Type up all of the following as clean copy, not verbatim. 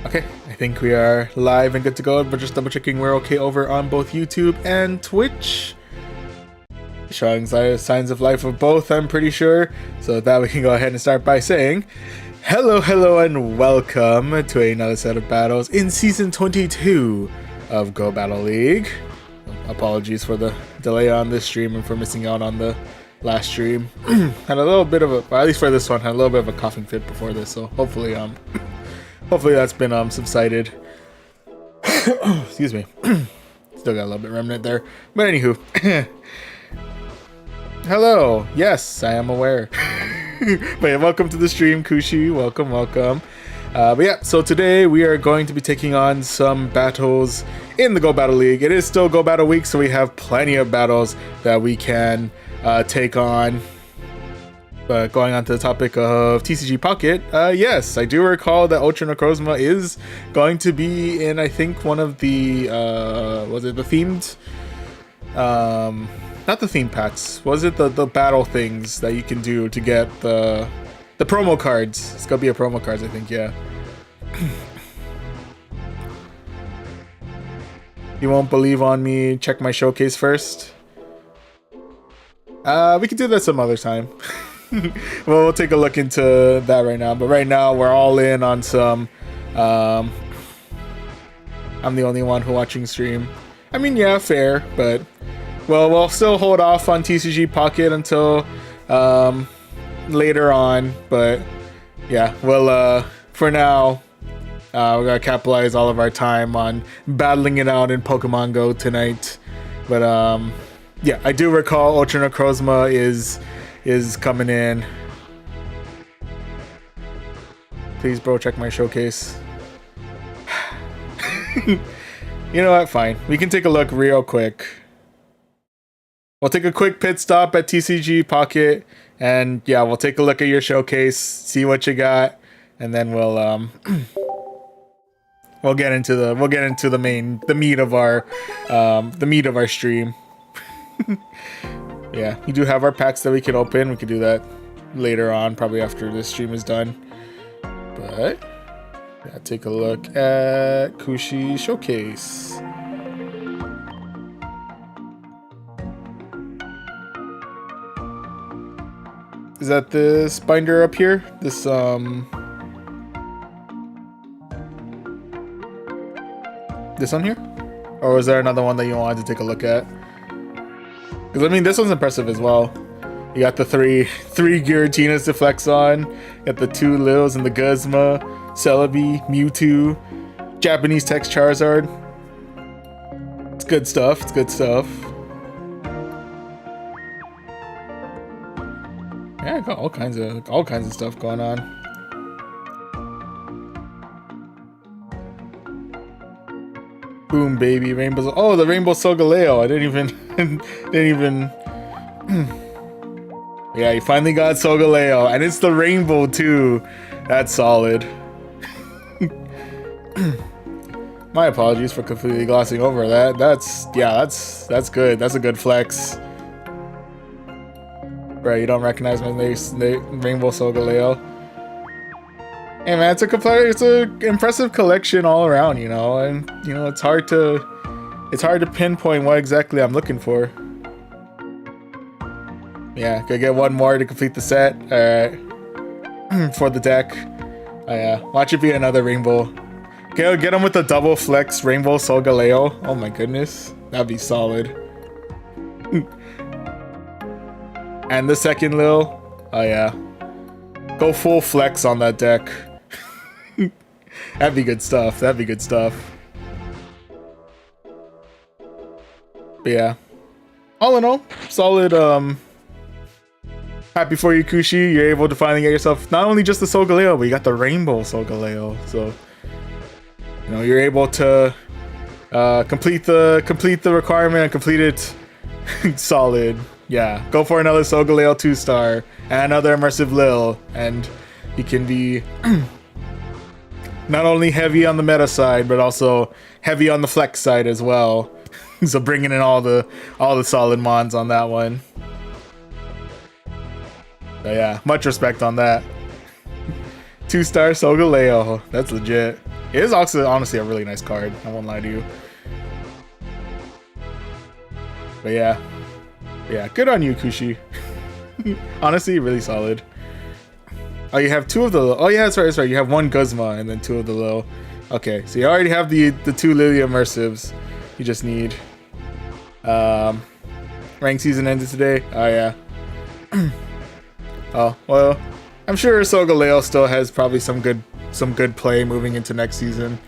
Okay, I think we are live and good to go, but just double checking we're okay over on both YouTube and Twitch. Showing signs of life of both, I'm pretty sure. So with that, we can go ahead and start by saying hello, and welcome to another set of battles in Season 22 of Go Battle League. Apologies for the delay on this stream and for missing out on the last stream. Had a little bit of a, well, at least for this one, had a little bit of a coughing fit before this, so hopefully that's been subsided. Excuse me. Still got a little bit remnant there. But anywho. Hello. Yes, I am aware. But yeah, welcome to the stream, Kushi. Welcome. But yeah, so today we are going to be taking on some battles in the Go Battle League. It is still Go Battle Week, so we have plenty of battles that we can take on. But going on to the topic of TCG Pocket, yes, I do recall that Ultra Necrozma is going to be in, I think, one of the, was it the themed, not the theme packs, was it the battle things that you can do to get the promo cards? It's gonna be a promo cards, I think, yeah. You won't believe on me, check my showcase first. We can do that some other time. Well, we'll take a look into that right now, but right now we're all in on some I'm the only one who watching stream. I mean, yeah, fair, but well, we'll still hold off on TCG Pocket until later on, but yeah, we'll for now we're gonna capitalize all of our time on battling it out in Pokemon Go tonight. But yeah, I do recall Ultra Necrozma is coming in. Please, bro, check my showcase. You know what? Fine. We can take a look real quick. We'll take a quick pit stop at TCG Pocket, and yeah, we'll take a look at your showcase, see what you got, and then we'll we'll get into the meat of our stream. Yeah, we do have our packs that we can open. We can do that later on, probably after this stream is done. But yeah, take a look at Kushi Showcase. Is that this binder up here? This this one here? Or was there another one that you wanted to take a look at? Because, I mean, this one's impressive as well. You got the three Giratinas to flex on. You got the 2 Lils and the Guzma, Celebi, Mewtwo, Japanese text Charizard. It's good stuff. Yeah, I got all kinds of stuff going on. Boom, baby, rainbows. Oh, the Rainbow Solgaleo. I didn't even. Yeah, you finally got Solgaleo, and it's the rainbow too. That's solid. My apologies for completely glossing over that. That's good. That's a good flex. Right, you don't recognize my Rainbow Solgaleo. Hey man, it's an impressive collection all around, you know, and you know it's hard to pinpoint what exactly I'm looking for. Yeah, could get one more to complete the set. Alright. For the deck. Oh yeah, watch it be another rainbow. Get him with the double flex Rainbow Solgaleo. Oh my goodness, that'd be solid. And the second Lil. Oh yeah, go full flex on that deck. That'd be good stuff. But yeah, all in all, solid. Happy for you, Kushi. You're able to finally get yourself not only just the Solgaleo, but you got the Rainbow Solgaleo. So you know you're able to complete the requirement and complete it. Solid. Yeah, go for another Solgaleo 2-star and another immersive Lil, and you can be not only heavy on the meta side, but also heavy on the flex side as well. So bringing in all the solid mons on that one. So yeah, much respect on that. 2-star Solgaleo, that's legit. It is also honestly a really nice card. I won't lie to you. But yeah, good on you, Kushi. Honestly, really solid. Oh, you have 2 of the. Oh yeah, that's right. You have 1 Guzma and then 2 of the low. Okay, so you already have the 2 Lily Immersives. You just need. Rank season ended today. Oh yeah. Oh well, I'm sure Solgaleo still has probably some good play moving into next season.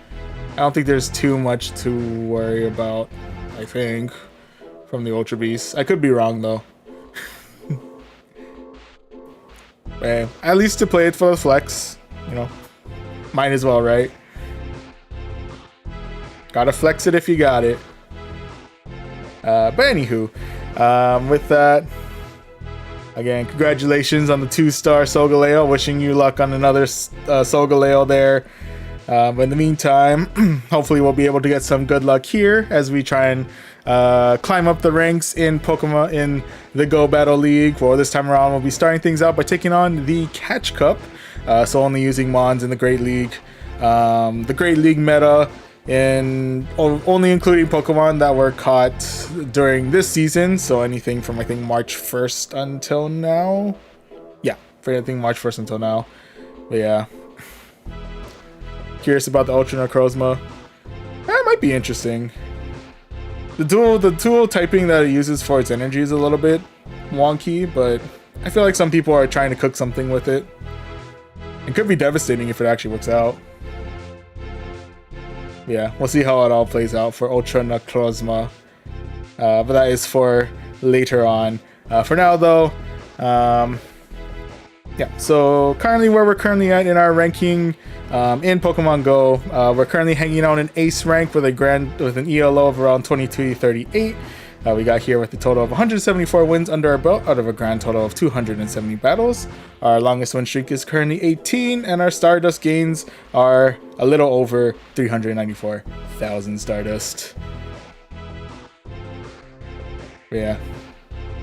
I don't think there's too much to worry about. I think from the Ultra Beast. I could be wrong though. But at least to play it for the flex, you know, might as well, right? Gotta flex it if you got it. But anywho, with that, again, congratulations on the 2-star Solgaleo. Wishing you luck on another Solgaleo there. But in the meantime, hopefully we'll be able to get some good luck here as we try and climb up the ranks in Pokemon in the Go Battle League. For this time around, we'll be starting things out by taking on the Catch Cup. So only using Mons in the Great League. The Great League meta in only including Pokemon that were caught during this season. So anything from I think March 1st until now. Yeah, for anything March 1st until now. But yeah. Curious about the Ultra Necrozma. That might be interesting. The dual typing that it uses for its energy is a little bit wonky, but I feel like some people are trying to cook something with it. It could be devastating if it actually works out. Yeah, we'll see how it all plays out for Ultra Necrozma. But that is for later on. For now, though, yeah, so currently where we're currently at in our ranking in Pokemon Go, we're currently hanging out in Ace rank with an ELO of around 2238. We got here with a total of 174 wins under our belt out of a grand total of 270 battles. Our longest win streak is currently 18, and our Stardust gains are a little over 394,000 Stardust. But yeah,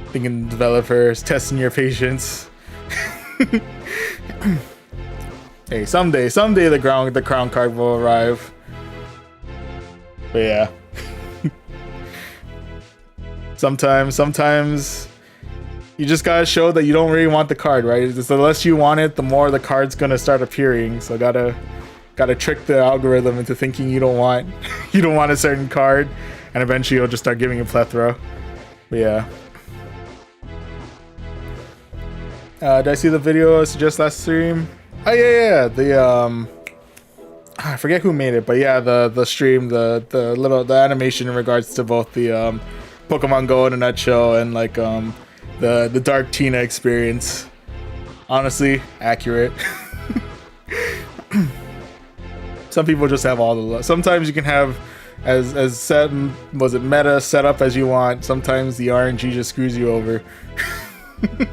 thinking developers testing your patience. Hey, someday the crown card will arrive. But yeah. Sometimes you just gotta show that you don't really want the card, right? Just the less you want it, the more the card's gonna start appearing. So gotta trick the algorithm into thinking you don't want a certain card, and eventually you'll just start giving a plethora. But yeah. Did I see the video I suggest last stream? Oh yeah. The I forget who made it, but yeah, the stream, the animation in regards to both the Pokemon Go in a nutshell and like the Dark Tina experience. Honestly, accurate. Some people just have all the luck. Sometimes you can have as set meta set up as you want. Sometimes the RNG just screws you over. It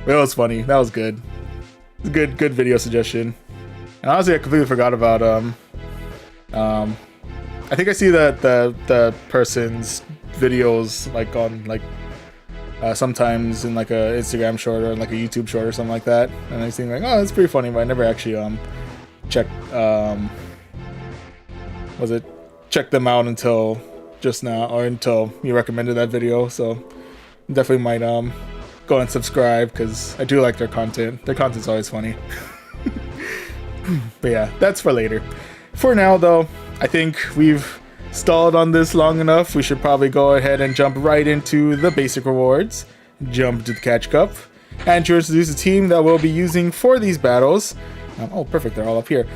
was funny. That was good. Good video suggestion. And honestly, I completely forgot about I think I see that the person's videos like on like sometimes in like a Instagram short or like a YouTube short or something like that, and I think like, oh, that's pretty funny, but I never actually checked check them out until just now, or until you recommended that video. So definitely might go and subscribe because I do like their content. Their content's always funny. But yeah, that's for later. For now though, I think we've stalled on this long enough. We should probably go ahead and jump right into the basic rewards. Jump to the Catch Cup. And to introduce the team that we'll be using for these battles. Oh, perfect, they're all up here.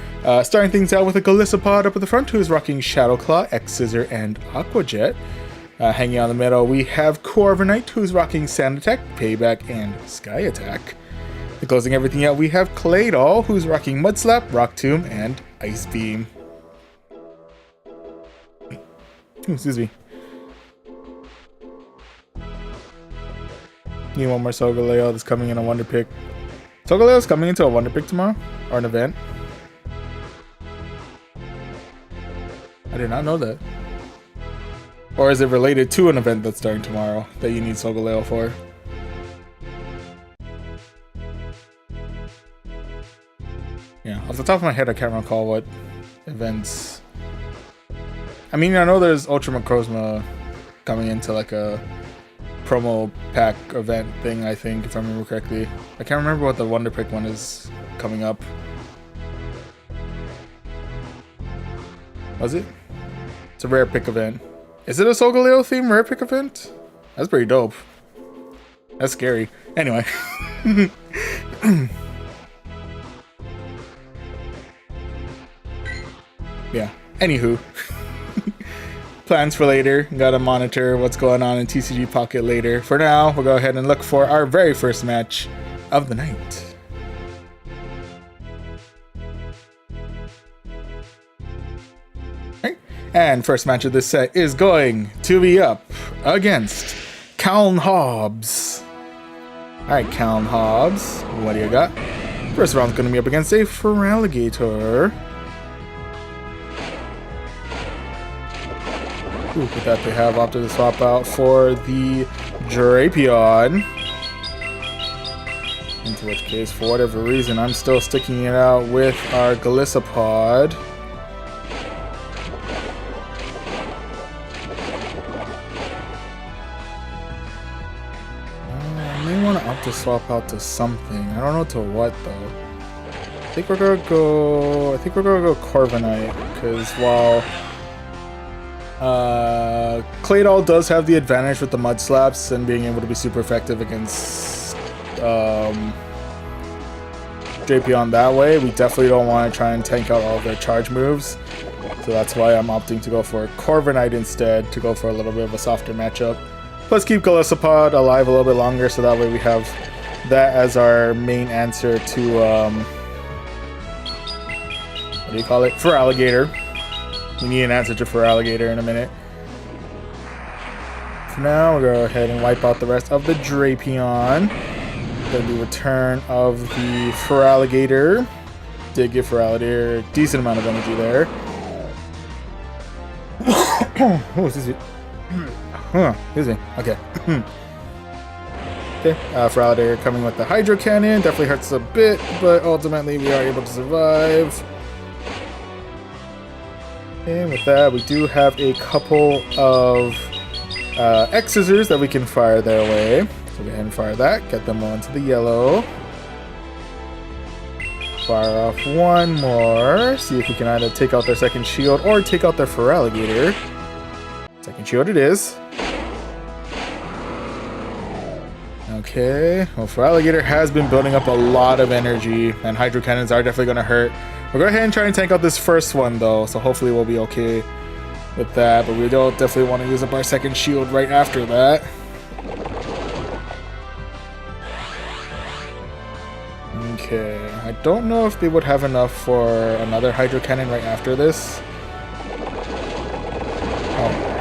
Starting things out with a Golisopod up at the front, who's rocking Shadow Claw, X-Scissor, and Aqua Jet. Hanging out in the middle, we have Corviknight, who's rocking Sand Attack, Payback, and Sky Attack. Closing everything out, we have Claydol, who's rocking Mud Slap, Rock Tomb, and Ice Beam. Excuse me. Need one more Solgaleo that's coming in a Wonder Pick. Solgaleo's coming into a Wonder Pick tomorrow? Or an event? I did not know that. Or is it related to an event that's starting tomorrow that you need Solgaleo for? Yeah, off the top of my head, I can't recall what events. I mean, I know there's Ultra Macrozma coming into like a promo pack event thing, I think, if I remember correctly. I can't remember what the Wonder Pick one is coming up. Was it? It's a rare pick event. Is it a Solgaleo theme rare pick event? That's pretty dope. That's scary. Anyway. Yeah. Anywho. Plans for later. Gotta monitor what's going on in TCG Pocket later. For now, we'll go ahead and look for our very first match of the night. And first match of this set is going to be up against Callan Hobbs. Alright, Callan Hobbs, what do you got? First round's going to be up against a Feraligatr. Ooh, with that they have opted to swap out for the Drapion. Into which case, for whatever reason, I'm still sticking it out with our Golisopod. To swap out to something. I don't know to what though. I think we're gonna go Corviknight, because while Claydol does have the advantage with the Mud Slaps and being able to be super effective against Drapion that way, we definitely don't want to try and tank out all of their charge moves. So that's why I'm opting to go for Corviknight instead, to go for a little bit of a softer matchup. Let's keep Golisopod alive a little bit longer, so that way we have that as our main answer to, what do you call it? Feraligatr. We need an answer to Feraligatr in a minute. For now, we'll go ahead and wipe out the rest of the Drapion. Gonna be return of the Feraligatr. Did give Feraligatr a decent amount of energy there. Oh, excuse me. Excuse me. Okay. Okay. Feraligatr coming with the Hydro Cannon. Definitely hurts a bit, but ultimately we are able to survive. And with that, we do have a couple of X-Scissors that we can fire their way. So go ahead and fire that. Get them onto the yellow. Fire off one more. See if we can either take out their second shield or take out their Feraligatr. Second shield it is. Okay, well, Feraligatr has been building up a lot of energy, and Hydro Cannons are definitely going to hurt. We'll go ahead and try and tank out this first one, though, so hopefully we'll be okay with that, but we don't definitely want to use up our second shield right after that. Okay, I don't know if they would have enough for another Hydro Cannon right after this.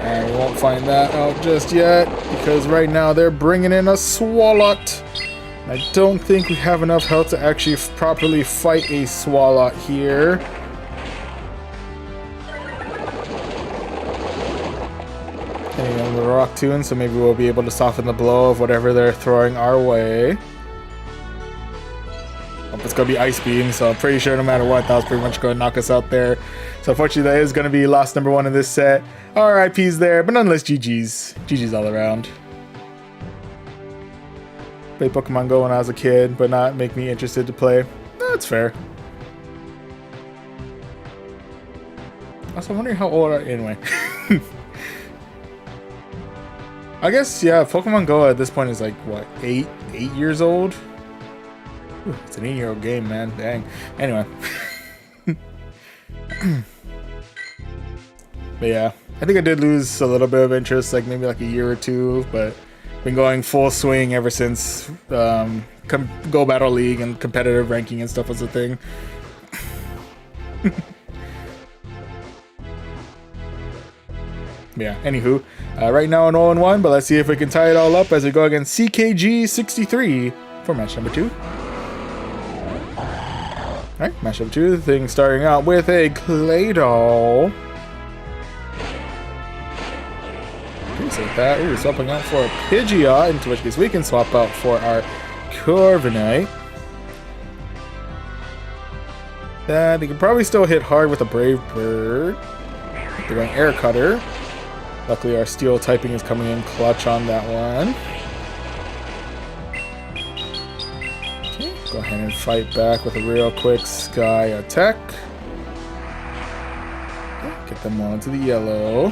And we won't find that out just yet, because right now they're bringing in a Swalot. I don't think we have enough health to actually properly fight a Swalot here. And we're Rock Tune, so maybe we'll be able to soften the blow of whatever they're throwing our way. It's going to be Ice Beam, so I'm pretty sure no matter what, that was pretty much going to knock us out there. So unfortunately, that is going to be loss number one in this set. RIPs there, but nonetheless, GG's. GG's all around. Played Pokemon Go when I was a kid, but not make me interested to play. That's fair. Also, I'm wondering how old are... Anyway. I guess, yeah, Pokemon Go at this point is like, what, 8 years old? Ooh, it's an 8-year-old game, man. Dang. Anyway. But yeah, I think I did lose a little bit of interest, like maybe like a year or two, but been going full swing ever since Go Battle League and competitive ranking and stuff was a thing. Yeah, anywho, right now an 0-1, but let's see if we can tie it all up as we go against CKG63 for match number 2. Alright, match number 2, the thing starting out with a Claydol. Like that. Ooh, swapping out for a Pidgeot, into which case we can swap out for our Corviknight. that. They can probably still hit hard with a Brave Bird. They're going Air Cutter. Luckily, our Steel typing is coming in clutch on that one. Okay, go ahead and fight back with a real quick Sky Attack. Okay, get them all into the yellow.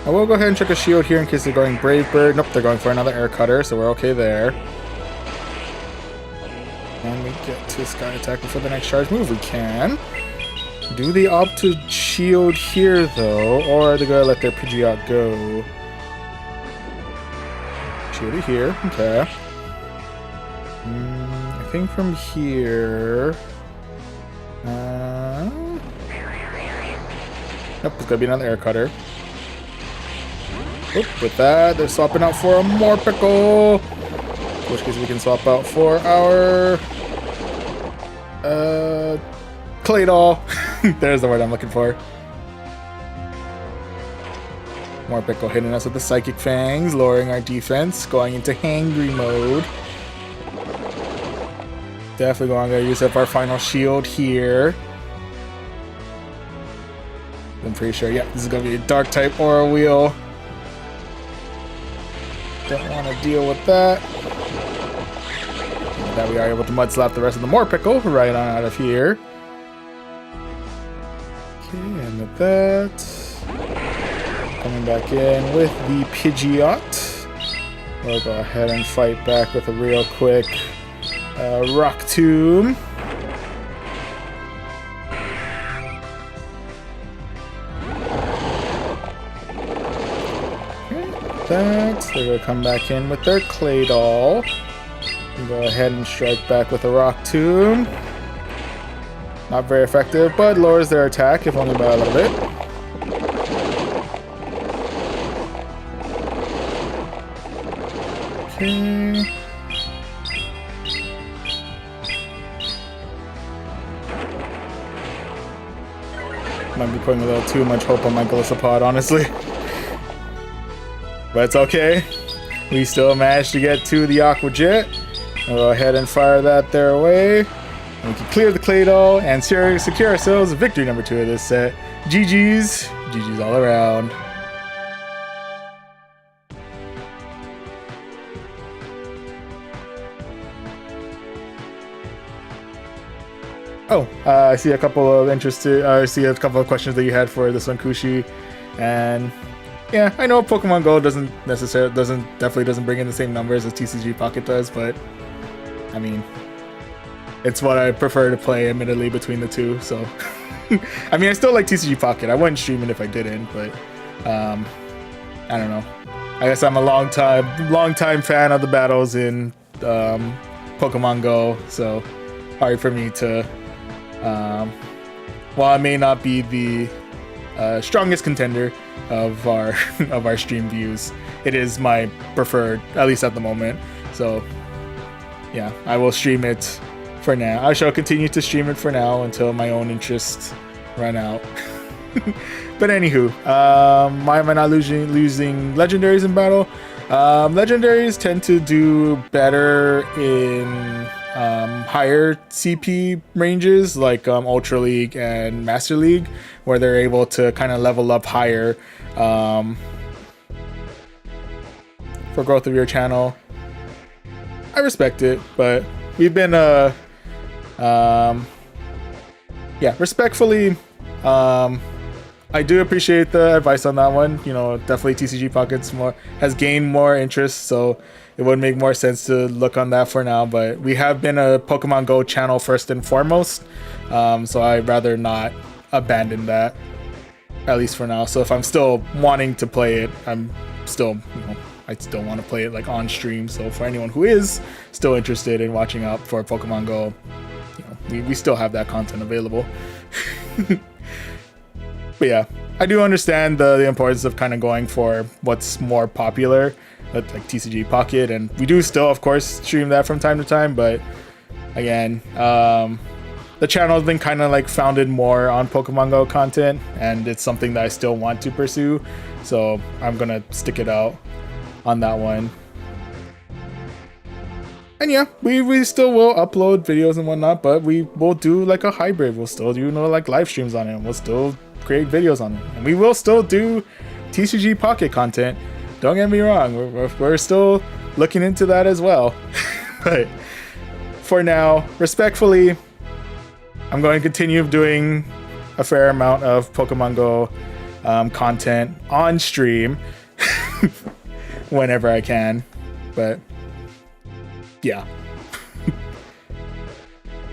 I will go ahead and check a shield here in case they're going Brave Bird. Nope, they're going for another Air Cutter, so we're okay there. And we get to Sky Attack before the next charge move. We can. Do they opt to shield here, though? Or are they going to let their Pidgeot go? Shield it here. Okay. I think from here... Nope, it's going to be another Air Cutter. Oop, with that, they're swapping out for a Morpeko. In which case we can swap out for our... Claydol. There's the word I'm looking for. Morpeko hitting us with the Psychic Fangs, lowering our defense, going into hangry mode. Definitely going to use up our final shield here. I'm pretty sure, yeah, this is going to be a Dark type Aura Wheel. Don't want to deal with that. And that we are able to Mud Slap the rest of the Morpeko right on out of here. Okay, and with that, coming back in with the Pidgeot. We'll go ahead and fight back with a real quick Rock Tomb. That. They're going to come back in with their Claydol. Go ahead and strike back with a Rock Tomb. Not very effective, but lowers their attack, if only by a little bit. Okay. Might be putting a little too much hope on my Golisopod, honestly. But it's okay. We still managed to get to the Aqua Jet. We'll go ahead and fire that their way. And we can clear the Claydol and secure ourselves victory number 2 of this set. GG's. GG's all around. Oh, I see a couple of I see a couple of questions that you had for this one, Kushi. And yeah, I know Pokemon Go definitely doesn't bring in the same numbers as TCG Pocket does, but I mean, it's what I prefer to play, admittedly, between the two. So, I mean, I still like TCG Pocket. I wouldn't stream it if I didn't, but I don't know. I guess I'm a long time fan of the battles in Pokemon Go, so hard for me to. While I may not be the strongest contender of our stream views, it is my preferred, at least at the moment. So yeah, I will stream it for now. I shall continue to stream it for now until my own interests run out. But anywho, why am I not losing legendaries in battle? Legendaries tend to do better in higher CP ranges like Ultra League and Master League, where they're able to kind of level up higher for growth of your channel. I respect it, but we've been respectfully, I do appreciate the advice on that one. You know, definitely TCG Pockets has gained more interest, so it would make more sense to look on that for now. But we have been a Pokemon Go channel first and foremost, so I'd rather not abandon that, at least for now. So if I'm still wanting to play it, I still want to play it like on stream. So for anyone who is still interested in watching out for Pokemon Go, you know, we still have that content available. But yeah, I do understand the importance of kind of going for what's more popular, like TCG Pocket, and we do still, of course, stream that from time to time. But again, the channel has been kind of like founded more on Pokemon Go content, and it's something that I still want to pursue. So I'm gonna stick it out on that one. And yeah, we still will upload videos and whatnot, but we will do like a hybrid. We'll still do like live streams on it. We'll still create videos on it, and we will still do TCG Pocket content. Don't get me wrong, we're still looking into that as well. But for now, respectfully, I'm going to continue doing a fair amount of Pokemon Go content on stream whenever I can. But yeah.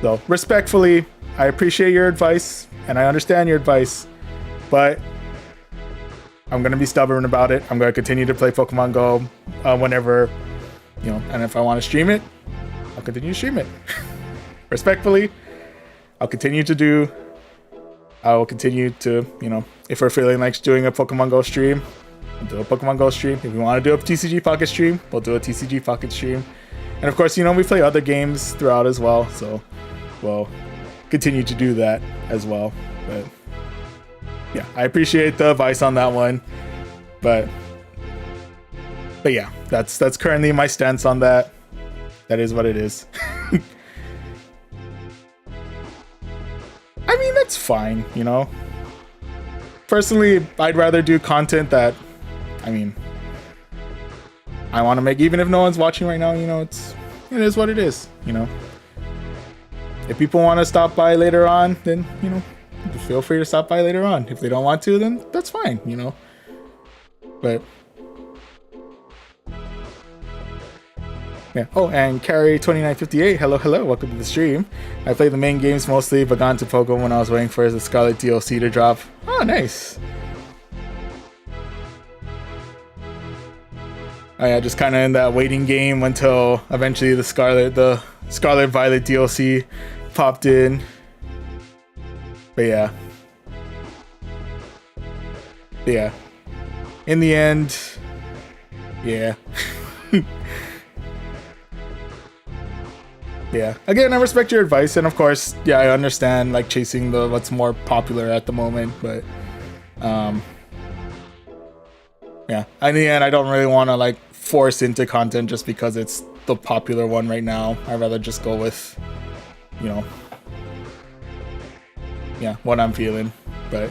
So respectfully, I appreciate your advice and I understand your advice, but I'm going to be stubborn about it. I'm going to continue to play Pokemon Go whenever, and if I want to stream it, I'll continue to stream it. Respectfully, I will continue to, if we're feeling like doing a Pokemon Go stream, we'll do a Pokemon Go stream. If we want to do a TCG Pocket stream, we'll do a TCG Pocket stream. And of course, we play other games throughout as well, so we'll continue to do that as well. But yeah, I appreciate the advice on that one. But yeah, that's currently my stance on that. That is what it is. I mean, that's fine, Personally, I'd rather do content that, I want to make, even if no one's watching right now, it is what it is, If people want to stop by later on, then, feel free to stop by later on. If they don't want to, then that's fine, But yeah. Oh, and Carry2958, hello, welcome to the stream. I played the main games mostly, but got into Pokemon when I was waiting for the Scarlet DLC to drop. Oh, nice. Oh yeah, just kind of in that waiting game until eventually the Scarlet Violet DLC popped in. But yeah. In the end, yeah. Yeah. Again, I respect your advice, and of course, yeah, I understand like chasing what's more popular at the moment, but yeah. In the end, I don't really want to like force into content just because it's the popular one right now. I'd rather just go with, yeah, what I'm feeling. But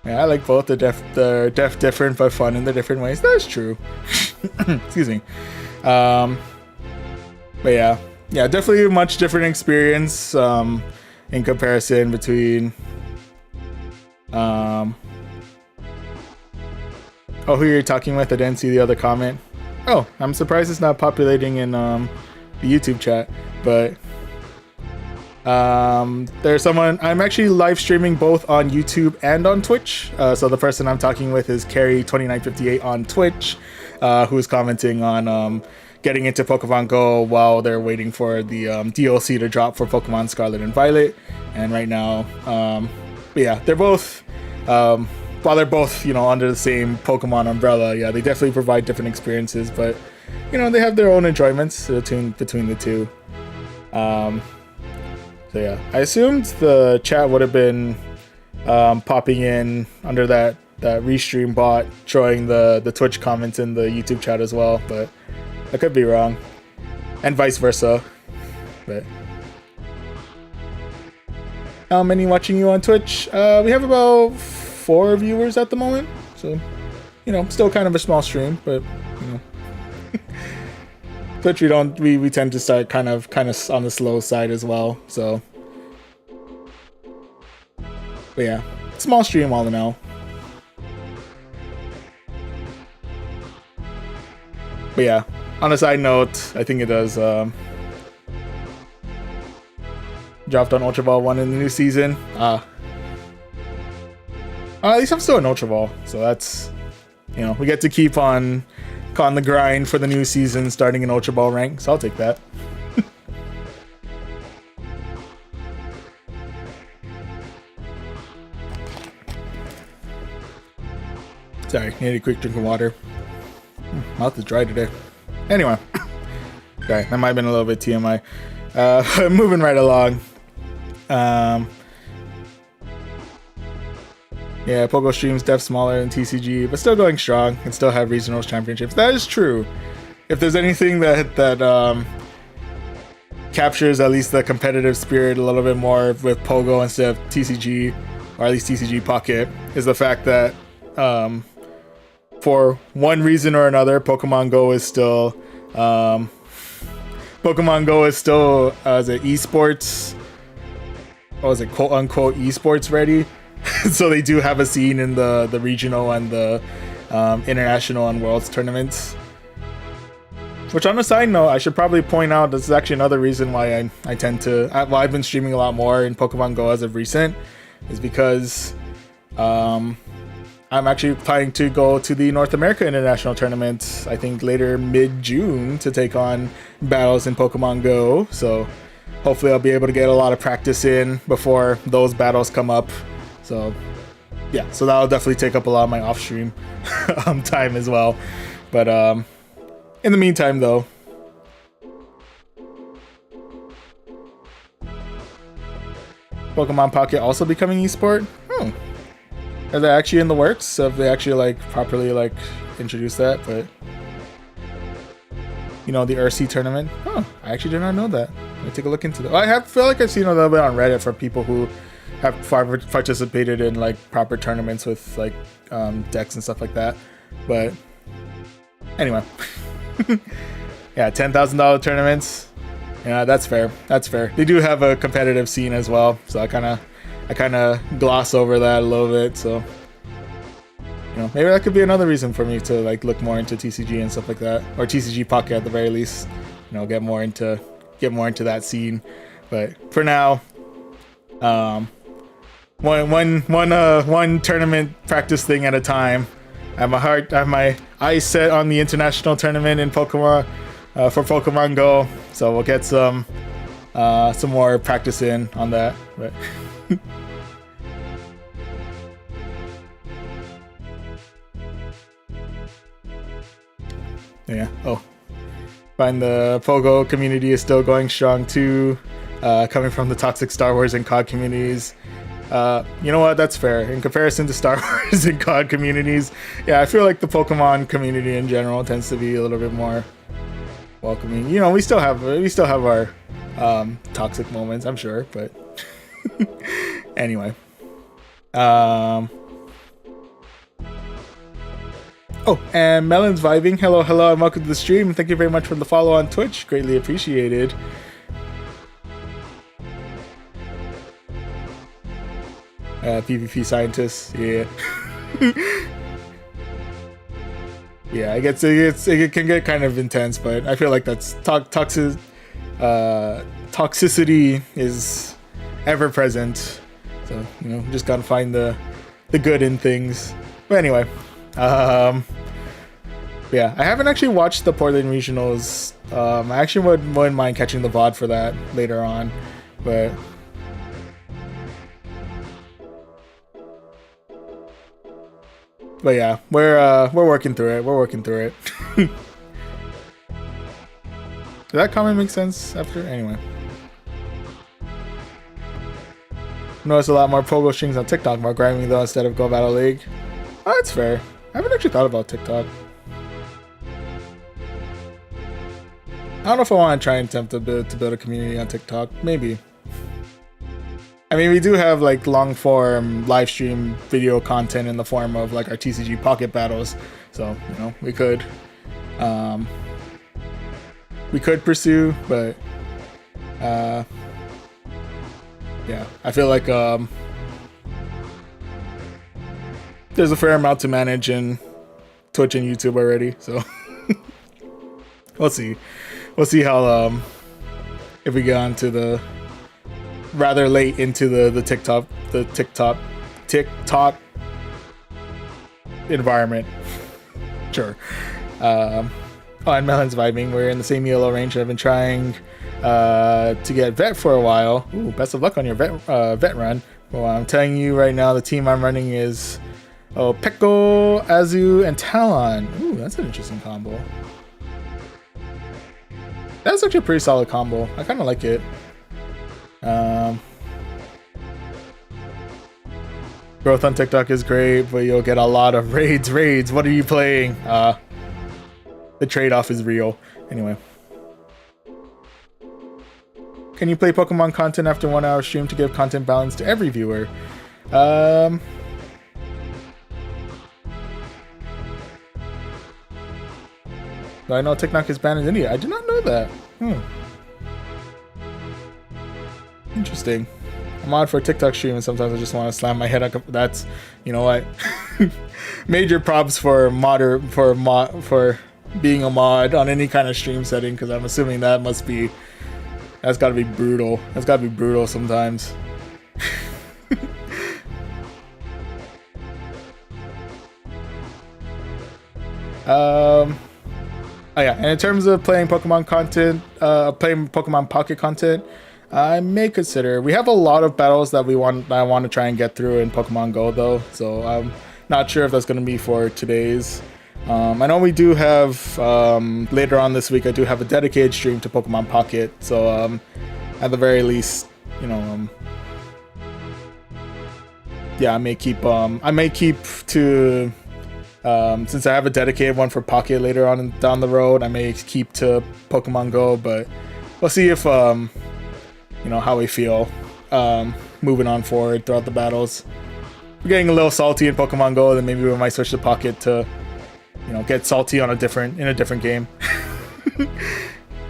yeah, I like both. They're different but fun in the different ways. That's true. Excuse me. But yeah, definitely a much different experience in comparison between oh, who you're talking with? I didn't see the other comment. Oh, I'm surprised it's not populating in the YouTube chat, but there's someone. I'm actually live streaming both on YouTube and on Twitch. So the person I'm talking with is Carry2958 on Twitch, who's commenting on getting into Pokemon Go while they're waiting for the DLC to drop for Pokemon Scarlet and Violet. And right now, yeah, they're both, while they're both, under the same Pokemon umbrella, yeah, they definitely provide different experiences, but, they have their own enjoyments between the two. So yeah, I assumed the chat would have been popping in under that restream bot, showing the Twitch comments in the YouTube chat as well, but I could be wrong, and vice versa. But how many watching you on Twitch? We have about 4 viewers at the moment, so still kind of a small stream, but Twitch we tend to start kind of on the slow side as well. So, but yeah, small stream all in all. But yeah. On a side note, I think it does dropped on Ultra Ball 1 in the new season. At least I'm still in Ultra Ball, so that's, we get to keep on the grind for the new season starting in Ultra Ball rank, so I'll take that. Sorry, need a quick drink of water. Mouth is dry today. Anyway, okay, that might have been a little bit TMI. Moving right along. Yeah, Pogo streams def smaller than TCG, but still going strong and still have regionals championships. That is true. if there's anything that captures at least the competitive spirit a little bit more with Pogo instead of TCG, or at least TCG Pocket, is the fact that for one reason or another, Pokemon Go is still as an esports, what was it, quote unquote esports ready. So they do have a scene in the regional and the international and worlds tournaments. Which, on a side note, I should probably point out, this is actually another reason why I tend to, well, I've been streaming a lot more in Pokemon Go as of recent, is because I'm actually planning to go to the North America International Tournament, I think later mid-June, to take on battles in Pokemon Go. So hopefully I'll be able to get a lot of practice in before those battles come up. So yeah, so that'll definitely take up a lot of my off-stream time as well. But in the meantime, though, Pokemon Pocket also becoming esport? Are they actually in the works? Have they actually like properly like introduced that? But you know, the RC tournament? I actually did not know that. Let me take a look into that. Well, I feel like I've seen a little bit on Reddit for people who have participated in like proper tournaments with like decks and stuff like that. But anyway. Yeah, $10,000 tournaments. Yeah, that's fair. That's fair. They do have a competitive scene as well, so I kind of gloss over that a little bit. So, you know, maybe that could be another reason for me to like look more into TCG and stuff like that, or TCG Pocket at the very least. You know, get more into that scene. But for now, one tournament practice thing at a time. I have my eyes set on the international tournament in Pokemon for Pokemon Go, so we'll get some more practice in on that. But yeah. Oh, find the Pogo community is still going strong too, coming from the toxic Star Wars and COD communities. You know what? That's fair. In comparison to Star Wars and COD communities, yeah, I feel like the Pokemon community in general tends to be a little bit more welcoming. You know, we still have our toxic moments, I'm sure, but anyway. Oh, and Melon's vibing. Hello, and welcome to the stream. Thank you very much for the follow on Twitch. Greatly appreciated. PvP scientists, yeah. Yeah, it can get kind of intense, but I feel like that's toxicity is ever present. So, you know, just gotta find the good in things. But anyway, yeah, I haven't actually watched the Portland Regionals. I actually wouldn't mind catching the VOD for that later on, but yeah, we're working through it. Did that comment make sense after? Anyway. Notice a lot more Pogo strings on TikTok, more grinding though instead of Go Battle League. Oh, that's fair. I haven't actually thought about TikTok. I don't know if I want to try and attempt to build a community on TikTok. Maybe. I mean, we do have like long form live stream video content in the form of like our TCG Pocket battles, so you know we could pursue, but yeah, I feel like there's a fair amount to manage in Twitch and YouTube already, so we'll see how if we get onto the rather late into the TikTok environment. Sure. Oh, and Melon's vibing. We're in the same yellow range. I've been trying to get vet for a while. Ooh, best of luck on your vet run. Well, I'm telling you right now, the team I'm running is Pekko, Azu, and Talon. Ooh, that's an interesting combo. That's actually a pretty solid combo. I kind of like it. Growth on TikTok is great, but you'll get a lot of raids. What are you playing? the trade-off is real. Anyway. Can you play Pokemon content after 1 hour stream to give content balance to every viewer? Do I know TikTok is banned in India? I did not know that. Interesting. I'm on for a TikTok stream and sometimes I just want to slam my head on. That's, you know what? Major props for for being a mod on any kind of stream setting, because I'm assuming that's got to be brutal. That's got to be brutal sometimes. Oh yeah, and in terms of playing Pokemon content, playing Pokemon Pocket content, I may consider. We have a lot of battles that I want to try and get through in Pokemon Go though, so I'm not sure if that's going to be for today's. I know we do have later on this week. I do have a dedicated stream to Pokemon Pocket, so at the very least, you know, yeah, I may keep to. Since I have a dedicated one for Pocket later on down the road, I may keep to Pokemon Go, but we'll see if you know, how we feel moving on forward throughout the battles. We're getting a little salty in Pokemon Go, then maybe we might switch to Pocket to, you know, get salty on in a different game.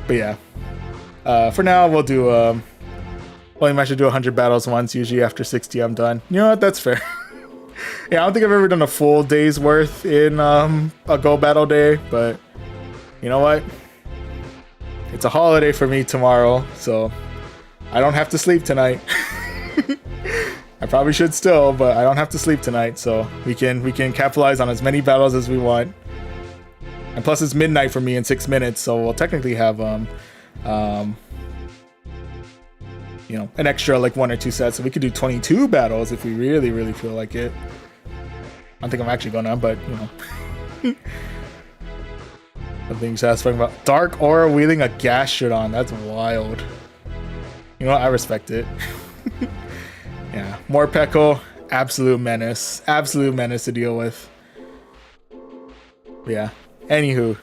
But yeah, for now we'll do only managed to do 100 battles once. Usually after 60 I'm done. You know what, that's fair. Yeah, I don't think I've ever done a full day's worth in a Go battle day, but you know what? It's a holiday for me tomorrow, so I don't have to sleep tonight. I probably should still, but I don't have to sleep tonight, so we can capitalize on as many battles as we want. And plus it's midnight for me in 6 minutes, so we'll technically have you know, an extra like 1 or 2 sets, so we could do 22 battles if we really feel like it. I don't think I'm actually gonna, but you know. Something satisfying about Dark Aura wielding a Gastrodon. That's wild. You know what? I respect it. Yeah, Morpeko, absolute menace to deal with. Yeah. Anywho.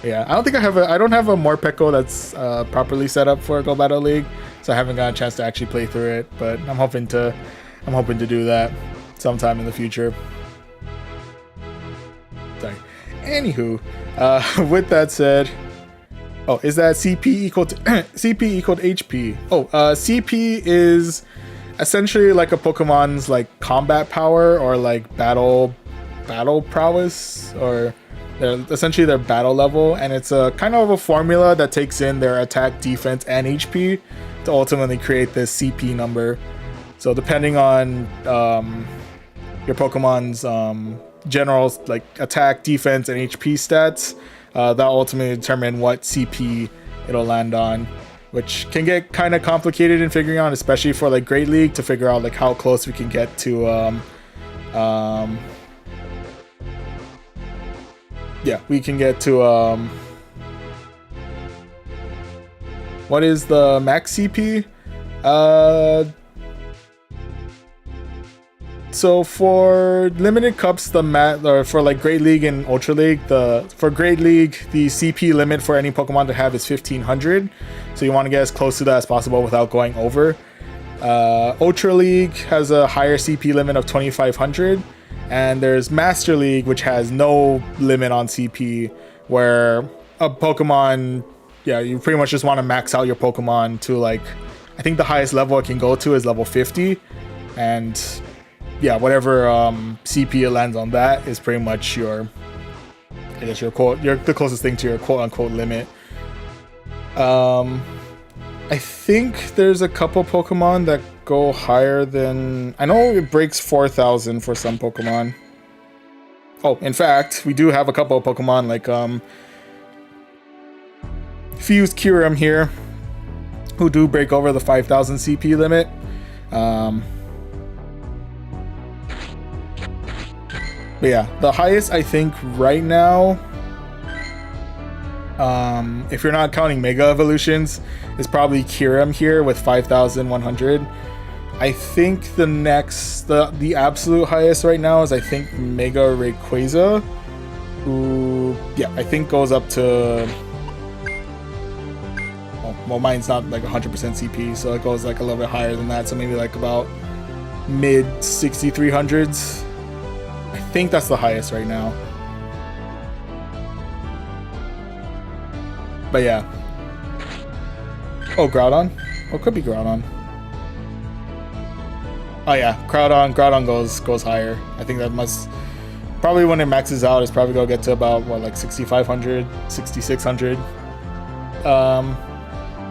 Yeah, I don't have a Morpeko that's properly set up for Go Battle League, so I haven't got a chance to actually play through it, but I'm hoping to do that sometime in the future. Sorry. Anywho, with that said, oh, is that CP equal to CP equal to HP? Oh, CP is essentially like a Pokemon's like combat power or like battle prowess, or essentially their battle level, and it's a kind of a formula that takes in their attack, defense, and HP to ultimately create this CP number. So depending on your Pokemon's general like attack, defense, and HP stats, that ultimately determine what CP it'll land on, which can get kind of complicated in figuring out, especially for like Great League, to figure out like how close we can get to yeah, we can get to what is the max CP? So for limited cups, or for like Great League and Ultra League, for Great League, the CP limit for any Pokemon to have is 1500. So you want to get as close to that as possible without going over. Ultra League has a higher CP limit of 2500. And there's Master League, which has no limit on CP, where a Pokemon, yeah, you pretty much just want to max out your Pokemon to like, I think the highest level it can go to is level 50. And yeah, whatever CP it lands on, that is pretty much your, I guess you're the closest thing to your quote unquote limit. I think there's a couple Pokemon that go higher than, I know it breaks 4,000 for some Pokemon. Oh, in fact, we do have a couple of Pokemon like Fused Kyurem here, who do break over the 5,000 CP limit. But yeah, the highest I think right now, if you're not counting Mega Evolutions, is probably Kyurem here with 5,100. I think the next, the absolute highest right now is I think Mega Rayquaza Ooh, yeah, I think goes up to... Well, mine's not like 100% CP, so it goes like a little bit higher than that, so maybe like about mid 6300s. I think that's the highest right now. But yeah. Oh, Groudon? Oh, could be Groudon. Oh yeah, Groudon goes higher. I think that must... Probably when it maxes out, it's probably gonna get to about, what, like 6500, 6600.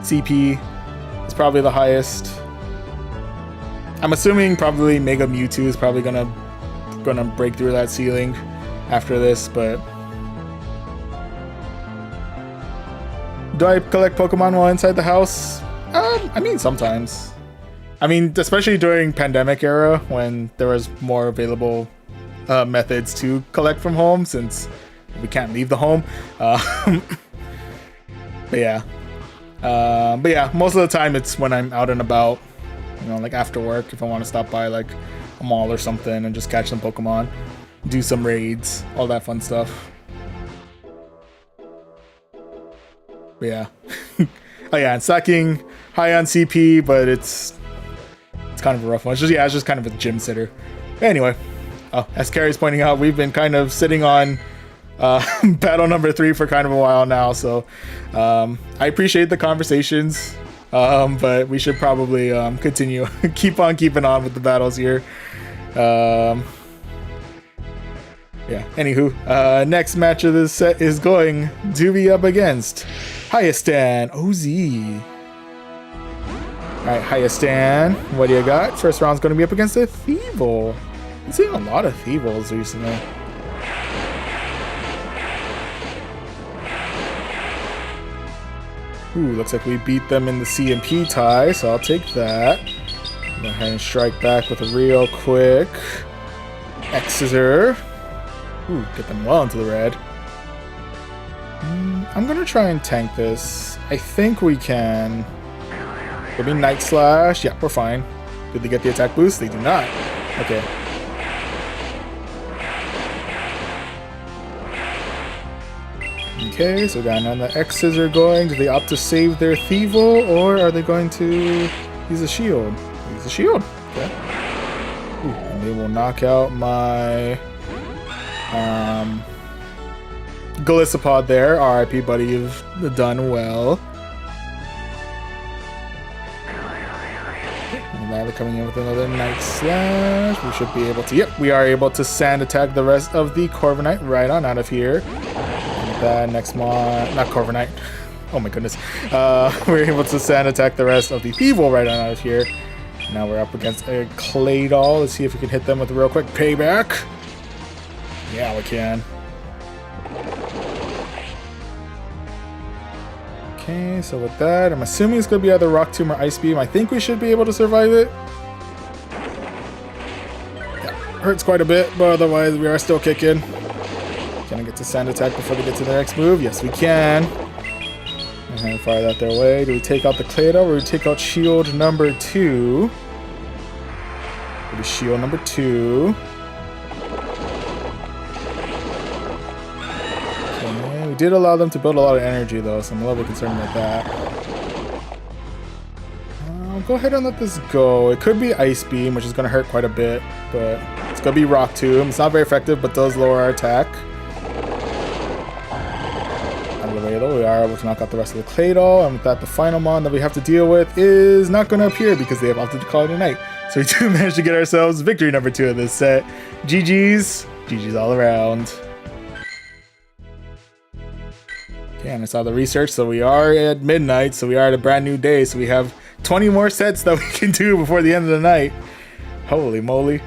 CP is probably the highest. I'm assuming probably Mega Mewtwo is probably gonna break through that ceiling after this, but... Do I collect Pokemon while inside the house? I mean, sometimes. I mean, especially during pandemic era when there was more available methods to collect from home since we can't leave the home. But yeah. Most of the time it's when I'm out and about, you know, like after work, if I want to stop by like a mall or something and just catch some Pokemon, do some raids, all that fun stuff. But yeah. Oh yeah, and stacking high on CP, but it's kind of a rough one. It's just kind of a gym sitter. Anyway, as Carrie's pointing out, we've been kind of sitting on battle number 3 for kind of a while now, so I appreciate the conversations, but we should probably continue, keep on keeping on with the battles here. Yeah, anywho, next match of this set is going to be up against Hyastan OZ. Alright, Hyastan, what do you got? First round's going to be up against a Thievul. I'm seeing a lot of Thievul's recently. Ooh, looks like we beat them in the CMP tie, so I'll take that. Go ahead and strike back with a real quick X-Scissor. Ooh, get them well into the red. I'm gonna try and tank this. I think we can. Maybe Night Slash. Yeah, we're fine. Did they get the attack boost? They do not. Okay. Okay, so we got another X-Scissor going. Do they opt to save their Thievul, or are they going to use a shield? Use a shield. Okay. Ooh, and they will knock out my Golisopod there. RIP, buddy, you've done well. They're coming in with another Night Slash. We should be able to... Yep, we are able to sand attack the rest of the Corviknight right on out of here. And that next mon... Not Corviknight. Oh my goodness. We're able to sand attack the rest of the Thievul right on out of here. Now we're up against a Claydol. Let's see if we can hit them with a real quick payback. Yeah, we can. Okay, so with that, I'm assuming it's going to be either Rock Tomb or Ice Beam. I think we should be able to survive it. Yeah, hurts quite a bit, but otherwise we are still kicking. Can I get to Sand Attack before they get to the next move? Yes, we can. And fire that their way. Do we take out the Claydol or do we take out shield number 2? Maybe shield number 2. We did allow them to build a lot of energy though, so I'm a little bit concerned about that. I'll go ahead and let this go. It could be Ice Beam, which is going to hurt quite a bit, but it's going to be Rock Tomb. It's not very effective, but does lower our attack. Out of the way though, we are able to knock out the rest of the Claydol, and with that, the final mon that we have to deal with is not going to appear because they have opted to call it a night. So we do manage to get ourselves victory number 2 of this set. GG's. GG's all around. And I saw the research, so we are at midnight, so we are at a brand new day, so we have 20 more sets that we can do before the end of the night. Holy moly.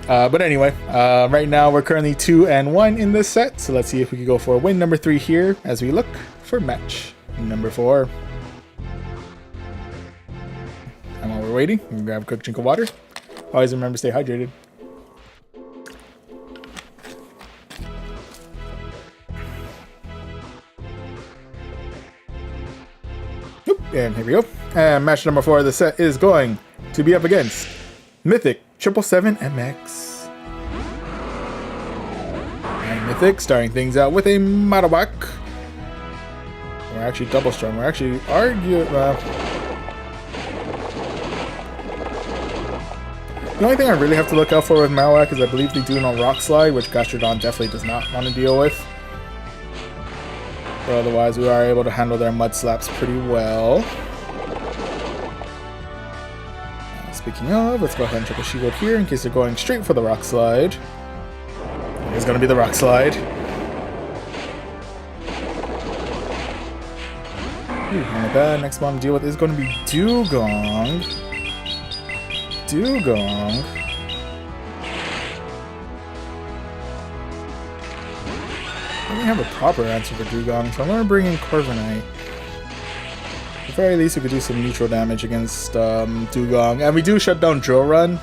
But anyway, right now we're currently 2-1 in this set, so let's see if we can go for win number 3 here as we look for match number 4. And while we're waiting, we can grab a quick drink of water. Always remember to stay hydrated. And here we go. And match number 4 of the set is going to be up against Mythic 777MX. And Mythic, starting things out with a Marowak. We're actually double strong. We're actually the only thing I really have to look out for with Marowak is I believe they do no Rock Slide, which Gastrodon definitely does not want to deal with. But otherwise, we are able to handle their Mud Slaps pretty well. Speaking of, let's go ahead and check a shield here in case they're going straight for the Rock Slide. It's going to be the Rock Slide. And with that, next one to deal with is going to be Dugong. Dugong. I don't have a proper answer for Dugong, so I'm going to bring in Corviknight. At the very least, we could do some neutral damage against Dugong. And we do shut down Drill Run.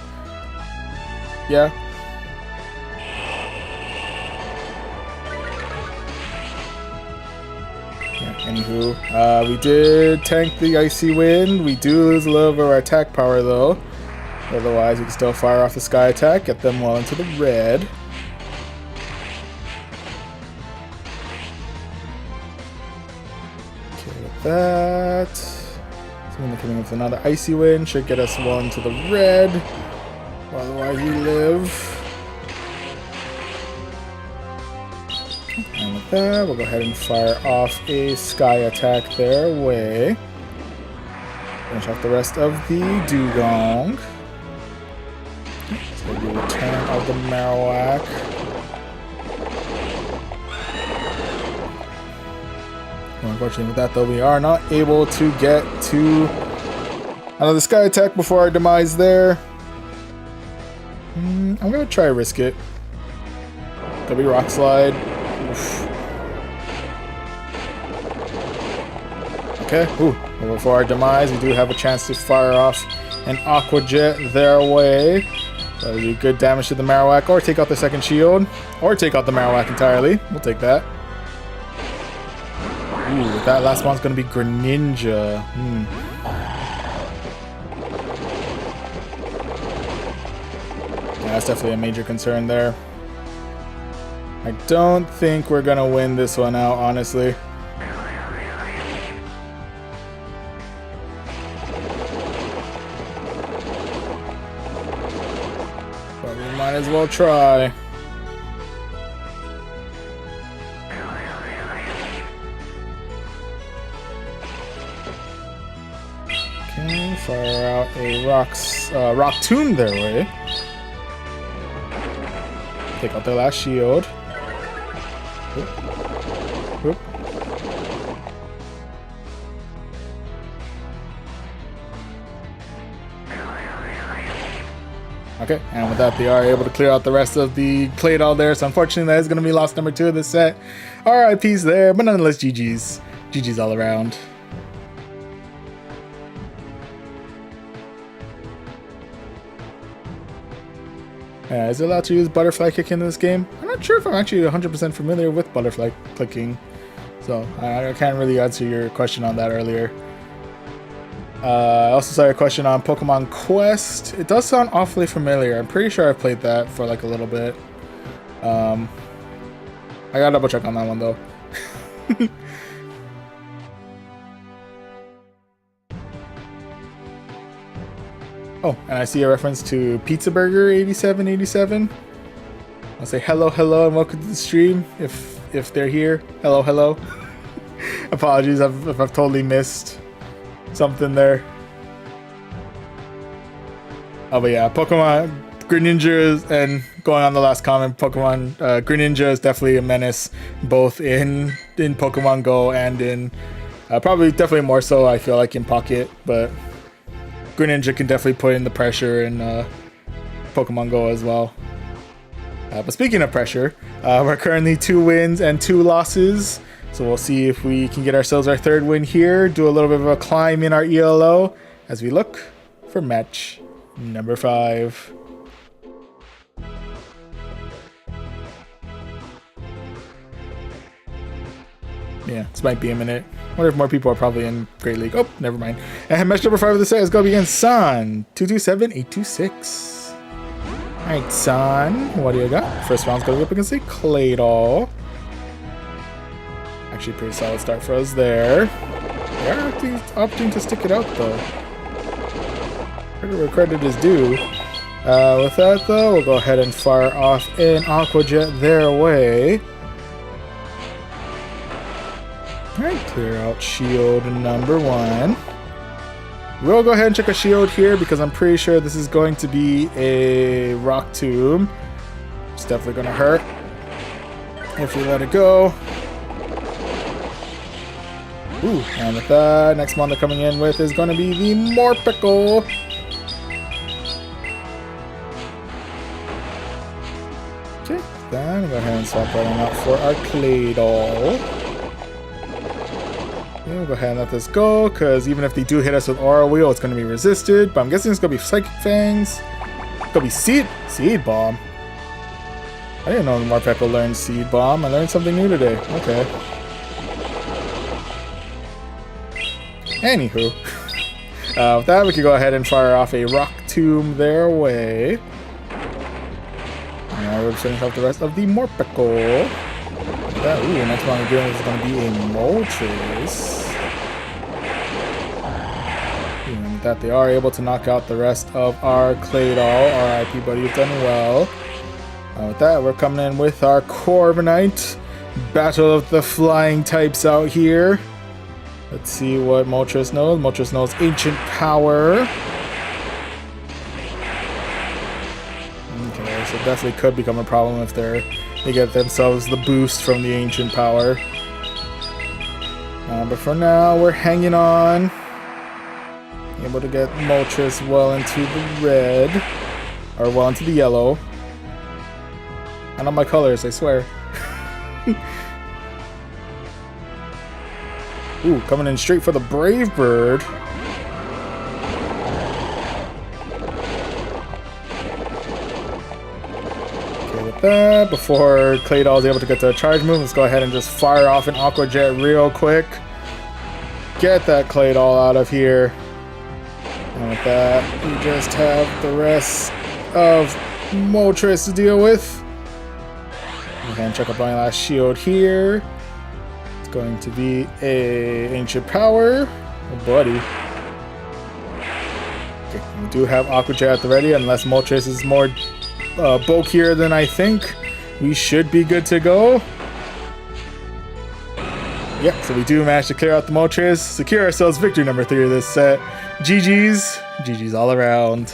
Yeah. Anywho, we did tank the Icy Wind. We do lose a little bit of our attack power though. Otherwise, we can still fire off the Sky Attack, get them well into the red. Okay, with that. Someone coming with another Icy Wind should get us well into the red. Otherwise, we live. And with that, we'll go ahead and fire off a Sky Attack their way. Finish off the rest of the Dugong. So we'll do a return of the Marowak. Well, unfortunately with that though, we are not able to get to another Sky Attack before our demise there. I'm going to try risk it. Could be Rock Slide. Oof. Okay, well, before our demise, we do have a chance to fire off an Aqua Jet their way. That'll do good damage to the Marowak, or take out the second shield, or take out the Marowak entirely. We'll take that. Ooh, that last one's going to be Greninja. Yeah, that's definitely a major concern there. I don't think we're going to win this one out, honestly. But we might as well try. Okay, fire out a Rock Tomb their way. Take out their last shield. Whoop. Okay, and with that, they are able to clear out the rest of the Claydol there. So unfortunately, that is going to be loss number 2 of this set. RIPs there, but nonetheless, GG's. GG's all around. Is it allowed to use butterfly kick in this game? I'm not sure if I'm actually 100% familiar with butterfly clicking, so I can't really answer your question on that earlier. I also saw a question on Pokemon Quest. It does sound awfully familiar. I'm pretty sure I played that for like a little bit. I gotta double check on that one though. Oh, and I see a reference to Pizza Burger 8787. I'll say hello, hello, and welcome to the stream. If they're here, hello, hello. Apologies if I've totally missed something there. Oh, but yeah, Pokemon Greninja, and going on the last comment, Pokemon Greninja is definitely a menace, both in Pokemon Go and in definitely more so, I feel like, in Pocket, but Greninja can definitely put in the pressure in Pokemon Go as well. But speaking of pressure, we're currently 2 wins and 2 losses. So we'll see if we can get ourselves our 3rd win here, do a little bit of a climb in our ELO as we look for match number 5. Yeah, this might be a minute. Wonder if more people are probably in Great League. Oh, never mind. And match number 5 of the set is going to be against San 227826. Alright, son. What do you got? First round's going up against a Claydol. Actually, pretty solid start for us there. They are opting to stick it out, though. Credit where credit is due. With that, though, we'll go ahead and fire off an Aqua Jet their way. Alright, clear out shield number 1. We'll go ahead and check a shield here because I'm pretty sure this is going to be a Rock Tomb. It's definitely going to hurt if we let it go. Ooh, and with that, next one they're coming in with is going to be the Morpeko. Okay, then go ahead and swap that one out for our Claydol. Okay, we'll go ahead and let this go, because even if they do hit us with Aura Wheel, it's going to be resisted. But I'm guessing it's going to be Psychic Fangs. It's going to be Seed Bomb. I didn't know the Morpeko learned Seed Bomb. I learned something new today. Okay. Anywho. With that, we can go ahead and fire off a Rock Tomb their way. And we'll finish off the rest of the Morpeko. Ooh, next one we're doing is going to be a Moltres. And that they are able to knock out the rest of our Claydol. RIP, buddy, you've done well. With that, we're coming in with our Corviknight. Battle of the Flying types out here. Let's see what Moltres knows. Moltres knows Ancient Power. Okay, so definitely could become a problem if they get themselves the boost from the Ancient Power. But for now, we're hanging on. Able to get Moltres well into the red. Or well into the yellow. I know my colors, I swear. Ooh, coming in straight for the Brave Bird. Before Claydol is able to get to a charge move, let's go ahead and just fire off an Aqua Jet real quick. Get that Claydol out of here. And with that, we just have the rest of Moltres to deal with. Go ahead and check up on my last shield here. It's going to be a Ancient Power. Oh, buddy. Okay, we do have Aqua Jet at the ready, unless Moltres is more bulkier than I think. We should be good to go. Yeah, so we do manage to clear out the Moltres, secure ourselves victory number 3 of this set. GG's. GG's all around.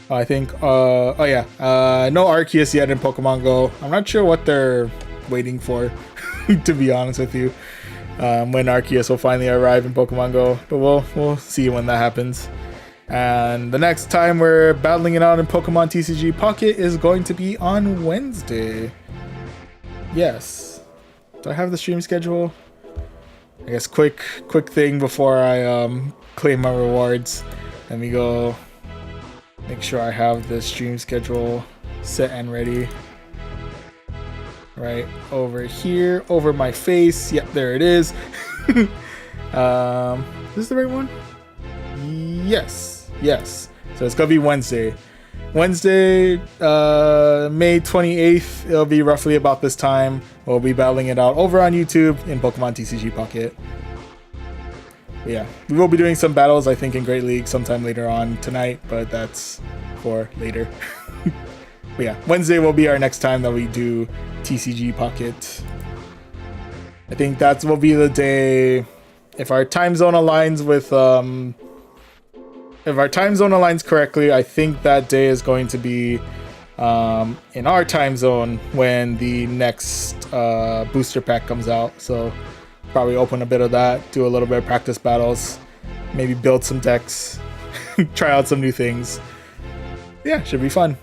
I think, oh yeah, no Arceus yet in Pokemon Go. I'm not sure what they're waiting for, to be honest with you. When Arceus will finally arrive in Pokemon Go, but we'll see when that happens. And the next time we're battling it out in Pokemon TCG Pocket is going to be on Wednesday. Yes. Do I have the stream schedule? I guess quick thing before I claim my rewards. Let me go make sure I have the stream schedule set and ready. Right over here, over my face. Yep, there it is. Is this the right one? Yes. So it's gonna be Wednesday. May 28th. It'll be roughly about this time. We'll be battling it out over on YouTube in Pokemon TCG Pocket. But yeah, we will be doing some battles, I think, in Great League sometime later on tonight, but that's for later. But yeah, Wednesday will be our next time that we do TCG Pocket. I think that will be the day, if our time zone aligns with if our time zone aligns correctly, I think that day is going to be in our time zone when the next booster pack comes out. So probably open a bit of that, do a little bit of practice battles, maybe build some decks, try out some new things. Yeah, should be fun.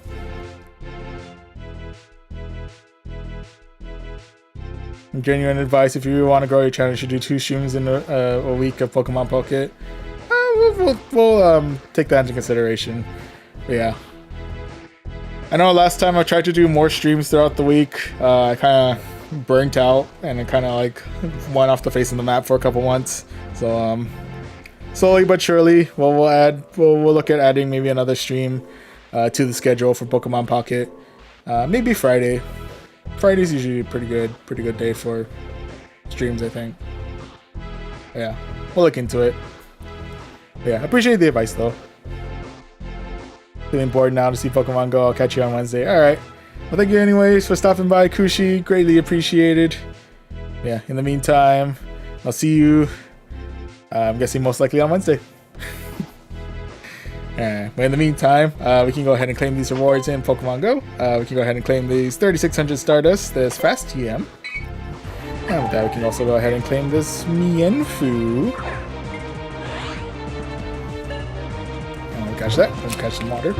Genuine advice: if you really want to grow your channel, you should do 2 streams in a week of Pokemon Pocket. We'll take that into consideration. But yeah, I know last time I tried to do more streams throughout the week. I kind of burnt out and it kind of like went off the face of the map for a couple months. So slowly but surely, we'll look at adding maybe another stream to the schedule for Pokemon Pocket. Maybe Friday. Friday's usually a pretty good day for streams, I think. Yeah, we'll look into it. Yeah, appreciate the advice though. Feeling bored now to see Pokemon Go. I'll catch you on Wednesday. All right. Well, thank you anyways for stopping by, Kushi. Greatly appreciated. Yeah, in the meantime, I'll see you, I'm guessing most likely on Wednesday. But in the meantime, we can go ahead and claim these rewards in Pokemon Go. We can go ahead and claim these 3,600 Stardust, this Fast TM. And with that, we can also go ahead and claim this Mienfoo. And we'll catch that. We'll catch some water.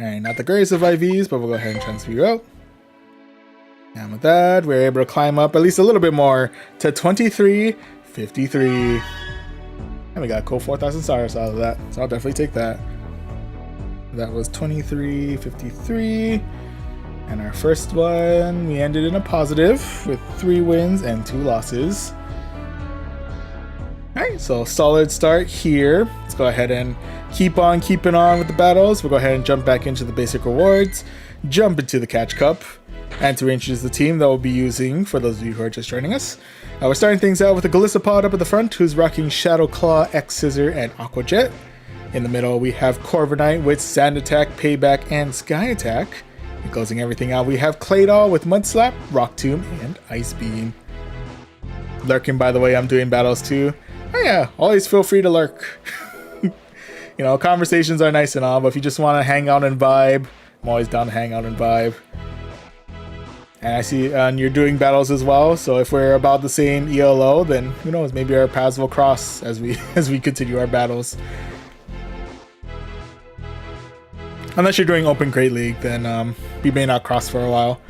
Alright, not the greatest of IVs, but we'll go ahead and transfer you out. And with that, we're able to climb up at least a little bit more to 2353. And we got a cool 4,000 stars out of that, so I'll definitely take that. That was 2353. And our first one, we ended in a positive with 3 wins and 2 losses. Alright, so solid start here. Let's go ahead and keep on keeping on with the battles. We'll go ahead and jump back into the basic rewards, jump into the Catch Cup, and to introduce the team that we'll be using for those of you who are just joining us. We're starting things out with a Galissapod up at the front, who's rocking Shadow Claw, X-Scissor, and Aqua Jet. In the middle, we have Corviknight with Sand Attack, Payback, and Sky Attack. And closing everything out, we have Claydol with Mud Slap, Rock Tomb, and Ice Beam. Lurking, by the way, I'm doing battles too. Oh yeah, always feel free to lurk. You know, conversations are nice and all, but if you just want to hang out and vibe, I'm always down to hang out and vibe. And I see you're doing battles as well, so if we're about the same ELO, then who knows, maybe our paths will cross as we continue our battles. Unless you're doing Open Great League, then we may not cross for a while.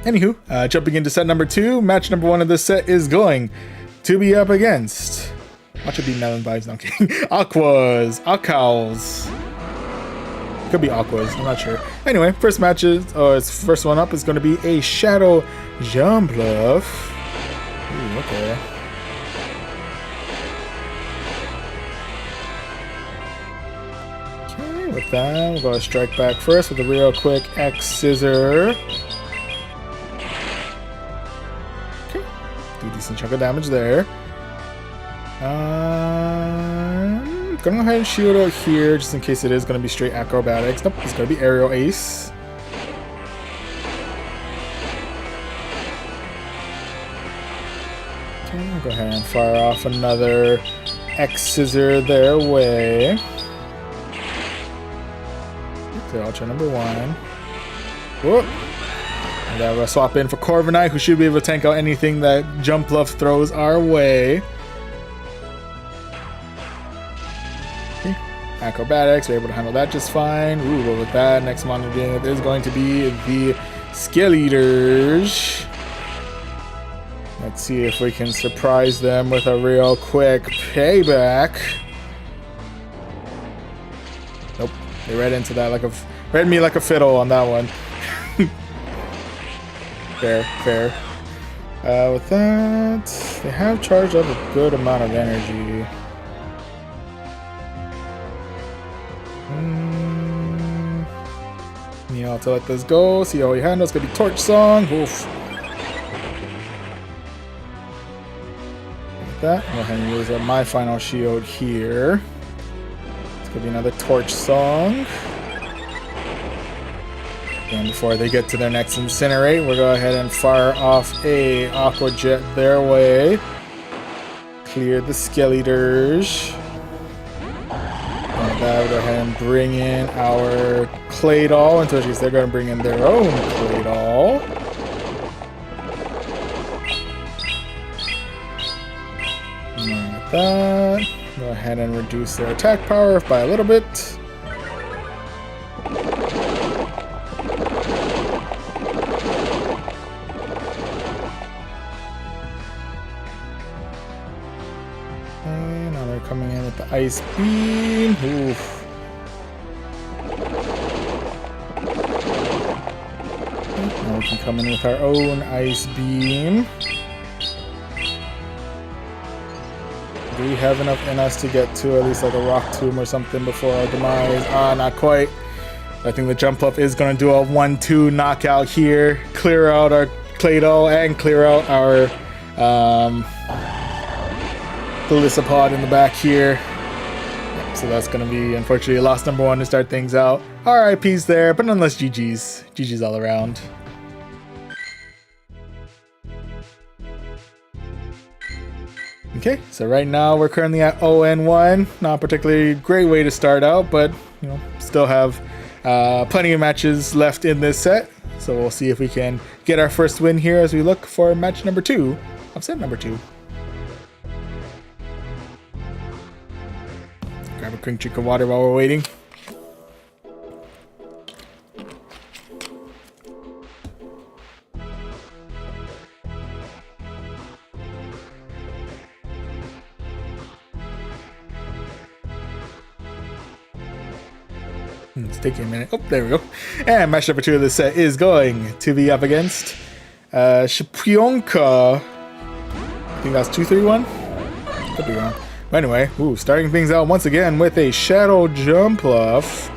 Anywho, jumping into set number 2, match number 1 of this set is going to be up against... Watch it be Melon Vibes, no, I'm kidding. Aquas, Akals. Could be Aquas, I'm not sure. Anyway, first one up is going to be a Shadow Jumpluff. Ooh, okay. Okay, with that, we'll go to strike back first with a real quick X-Scissor. Okay, do a decent chunk of damage there. Gonna go ahead and shield out here just in case it is gonna be straight acrobatics. Nope, it's gonna be aerial ace. Okay, I'll go ahead and fire off another X-Scissor their way. Clear Ultra number 1. Whoop. And then we'll swap in for Corviknight, who should be able to tank out anything that Jumpluff throws our way. Acrobatics, we're able to handle that just fine. Ooh, but with that, next monster being is going to be the Skill Eaters. Let's see if we can surprise them with a real quick payback. Nope, they read into that like read me like a fiddle on that one. Fair. With that, they have charged up a good amount of energy. You know, to let this go, see how he handles. Gonna be Torch Song. Oof. Like that, go ahead and use my final shield here. It's gonna be another Torch Song. And before they get to their next Incinerate, we'll go ahead and fire off a Aqua Jet their way. Clear the Skill Eaters. We'll go ahead and bring in our Claydol, in which case they're going to bring in their own Claydol. And with that, go ahead and reduce their attack power by a little bit. ice beam. Oof. Now we can come in with our own ice beam. Do we have enough in us to get to at least like a rock tomb or something before our demise? Ah, not quite. I think the jump up is going to do a 1-2 knockout here. Clear out our Claydol and clear out our Glisopod in the back here. So that's going to be, unfortunately, loss number 1 to start things out. RIP's there, but nonetheless, GG's. GG's all around. Okay, so right now we're currently at 0-1. Not a particularly great way to start out, but you know, still have plenty of matches left in this set. So we'll see if we can get our first win here as we look for match number 2 of set number 2. Grab a quick drink of water while we're waiting. It's taking a minute. Oh, there we go. And match number 2 of this set is going to be up against Shpionka. I think that's 231. Could be wrong. But anyway, starting things out once again with a Shadow Jumpluff.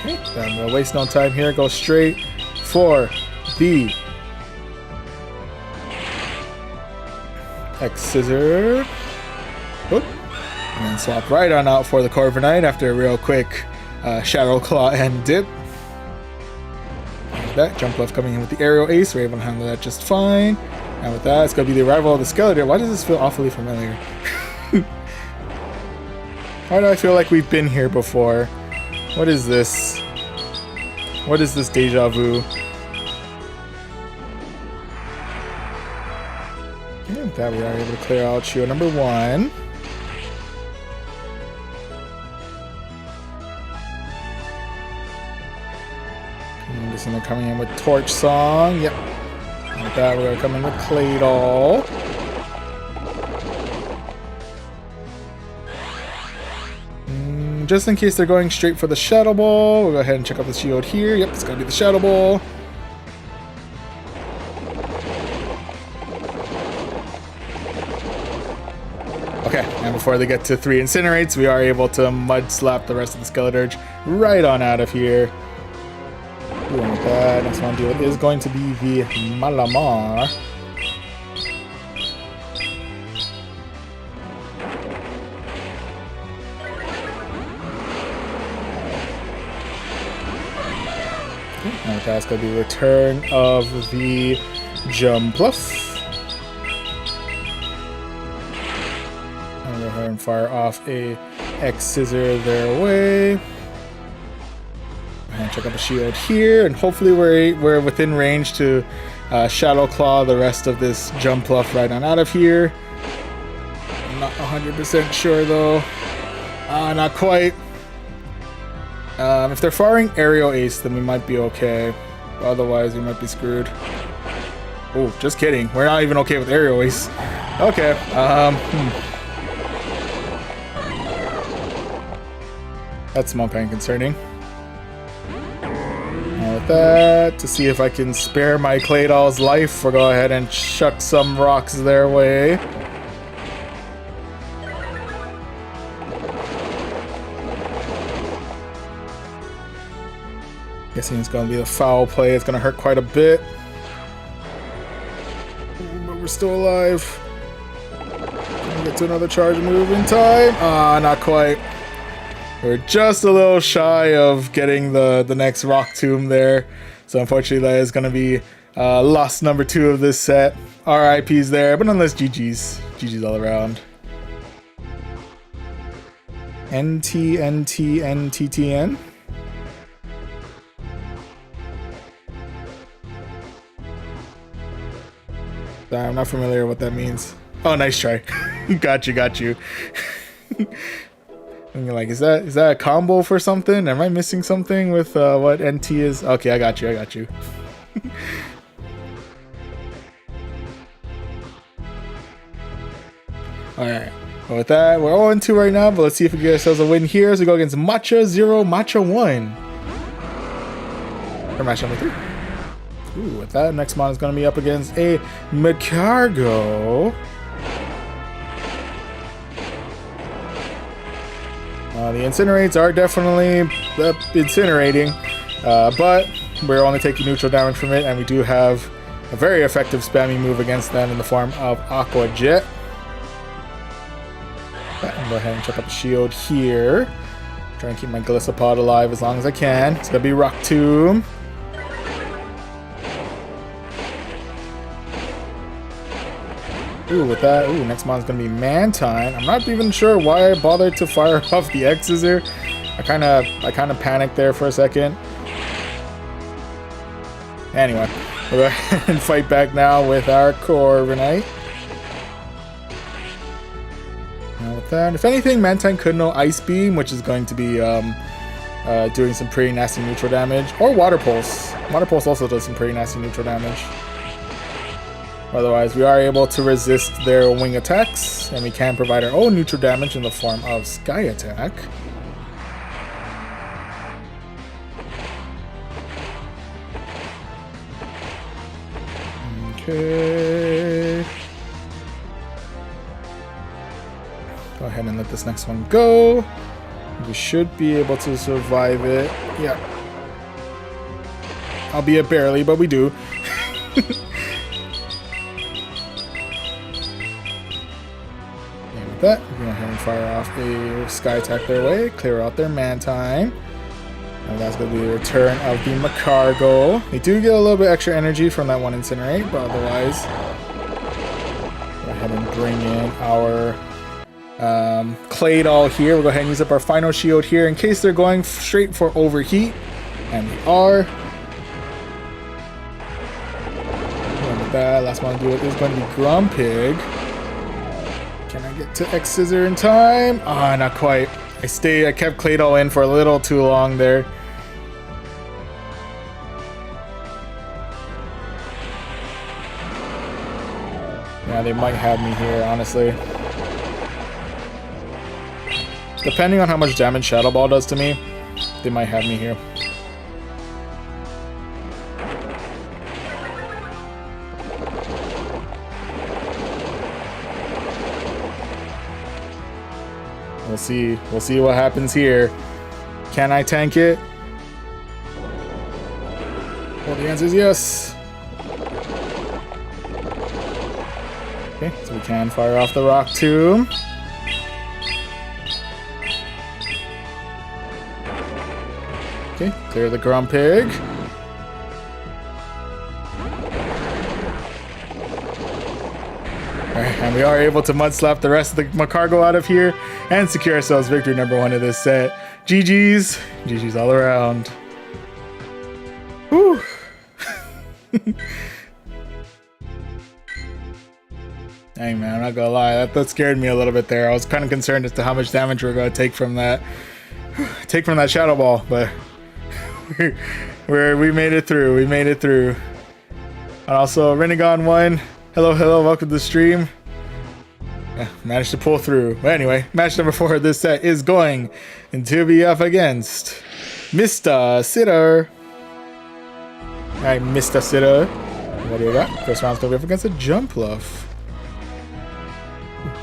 Okay, then we'll waste no time here. Go straight for the X-Scissor. Oop. And then swap right on out for the Corviknight after a real quick Shadow Claw and dip. That Jumpluff coming in with the Aerial Ace. We're able to handle that just fine. And with that, it's going to be the arrival of the Skeletor. Why does this feel awfully familiar? Why do I feel like we've been here before? What is this? What is this deja vu? And with that, we are able to clear out Shio number 1. And they're coming in with Torch Song. Yep. And with that, we're coming with Claydol. Just in case they're going straight for the Shadow Ball, we'll go ahead and check out the shield here. Yep, it's going to be the Shadow Ball. Okay, and before they get to 3 Incinerates, we are able to Mud Slap the rest of the Skeleturge right on out of here. Doing with that, next one to deal with is going to be the Malamar. And with that, it's going to be return of the Jumpluff. And go ahead and fire off a X-Scissor their way. And check out the shield here, and hopefully we're within range to Shadow Claw the rest of this Jumpluff right on out of here. I'm not 100% sure though. Not quite. If they're firing Aerial Ace, then we might be okay. Otherwise, we might be screwed. Oh, just kidding. We're not even okay with Aerial Ace. Okay. That's small pain concerning. With that, to see if I can spare my Claydol's life, we'll go ahead and chuck some rocks their way. Guessing it's going to be the foul play. It's going to hurt quite a bit. But we're still alive. Gonna get to another charge move in time. Not quite. We're just a little shy of getting the next rock tomb there. So unfortunately that is going to be loss number 2 of this set. RIP's there, but nonetheless GG's. GG's all around. NTNTNTTN. Sorry, I'm not familiar with what that means. Oh, nice try. Got you. And you're like, is that a combo for something? Am I missing something with what NT is? Okay, I got you. Alright. Well, with that, we're 0-2 right now, but let's see if we get ourselves a win here as we go against Matcha 0, Matcha 1. For match number 3. Ooh, with that, next mon is going to be up against a Macargo. The incinerates are definitely incinerating, but we're only taking neutral damage from it, and we do have a very effective spammy move against them in the form of Aqua Jet. Go ahead and check out the shield here. Try and keep my Glisopod alive as long as I can. It's gonna be Rock Tomb. Ooh, with that, next mon's gonna be Mantine. I'm not even sure why I bothered to fire off the X-Scissor. I kinda panicked there for a second. Anyway, we'll go ahead and fight back now with our Corviknight. Now with that, if anything, Mantine could know Ice Beam, which is going to be doing some pretty nasty neutral damage, or Water Pulse. Water Pulse also does some pretty nasty neutral damage. Otherwise, we are able to resist their wing attacks, and we can provide our own neutral damage in the form of Sky Attack. Okay. Go ahead and let this next one go. We should be able to survive it. Yeah. Albeit barely, but we do. That, we're going to go ahead and fire off a Sky Attack their way, clear out their Mantine. And that's going to be the return of the Macargo. They do get a little bit extra energy from that one Incinerate, but otherwise, go ahead and bring in our Claydol here. We'll go ahead and use up our final shield here in case they're going straight for Overheat. And they are. And with that, last one to do it is going to be Grumpig. Can I get to X-Scissor in time? Ah, not quite. I kept Claydol in for a little too long there. Yeah, they might have me here, honestly. Depending on how much damage Shadow Ball does to me, they might have me here. We'll see. We'll see what happens here. Can I tank it? Well, the answer is yes. Okay, so we can fire off the Rock Tomb. Okay, clear the Grumpig. Alright, and we are able to mud slap the rest of the Macargo out of here and secure ourselves victory number 1 of this set. GG's. GG's all around. Whew. Hey man, I'm not gonna lie, that scared me a little bit there. I was kind of concerned as to how much damage we are gonna take from that Shadow Ball, but we made it through. We made it through. And also, Renegon 1. Hello, welcome to the stream. Yeah, managed to pull through. But anyway, match number 4 of this set is going to be up against Mr. Sitter. Alright, Mr. Sitter. What do you got? First round's gonna be up against a Jumpluff.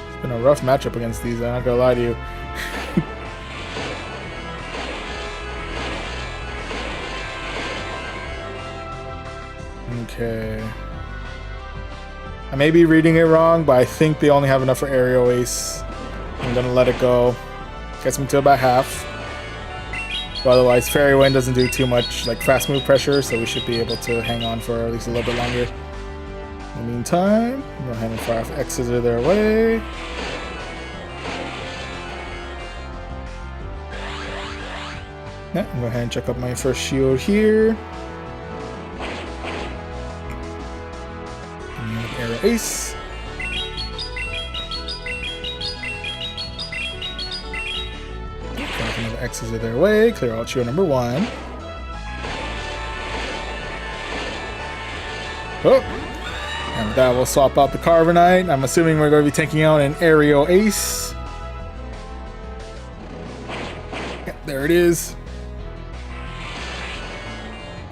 It's been a rough matchup against these, I'm not gonna lie to you. Okay. I may be reading it wrong, but I think they only have enough for Aerial Ace. I'm gonna let it go. Gets me to about half. But otherwise, Fairy Wind doesn't do too much like fast move pressure, so we should be able to hang on for at least a little bit longer. In the meantime, go ahead and fire off X-Scissor their way. Yeah, go ahead and check out my first shield here. Aerial Ace. Another X's are their way. Clear out shield number 1. Oh! And with that, we'll swap out the Carbonite. I'm assuming we're going to be taking out an Aerial Ace. Yep, there it is.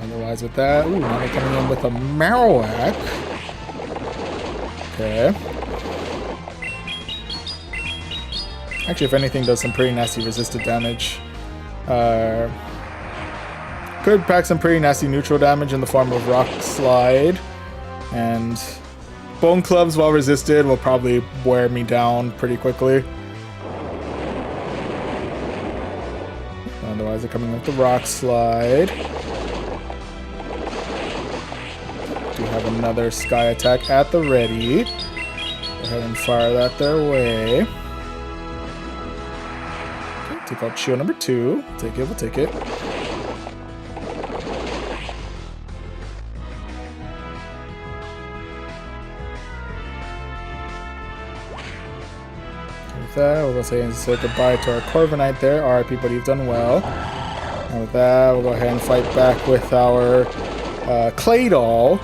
Otherwise with that, ooh, now they're coming in with a Marowak. Okay. Actually, if anything, does some pretty nasty resisted damage. Could pack some pretty nasty neutral damage in the form of Rock Slide. And Bone Clubs, while resisted, will probably wear me down pretty quickly. Otherwise, they're coming with the Rock Slide. Do have another Sky Attack at the ready. Go ahead and fire that their way. Okay, take out shield number 2. Take it, we'll take it. With that, we'll go ahead and say goodbye to our Corviknight there. RIP, buddy, you've done well. And with that, we'll go ahead and fight back with our Claydol.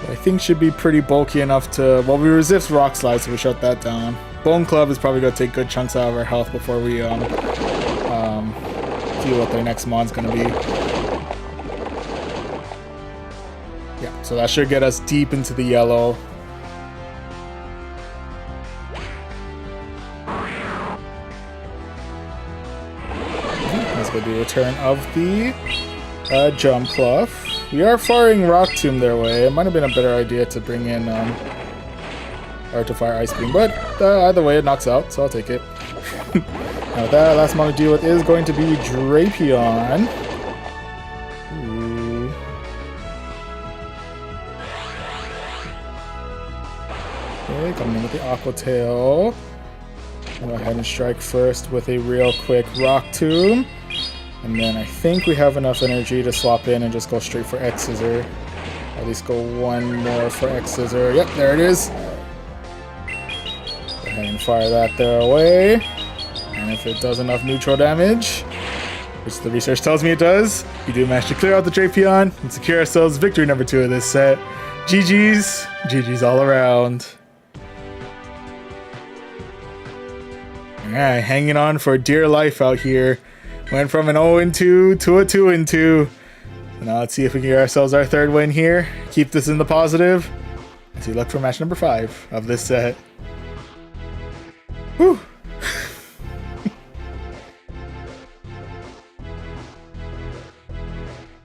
I think should be pretty bulky enough to... Well, we resist Rock Slide, so we shut that down. Bone Club is probably going to take good chunks out of our health before we see what their next mon's going to be. Yeah, so that should get us deep into the yellow. Let's go do a return of the Jumpluff. We are firing Rock Tomb their way. It might have been a better idea to bring in or to fire Ice Beam, but either way it knocks out, so I'll take it. Now with that, last mon to deal with is going to be Drapion. Ooh. Okay, coming in with the Aqua Tail. I'll go ahead and strike first with a real quick Rock Tomb. And then I think we have enough energy to swap in and just go straight for X Scissor. At least go one more for X Scissor. Yep, there it is. Go ahead and fire that there away. And if it does enough neutral damage, which the research tells me it does, we do manage to clear out the Drapion and secure ourselves victory number 2 of this set. GG's. GG's all around. Alright, hanging on for dear life out here. Went from an 0-2 to a 2-2. Now let's see if we can get ourselves our 3rd win here. Keep this in the positive. As we look for match number 5 of this set. Whew.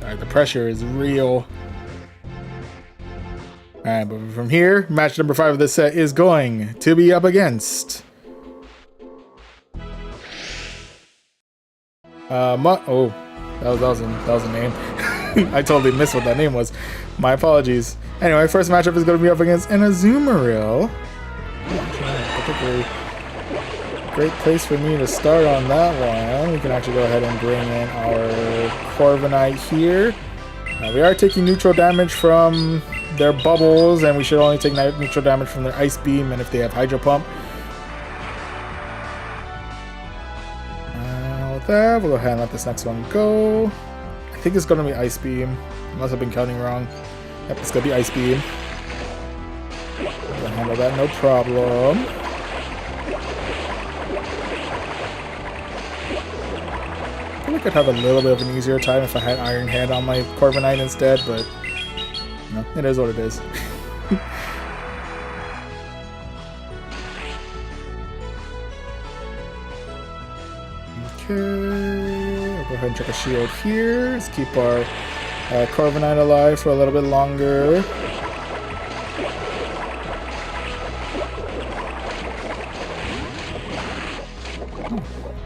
Alright, the pressure is real. Alright, but from here, match number 5 of this set is going to be up against... oh, that was a name. I totally missed what that name was. My apologies. Anyway, first matchup is going to be up against an Azumarill. Particularly great place for me to start on that one. We can actually go ahead and bring in our Corviknight here. We are taking neutral damage from their bubbles, and we should only take neutral damage from their Ice Beam and if they have Hydro Pump. We'll go ahead and let this next one go. I think it's going to be Ice Beam, unless I've been counting wrong. Yep, it's going to be Ice Beam. We'll handle that, no problem. I feel like I'd have a little bit of an easier time if I had Iron Head on my Corviknight instead, but you know, it is what it is. Okay, I'll go ahead and check a shield here. Let's keep our Corviknight alive for a little bit longer.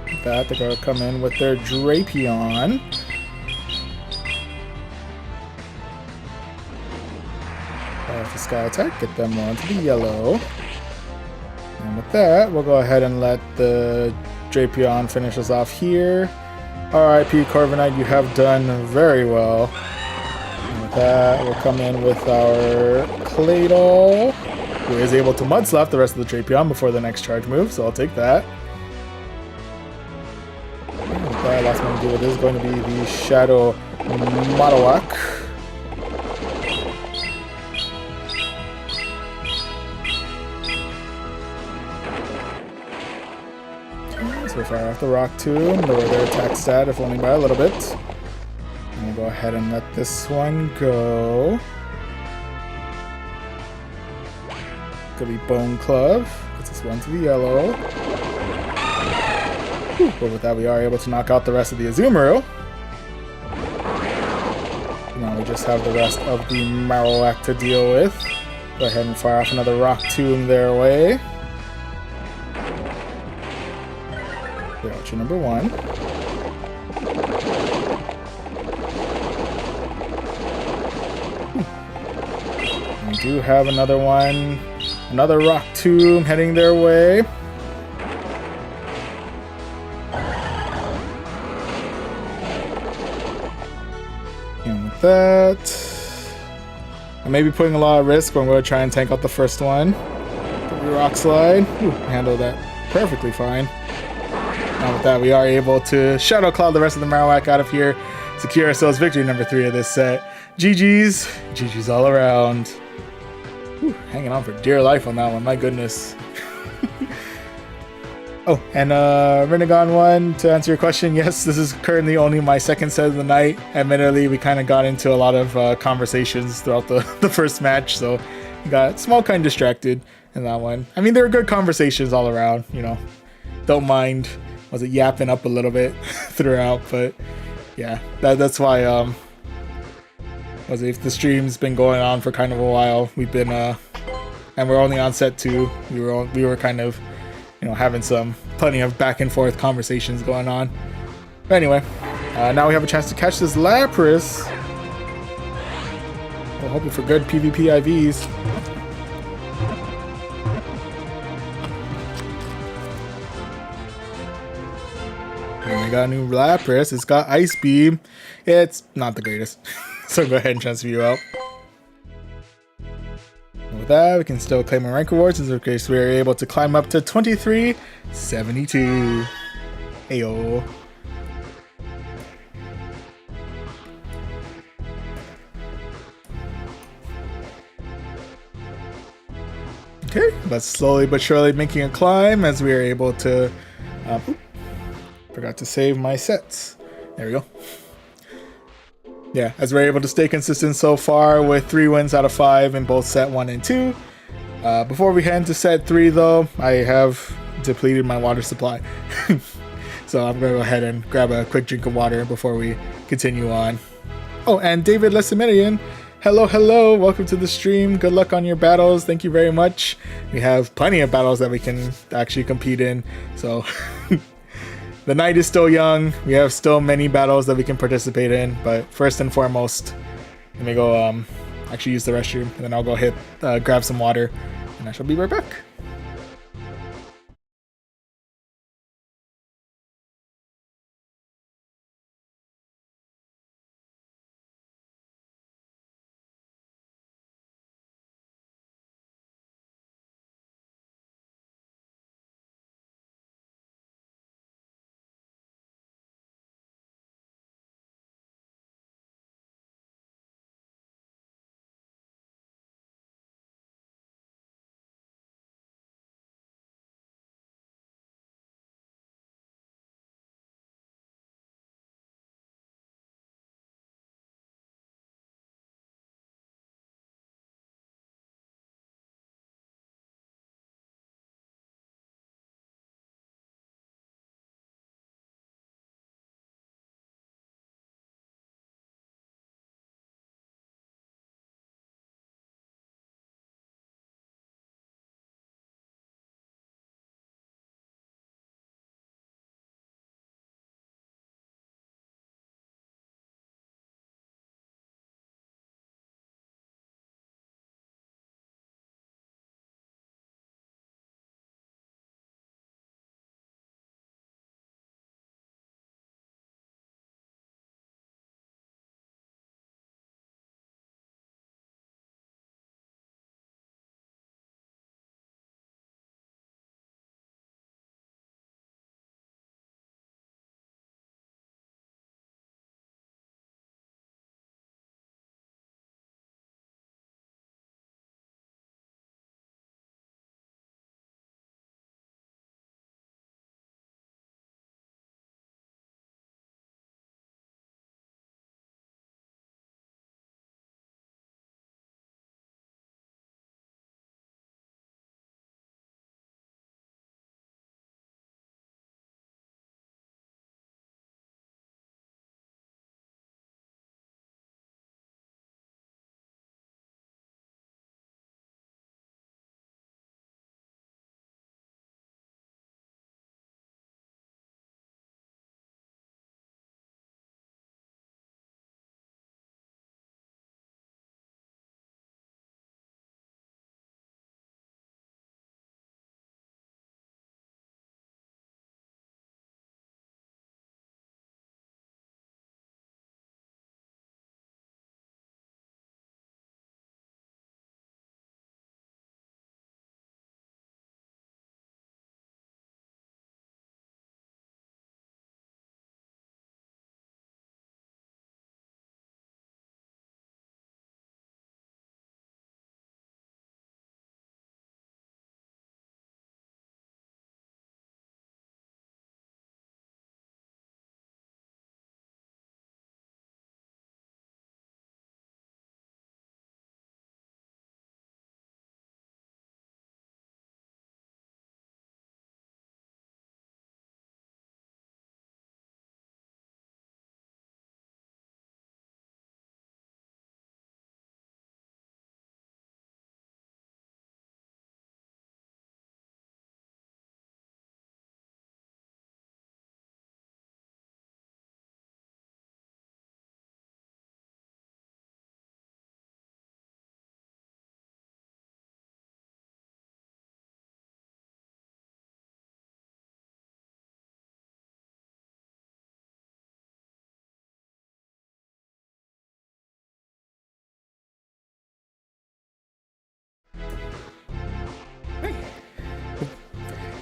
With that, they're going to come in with their Drapion. With the Sky Attack, get them on to the yellow. And with that, we'll go ahead and let the Drapion finish us off here. RIP Corviknight, you have done very well. And with that, we'll come in with our Claydol, who is able to Mud Slap the rest of the Drapion before the next charge move, so I'll take that. And with that, last one to do with is going to be the Shadow Marowak. fire off the rock tomb, lower their attack stat, if only by a little bit. And we'll go ahead and let this one go. Could be Bone Club. Puts this one to the yellow. Whew. But with that, we are able to knock out the rest of the Azumarill. Now we just have the rest of the Marowak to deal with. Go ahead and fire off another Rock Tomb their way. Clear out your number one. We do have another one. Another Rock Tomb heading their way. And with that, I may be putting a lot of risk, but I'm going to try and tank out the first one. The Rock Slide. Ooh, handle that perfectly fine. Now with that, we are able to Shadow Cloud the rest of the Marowak out of here. Secure ourselves victory number 3 of this set. GG's. GG's all around. Whew, hanging on for dear life on that one, my goodness. Oh, and Renegon 1, to answer your question, yes, this is currently only my second set of the night. Admittedly, we kind of got into a lot of conversations throughout the first match, so we got small kind of distracted in that one. I mean, there were good conversations all around, you know. Don't mind, was it yapping up a little bit throughout, but yeah, that's why if the stream's been going on for kind of a while, we've been and we're only on set 2. We were kind of, you know, having plenty of back and forth conversations going on. But anyway, now we have a chance to catch this Lapras. We're hoping for good PvP IVs. And we got a new Lapras. It's got Ice Beam. It's not the greatest. So go ahead and transfer you out. And with that, we can still claim our rank rewards. In this case, we are able to climb up to 2372. Heyo. Okay, but slowly but surely making a climb as we are able to. Forgot to save my sets. There we go. Yeah, as we're able to stay consistent so far with 3 wins out of 5 in both set 1 and 2. Before we head into set 3 though, I have depleted my water supply. So I'm going to go ahead and grab a quick drink of water before we continue on. Oh, and David Lesimerian, hello, welcome to the stream. Good luck on your battles. Thank you very much. We have plenty of battles that we can actually compete in. So the night is still young. We have still many battles that we can participate in. But first and foremost, let me go actually use the restroom, and then I'll go grab some water, and I shall be right back.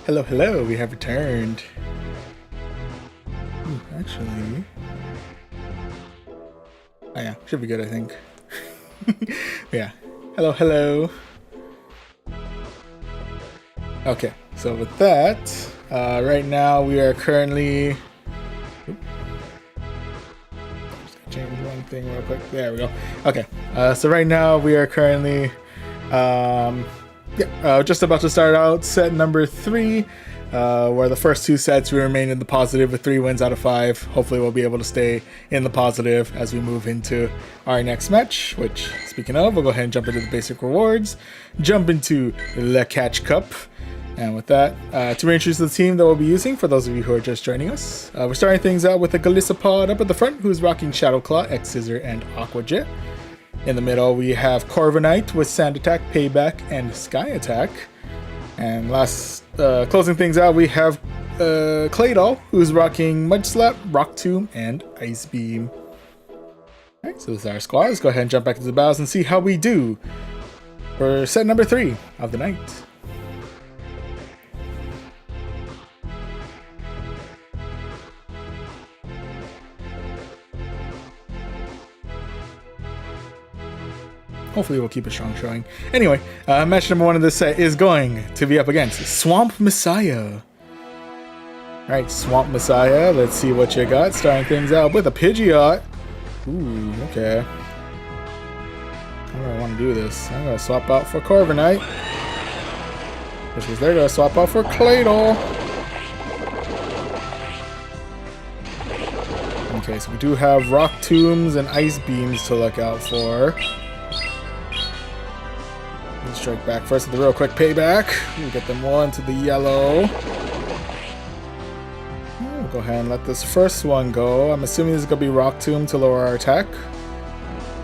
Hello, hello, we have returned. Ooh, actually... Oh yeah, should be good, I think. Yeah. Hello, hello. Okay, so with that, right now we are currently... Just gonna change one thing real quick. There we go. Okay, so right now we are currently... just about to start out set number 3, where the first 2 sets we remain in the positive with 3 wins out of 5. Hopefully we'll be able to stay in the positive as we move into our next match, which, speaking of, we'll go ahead and jump into the basic rewards, jump into the Catch Cup. And with that, to reintroduce the team that we'll be using, for those of you who are just joining us, we're starting things out with the Galissapod up at the front, who's rocking Shadowclaw, X-Scissor, and Aqua Jet. In the middle, we have Corviknight with Sand Attack, Payback, and Sky Attack. And last, closing things out, we have Claydol, who's rocking Mud Slap, Rock Tomb, and Ice Beam. Alright, so this is our squad. Let's go ahead and jump back into the battles and see how we do for set number 3 of the night. Hopefully we'll keep a strong showing. Anyway, match number 1 of this set is going to be up against Swamp Messiah. Alright, Swamp Messiah, let's see what you got. Starting things out with a Pidgeot. Ooh, okay. How do I want to do this? I'm going to swap out for Corviknight. Which is they're going to swap out for Claydol. Okay, so we do have Rock Tombs and Ice Beams to look out for. Strike back first with the real quick Payback. We'll get them all into the yellow. We'll go ahead and let this first one go. I'm assuming this is going to be Rock Tomb to lower our attack.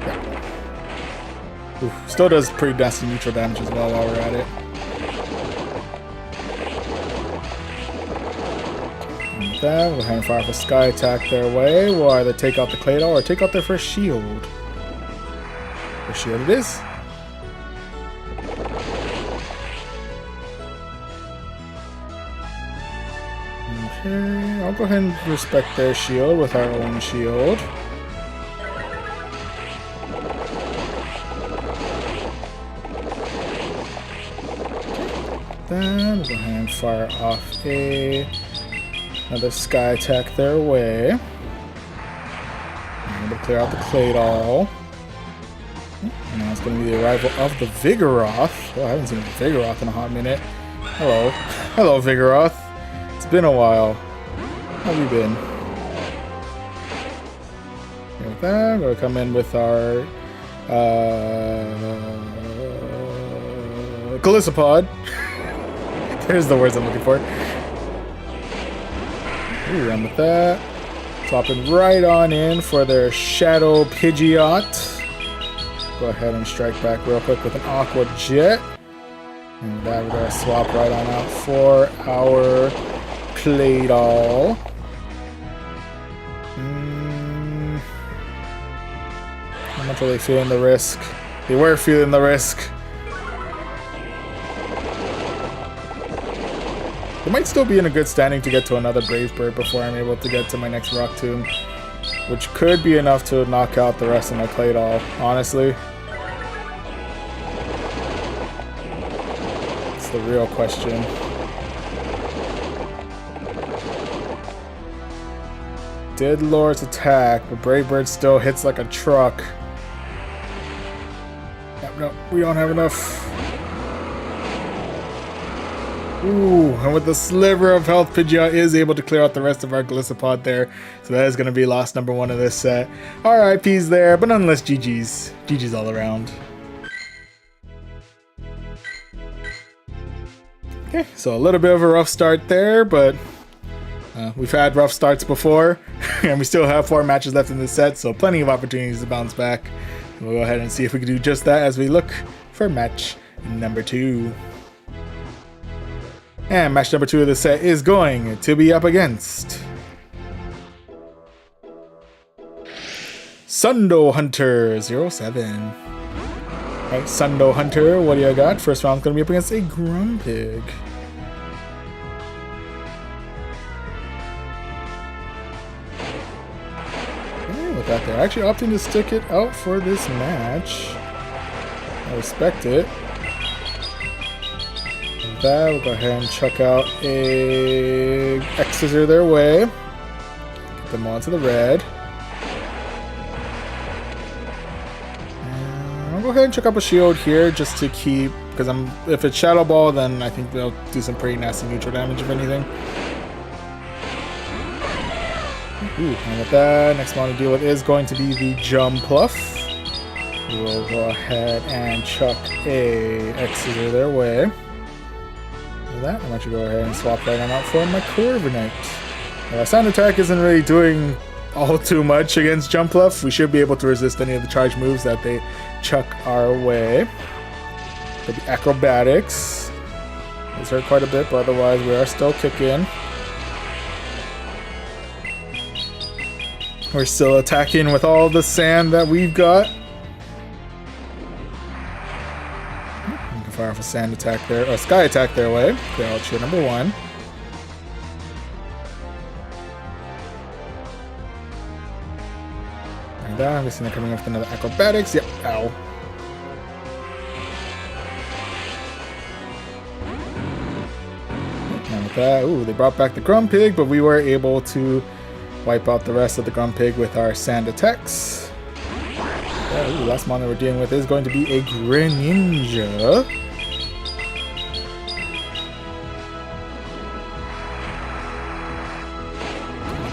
Yeah. Ooh, still does pretty nasty neutral damage as well while we're at it. And with that, we'll go ahead and fire for Sky Attack their way. We'll either take out the Claydol or take out their first shield. First shield it is. Okay, I'll go ahead and respect their shield with our own shield. Then we'll go ahead and fire off another Sky Attack their way. And we'll clear out the Claydol. And now it's going to be the arrival of the Vigoroth. Oh, I haven't seen a Vigoroth in a hot minute. Hello. Hello, Vigoroth. It's been a while. How have you been? Okay, with that, we're going to come in with our Galissapod. There's the words I'm looking for. Ooh, and with that, swapping right on in for their Shadow Pidgeot. Go ahead and strike back real quick with an Aqua Jet. And with that, we're going to swap right on out for our Claydol. I'm not really feeling the risk. They were feeling the risk. They might still be in a good standing to get to another Brave Bird before I'm able to get to my next Rock Tomb, which could be enough to knock out the rest of my Claydol, honestly. It's the real question. Did Lord's attack, but Brave Bird still hits like a truck. No, we don't have enough. Ooh, and with the sliver of health, Pidgeot is able to clear out the rest of our Galissapod there. So that is going to be loss number 1 of this set. RIPs there, but nonetheless GG's. GG's all around. Okay, so a little bit of a rough start there, but we've had rough starts before, and we still have 4 matches left in this set, so plenty of opportunities to bounce back. We'll go ahead and see if we can do just that as we look for match number 2. And match number 2 of the set is going to be up against Sundo Hunter 07. Alright, Sundo Hunter, what do you got? First round's going to be up against a Grumpig. with that. They're actually opting to stick it out for this match. I respect it. With that, we'll go ahead and chuck out a X-Scissor their way. Get them onto the red. And I'll go ahead and chuck up a shield here just to keep, because if it's Shadow Ball, then I think they'll do some pretty nasty neutral damage if anything. Ooh, and with that, next one to deal with is going to be the Jumpluff. We will go ahead and chuck a X-Scissor their way. With that, I'm going to go ahead and swap that on out for my Corviknight. Sound Attack isn't really doing all too much against Jumpluff. We should be able to resist any of the charge moves that they chuck our way. But the Acrobatics has hurt quite a bit, but otherwise we are still kicking. We're still attacking with all the sand that we've got. You can fire off a sand attack there, or sky attack their way. Clear out shield number 1. And I'm guessing they're coming up with another Acrobatics. Yep, ow. And with that, ooh, they brought back the Grumpig, but we were able to wipe out the rest of the Grumpig with our sand attacks. Ooh, last mon that we're dealing with is going to be a Greninja.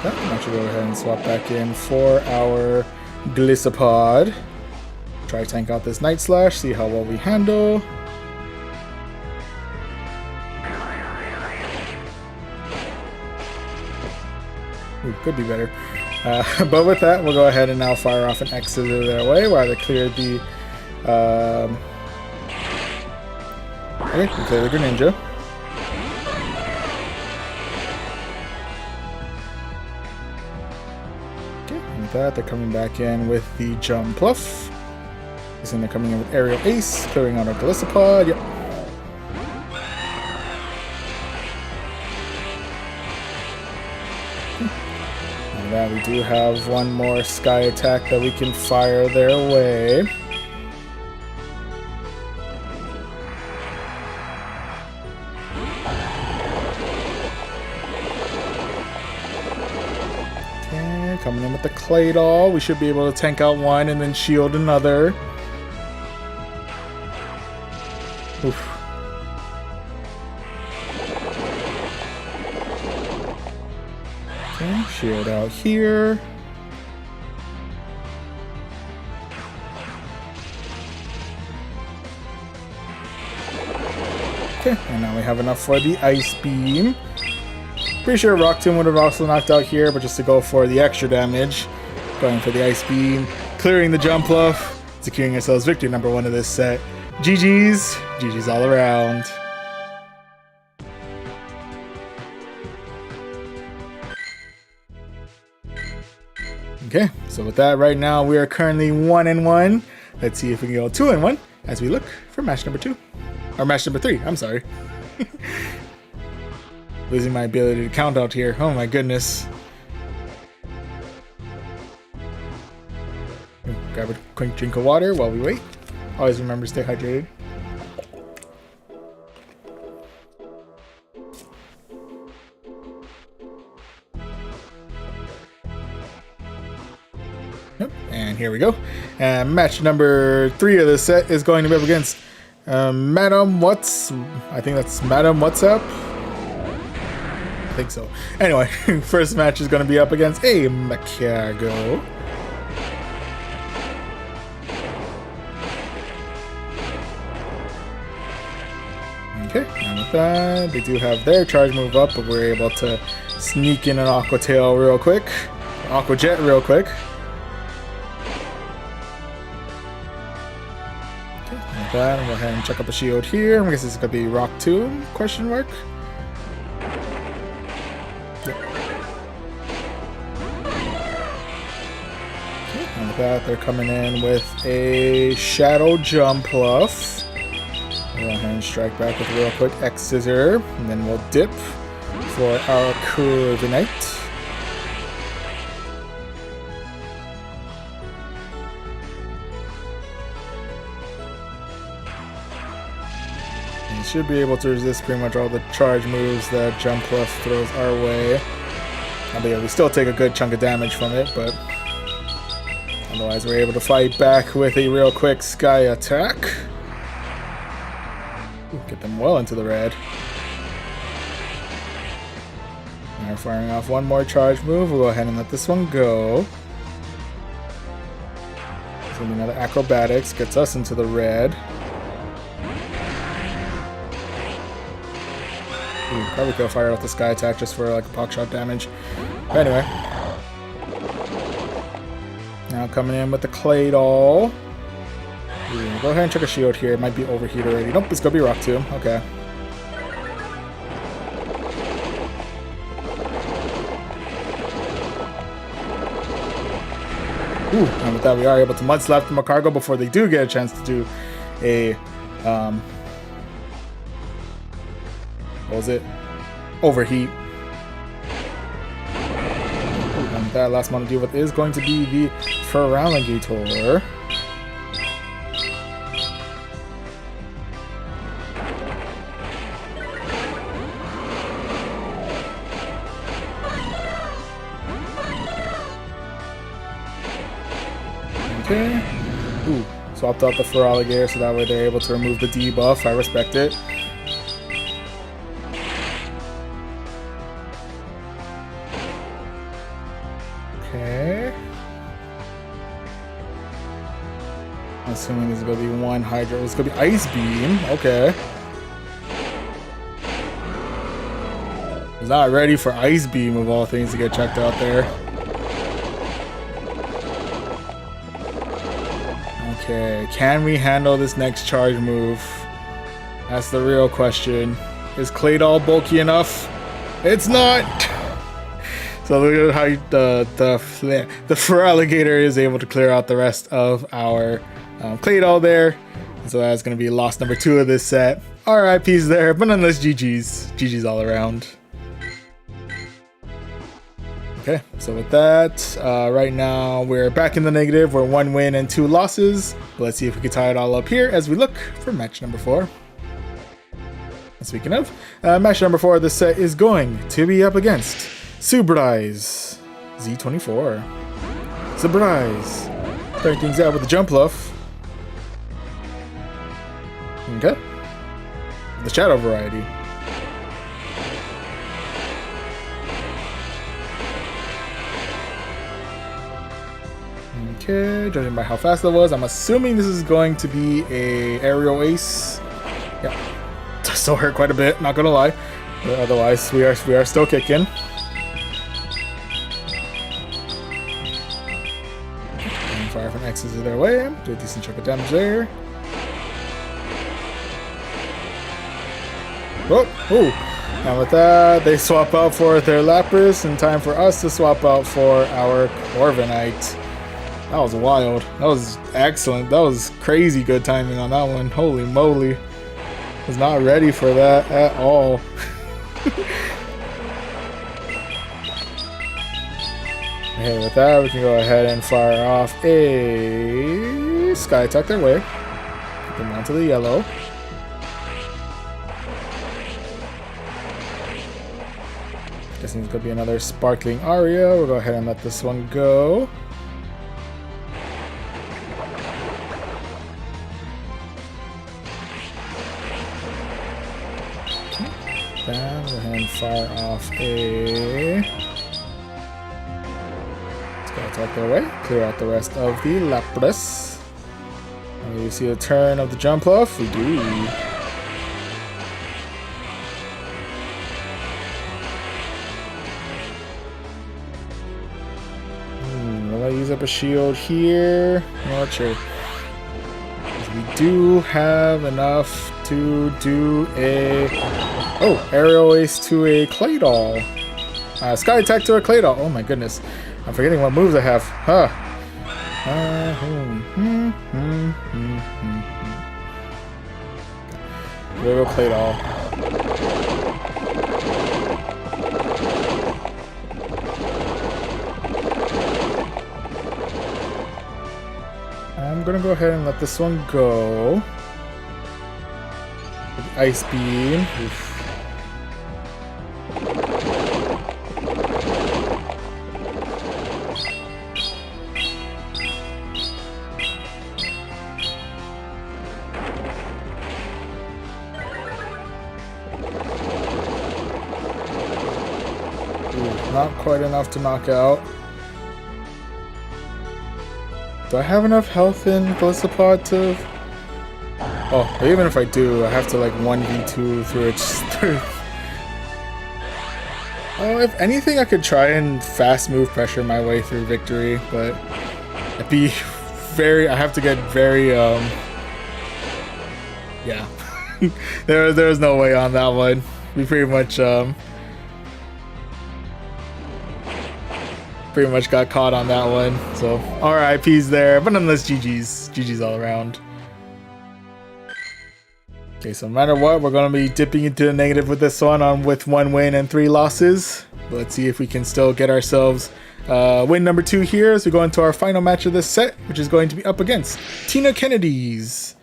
I'm actually go ahead and swap back in for our Gliscopod. Try to tank out this Night Slash, see how well we handle. Ooh, could be better. But with that, we'll go ahead and now fire off an X-Scissor their way while they clear the... okay, we clear the Greninja. Okay, and with that, they're coming back in with the Jumpluff. Then they're coming in with Aerial Ace, clearing out our Gliscopod. Yep. That we do have one more sky attack that we can fire their way. Okay, coming in with the Claydol. We should be able to tank out one and then shield another. Oof. Okay, shield out here. Okay, and now we have enough for the Ice Beam. Pretty sure Rock Tomb would have also knocked out here, but just to go for the extra damage, going for the Ice Beam, clearing the Jumpluff, securing ourselves victory number 1 of this set. GG's. GG's all around. Okay, so with that, right now we are currently 1-1. Let's see if we can go 2-1 as we look for match number 2. Or match number 3, I'm sorry. Losing my ability to count out here. Oh my goodness. Grab a quick drink of water while we wait. Always remember to stay hydrated. And here we go. And match number 3 of the set is going to be up against Madam What's... I think that's Madam What's Up? I think so. Anyway, first match is going to be up against a Macago. Okay, and with that, they do have their charge move up, but we're able to sneak in an Aqua Tail real quick. Aqua Jet real quick. With that, I'll go ahead and check up a shield here. I guess this is going to be Rock Tomb, question mark. Yep. Okay, and with that, they're coming in with a Shadow Jumpluff. We'll go ahead and strike back with a real quick X-Scissor, and then we'll dip for our Corviknight. We should be able to resist pretty much all the charge moves that Jump Plus throws our way. But yeah, we still take a good chunk of damage from it, but otherwise we're able to fight back with a real quick Sky Attack. Ooh, get them well into the red. Now we're firing off one more charge move. We'll go ahead and let this one go. So another Acrobatics gets us into the red. Ooh, probably could have fired off the Sky Attack just for like a Pock Shot damage. But anyway. Now coming in with the Clay Doll. Ooh, go ahead and check a shield here. It might be overheat already. Nope, it's gonna be Rock Tomb. Okay. Ooh, and with that we are able to Mud Slap them a cargo before they do get a chance to do a what was it? Overheat. Ooh, and that last one to deal with is going to be the Feraligatr. Okay. Ooh, swapped out the Feraligatr so that way they're able to remove the debuff. I respect it. Okay. I'm assuming there's gonna be one Hydro. It's gonna be Ice Beam. Okay. He's not ready for Ice Beam of all things to get checked out there. Okay, can we handle this next charge move? That's the real question. Is Clay Doll bulky enough? It's not! So look at how the Feraligatr is able to clear out the rest of our Clay Doll there. So that's going to be loss number 2 of this set. RIPs there, but nonetheless GG's. GG's all around. Okay, so with that, right now we're back in the negative. We're 1 win and 2 losses. Let's see if we can tie it all up here as we look for match number 4. And speaking of, match number 4 of this set is going to be up against Surprise Z24. Surprise. Starting things out with the Jump Luff. Okay. The Shadow variety. Okay, judging by how fast that was, I'm assuming this is going to be a aerial ace. Yeah, still hurt quite a bit, not gonna lie. But otherwise, we are still kicking. And fire from X's their way. Do a decent chunk of damage there. Oh, ooh. And with that, they swap out for their Lapras, and time for us to swap out for our Corviknight. That was wild. That was excellent. That was crazy good timing on that one. Holy moly. Was not ready for that at all. Okay, with that, we can go ahead and fire off a Sky Attack their way. Put them onto the yellow. Guessing it's going to be another Sparkling Aria. We'll go ahead and let this one go. Then go ahead and fire off a Sky Attack their way. Clear out the rest of the Lapras. And we see a turn of the Jump Luff. We do. Will I use up a shield here? Not sure. We do have enough to do a aerial ace to a Clay Doll. Sky Attack to a Clay Doll. Oh my goodness, I'm forgetting what moves I have. Huh. We'll go Clay Doll. I'm gonna go ahead and let this one go. Ice Beam. Oof. Not quite enough to knock out. Do I have enough health in Gliscopod to... Oh, even if I do, I have to like 1v2 through its... Oh, if anything, I could try and fast move pressure my way through victory, but it'd be very... I have to get very... Yeah. There's no way on that one. We pretty much got caught on that one, so RIP's there, but nonetheless GG's all around. Okay, so no matter what, we're going to be dipping into the negative with this one with 1 win and 3 losses. But let's see if we can still get ourselves win number 2 here as we go into our final match of this set, which is going to be up against Tina Kennedy's.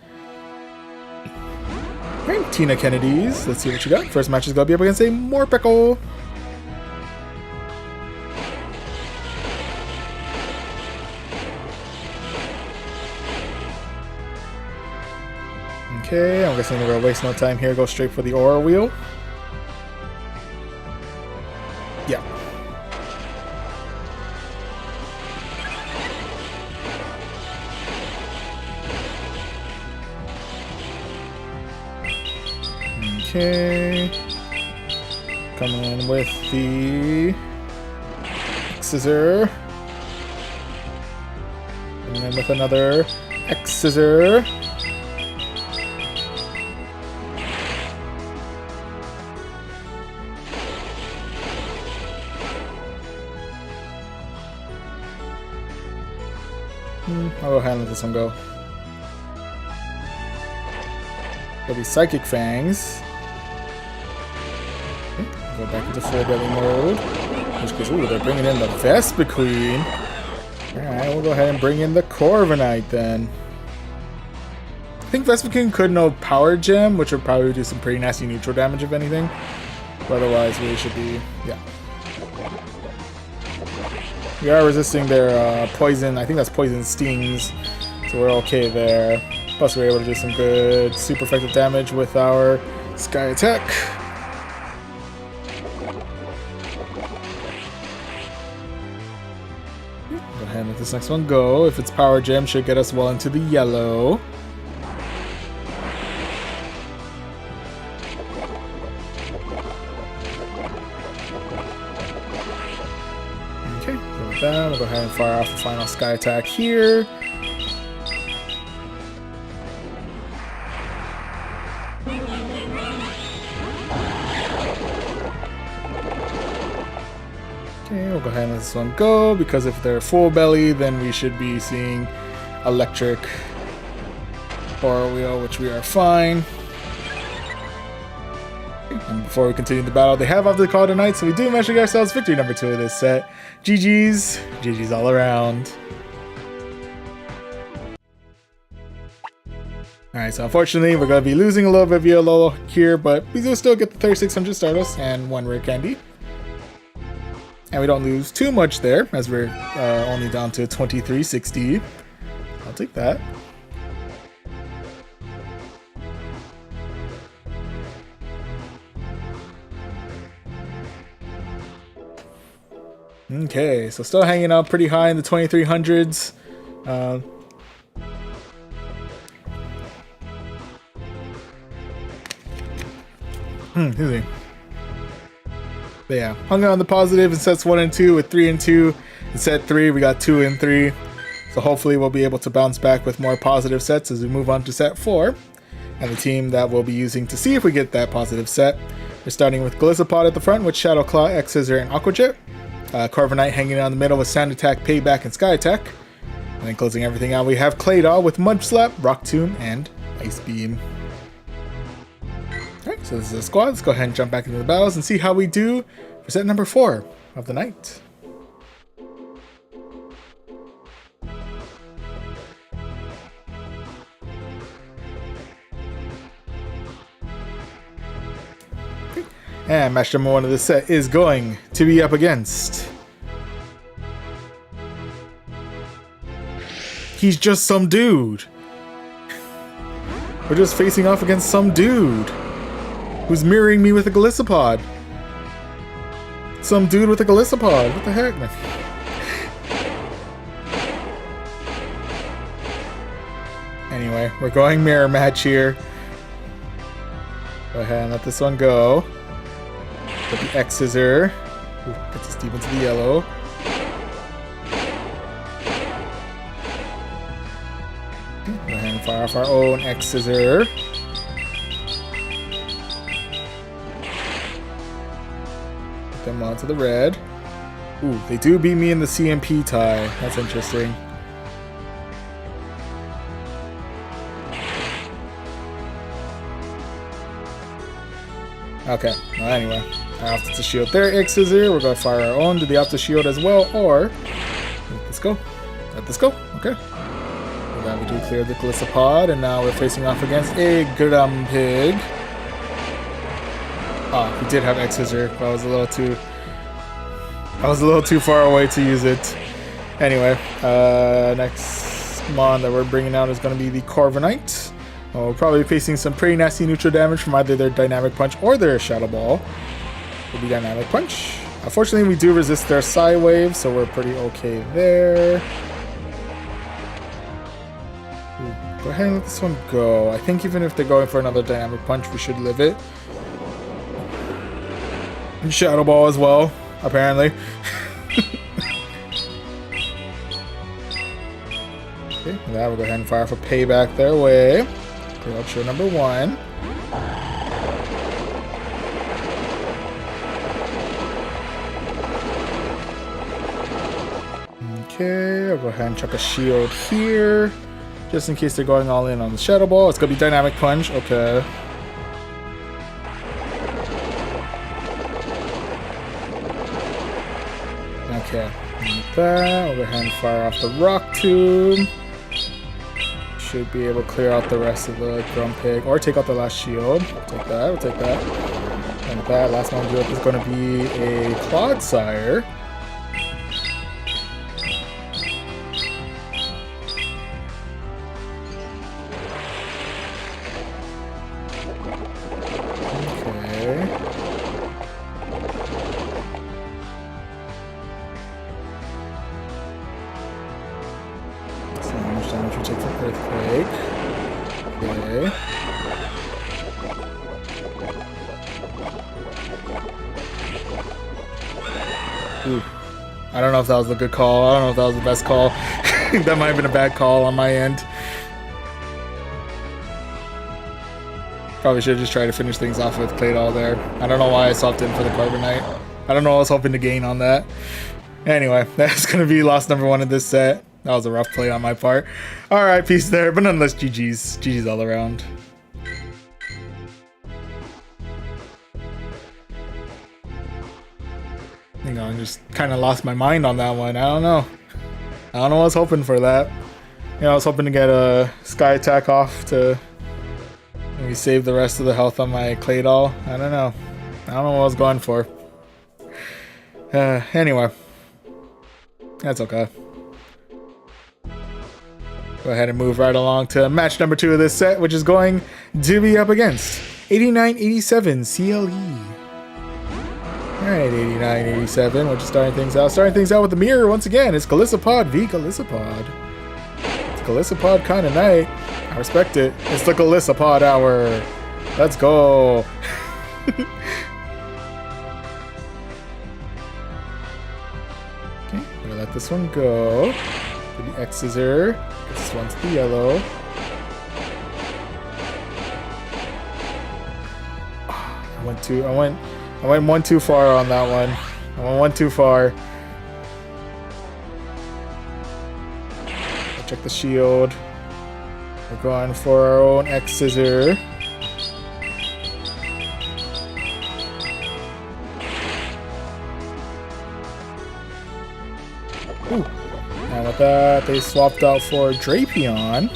Alright, Tina Kennedy's, let's see what you got. First match is going to be up against a Morpeko. Okay, I'm guessing we're gonna waste no time here, go straight for the aura wheel. Yeah. Okay. Coming in with the X-Scissor. And then with another X-Scissor. I'll go ahead and let this one go. It'll be Psychic Fangs. Okay, go back into full belly mode. Which goes, ooh, they're bringing in the Vespa Queen. Alright, we'll go ahead and bring in the Corviknight then. I think Vespa Queen could know Power Gem, which would probably do some pretty nasty neutral damage if anything. But otherwise, we should be, yeah. We are resisting their poison. I think that's poison stings, so we're okay there. Plus, we're able to do some good super effective damage with our Sky Attack. Go ahead and let this next one go. If it's Power Gem, should get us well into the yellow. We'll go ahead and fire off the final Sky Attack here. Okay, we'll go ahead and let this one go, because if they're full belly, then we should be seeing electric aura wheel, which we are fine. And before we continue the battle, they have off the call tonight, so we do manage to get ourselves victory number 2 of this set. GG's all around. Alright, so unfortunately we're going to be losing a little bit of yellow here, but we do still get the 3600 Stardust and 1 rare candy. And we don't lose too much there, as we're only down to 2360. I'll take that. Okay, so still hanging out pretty high in the 2300s. Excuse me. But yeah, hung out on the positive in sets 1 and 2 with 3 and 2. In set 3, we got 2 and 3. So hopefully we'll be able to bounce back with more positive sets as we move on to set 4. And the team that we'll be using to see if we get that positive set. We're starting with Gliscopod at the front with Shadow Claw, X-Scissor, and Aqua Jet. Corviknight hanging out in the middle with Sand Attack, Payback, and Sky Attack. And then closing everything out, we have Claydol with Mud Slap, Rock Tomb, and Ice Beam. Alright, so this is the squad. Let's go ahead and jump back into the battles and see how we do for set number 4 of the night. And match number 1 of this set is going to be up against... He's just some dude. We're just facing off against some dude who's mirroring me with a Galissapod. Some dude with a Galissapod. What the heck, man? Anyway, we're going mirror match here. Go ahead and let this one go. Put the X scissor. Ooh, gets us deep into the yellow. Go ahead and fire off our own X scissor. Put them onto the red. Ooh, they do beat me in the CMP tie. That's interesting. Okay, well anyway, off to shield their X scissor. We're gonna fire our own to the off to shield as well, or let this go. Let this go. Okay. So that we do clear the Galissapod, and now we're facing off against a Grumpig. Ah, we did have X scissor, but I was a little too far away to use it. Anyway, next mon that we're bringing out is gonna be the Corviknight. We'll probably be facing some pretty nasty neutral damage from either their Dynamic Punch or their Shadow Ball. Will be Dynamic Punch. Unfortunately, we do resist their Psy Wave, so we're pretty okay there. Go ahead and let this one go. I think even if they're going for another Dynamic Punch, we should live it. And Shadow Ball as well, apparently. Okay, with that, we'll go ahead and fire for Payback their way. Clear out shield number 1. Okay, I'll go ahead and chuck a shield here. Just in case they're going all in on the Shadow Ball. It's going to be Dynamic Punch. Okay. Okay. Like that. I'll go ahead and fire off the Rock Tomb. Should be able to clear out the rest of the Grumpig. Or take out the last shield. We'll take that. We'll take that. And with that, last one is going to be a Clodsire. Ooh. I don't know if that was a good call. I don't know if that was the best call. That might have been a bad call on my end. Probably should have just tried to finish things off with Claydol there. I don't know why I swapped in for the Corviknight. I don't know what I was hoping to gain on that. Anyway, that's going to be loss number 1 in this set. That was a rough play on my part. Alright, peace there. But nonetheless, GG's. GG's all around. You know, I just kind of lost my mind on that one. I don't know. I don't know what I was hoping for that. You know, I was hoping to get a Sky Attack off to maybe save the rest of the health on my Claydol. I don't know. I don't know what I was going for. Anyway. That's okay. Go ahead and move right along to match number 2 of this set, which is going to be up against 8987 CLE. Alright, 8987, we're just starting things out. Starting things out with the mirror once again. It's Galissapod v Galissapod. It's Galissapod kind of night. I respect it. It's the Galissapod hour. Let's go. Okay, we're gonna let this one go. To the X scissor. This one's the yellow. I went one too far on that one. I went one too far. I'll check the shield. We're going for our own X scissor. Ooh. And with that, they swapped out for Drapion.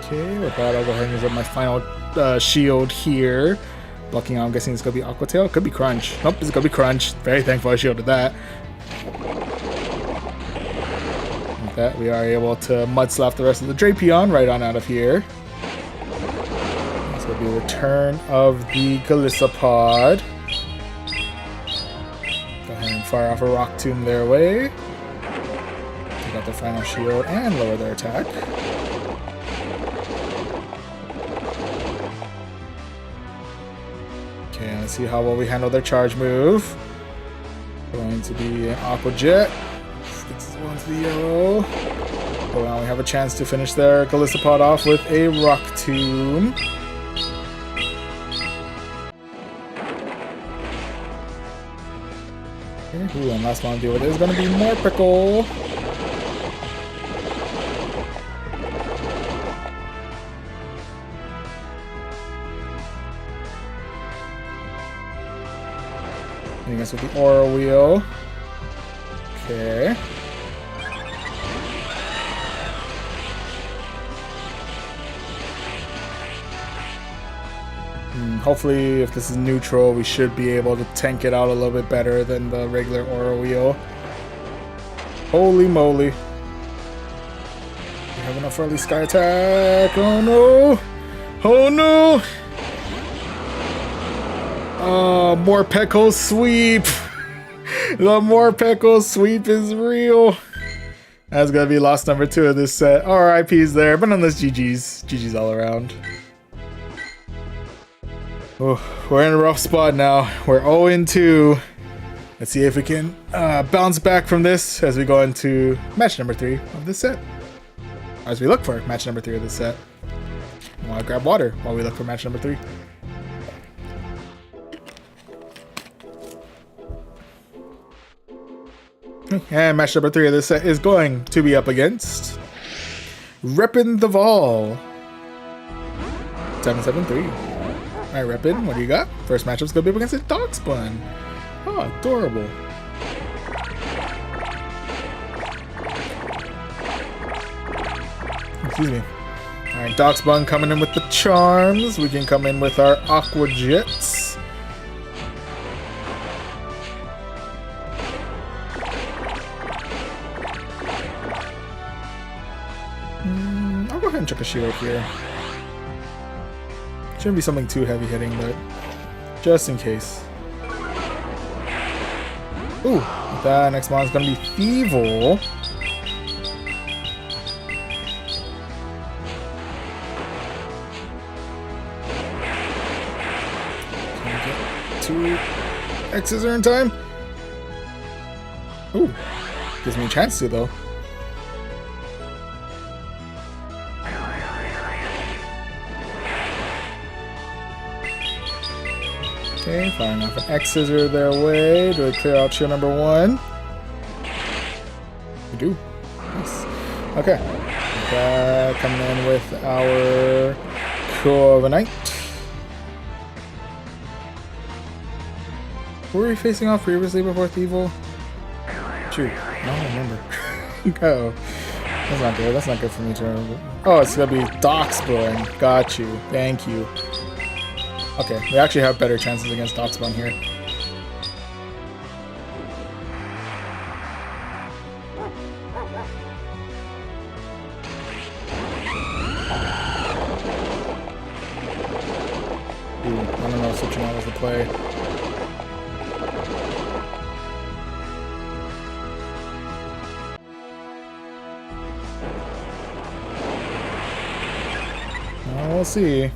Okay, with that, I'll go ahead and use up my final shield here. Blocking out, I'm guessing it's going to be Aqua Tail. Could be Crunch. Nope, it's going to be Crunch. Very thankful I shielded that. With that, we are able to Mud Slap the rest of the Drapion right on out of here. This will be return of the Golisopod. Go ahead and fire off a Rock Tomb their way. Take out their final shield and lower their attack. Okay, let's see how well we handle their charge move. Going to be an Aqua Jet. Sticks this one to the yellow. But now we have a chance to finish their Golisopod off with a Rock Tomb. Okay, ooh, and last one to deal with is going to be more Pickle. Hitting us with the Aura Wheel. Okay. Hopefully, if this is neutral, we should be able to tank it out a little bit better than the regular Aura Wheel. Holy moly. We have enough early Sky Attack. Oh no! Oh no! Morpeko Sweep! The Morpeko Sweep is real! That's gonna be loss number 2 of this set. RIP's there, but nonetheless, GG's. GG's all around. Oh, we're in a rough spot now. We're 0-2. Let's see if we can bounce back from this as we go into match number 3 of this set. As we look for match number 3 of this set. I want to grab water while we look for match number 3. And match number 3 of this set is going to be up against Reppin' the Vol. 773. Alright, Reppin', what do you got? First matchup's gonna be up against a Darkspawn. Oh, adorable. Excuse me. Alright, Darkspawn coming in with the charms. We can come in with our Aqua Jets. I'll go ahead and check a shield here. Shouldn't be something too heavy hitting, but just in case. Ooh, that next mon's gonna be Thievul. Can I get 2 X's in time? Ooh, gives me a chance to though. Okay, firing off an X-Scissor their way. Do we clear out shield number 1? We do. Nice. Okay. Coming in with our Corviknight. Who were we facing off previously before Thievul? Shoot, I don't remember. Uh-oh. That's not good. That's not good for me to remember. Oh, it's gonna be Darkspawn. Got you. Thank you. Okay, we actually have better chances against Darkspawn here. Ooh, I don't know if switching out was the play. Well, we'll see.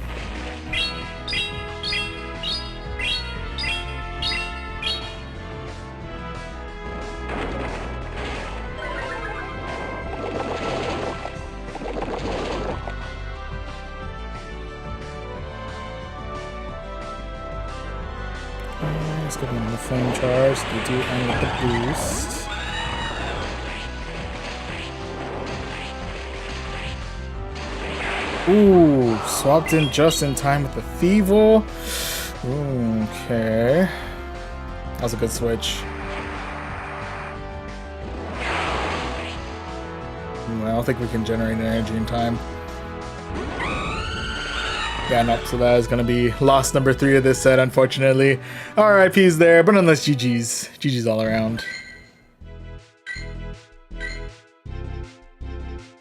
Let's go in the flame charge. We do end with the boost. Ooh, swapped in just in time with the Thievul. Okay. That was a good switch. I don't think we can generate energy in time. Yeah, no, so that is going to be loss number 3 of this set, unfortunately. RIP's there, but nonetheless, GG's. GG's all around.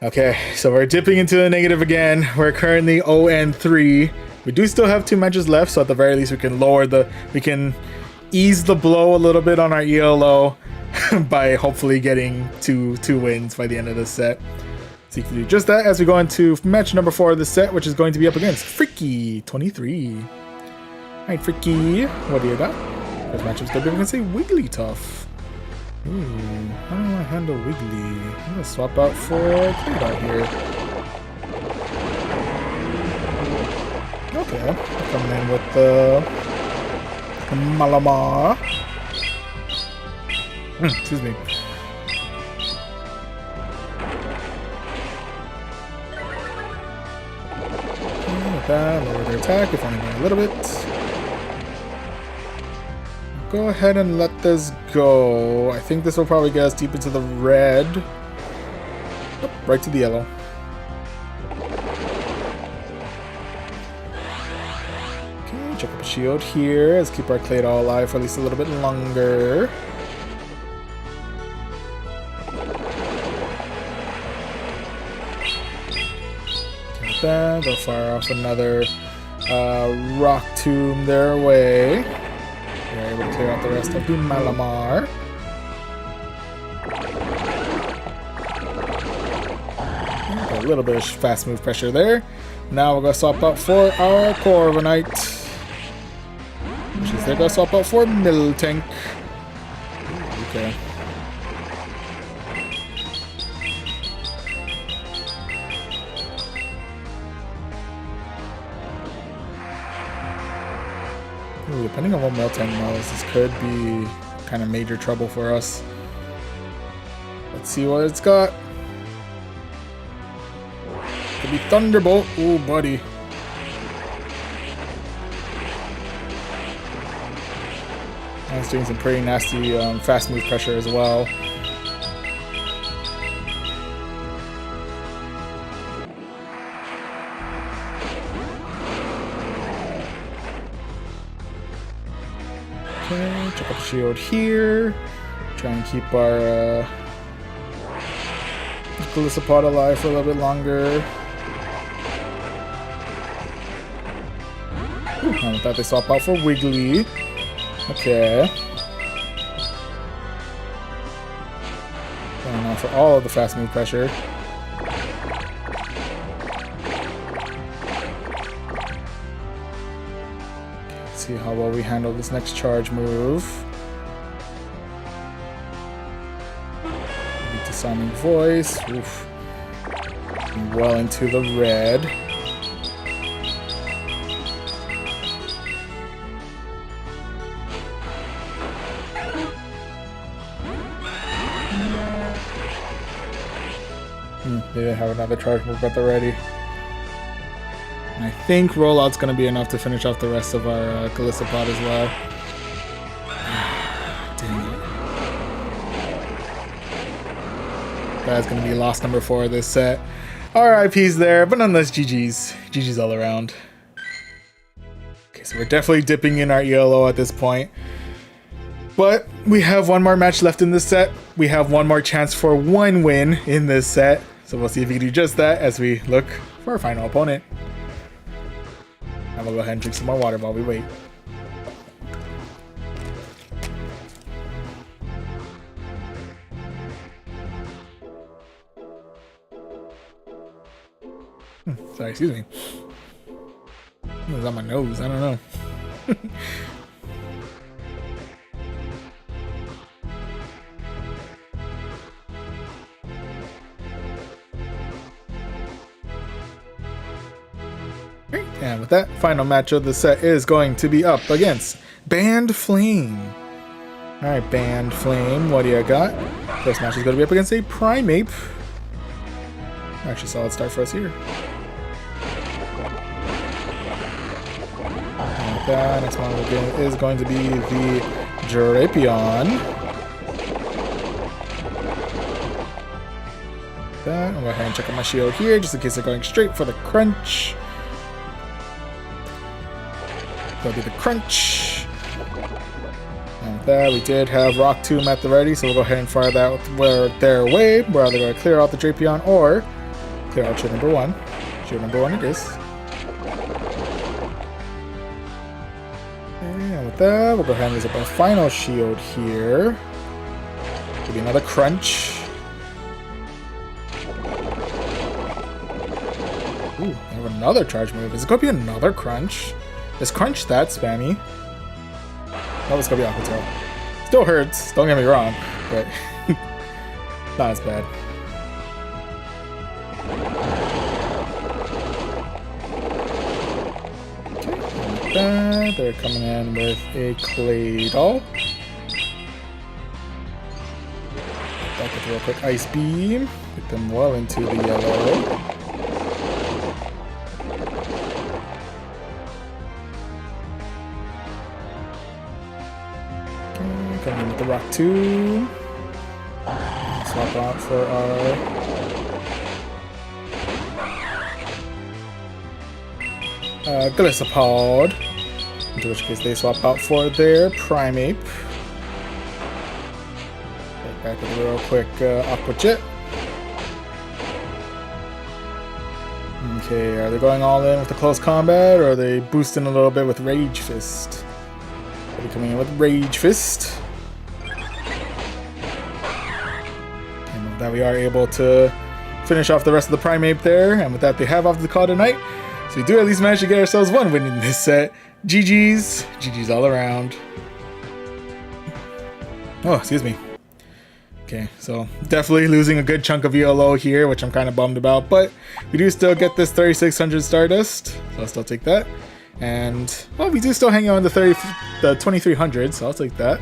Okay, so we're dipping into the negative again. We're currently 0-3. We do still have 2 matches left, so at the very least we can ease the blow a little bit on our ELO by hopefully getting two wins by the end of this set. So you can do just that as we go into match number 4 of the set, which is going to be up against Freaky 23. Alright, Freaky, what do you got? This matchup's going to be against a Wigglytuff. Ooh, how do I handle Wiggly? I'm gonna swap out for Cleat out here. Okay, coming in with the Malamar. Excuse me. With that, lower their attack if only by a little bit. Go ahead and let this go. I think this will probably get us deep into the red. Oh, right to the yellow. Okay, check up a shield here. Let's keep our Claydol alive for at least a little bit longer. Like that. They'll fire off another rock tomb their way. We're able to clear out the rest of the Malamar. A little bit of fast move pressure there. Now we're going to swap out for our Corviknight. Which is they're going to swap out for Miltank. Okay. Ooh, depending on what Miltank knows, this could be kind of major trouble for us. Let's see what it's got. Could be Thunderbolt. Ooh, buddy. And it's doing some pretty nasty fast move pressure as well. Okay, check out the shield here. Try and keep our Golisopod alive for a little bit longer. Ooh, and with that they swap out for Wiggly. Okay. Going on for all of the fast move pressure. See how well we handle this next charge move. Disarming Voice. Oof. Well into the red. They didn't have another charge move at the ready. And I think rollout's going to be enough to finish off the rest of our Golisopod as well. Dang it. That's going to be loss number 4 of this set. RIP's there, but nonetheless, GG's. GG's all around. Okay, so we're definitely dipping in our ELO at this point. But we have one more match left in this set. We have one more chance for one win in this set. So we'll see if we can do just that as we look for our final opponent. I'm gonna go ahead and drink some more water while we wait. Sorry, excuse me. It was on my nose, I don't know. And with that, final match of the set is going to be up against Band Flame. Alright, Band Flame, what do you got? First match is going to be up against a Primeape. Actually, solid start for us here. And with that, next one is going to be the Drapion. That, I'll go ahead and check out my shield here, just in case they're going straight for the crunch. That'll be the crunch. And with that, we did have Rock Tomb at the ready, so we'll go ahead and fire that their way. We're either going to clear out the Drapion or clear out shield number 1. Shield number 1 it is. And with that, we'll go ahead and use up our final shield here. Could be another crunch. Ooh, we have another charge move. Is it going to be another crunch? Is crunch that spammy? Oh, it's going to be Aqua Tail. Still hurts, don't get me wrong, but not as bad. Okay, they're coming in with a Claydol. Back with a real quick Ice Beam. Get them well into the yellow. Coming in with the Rock Tomb. Swap out for our Gliscopod. In which case they swap out for their Primeape. Back with a real quick Aqua Jet. Okay, are they going all in with the close combat, or are they boosting a little bit with Rage Fist? They'll be coming in with Rage Fist. And with that, we are able to finish off the rest of the Primeape there, and with that, they have off the call tonight. So we do at least manage to get ourselves one win in this set. GG's. GG's all around. Oh, excuse me. Okay, so definitely losing a good chunk of ELO here, which I'm kind of bummed about, but we do still get this 3600 Stardust, so I'll still take that. And, well, we do still hang on the 2300, so I'll take that.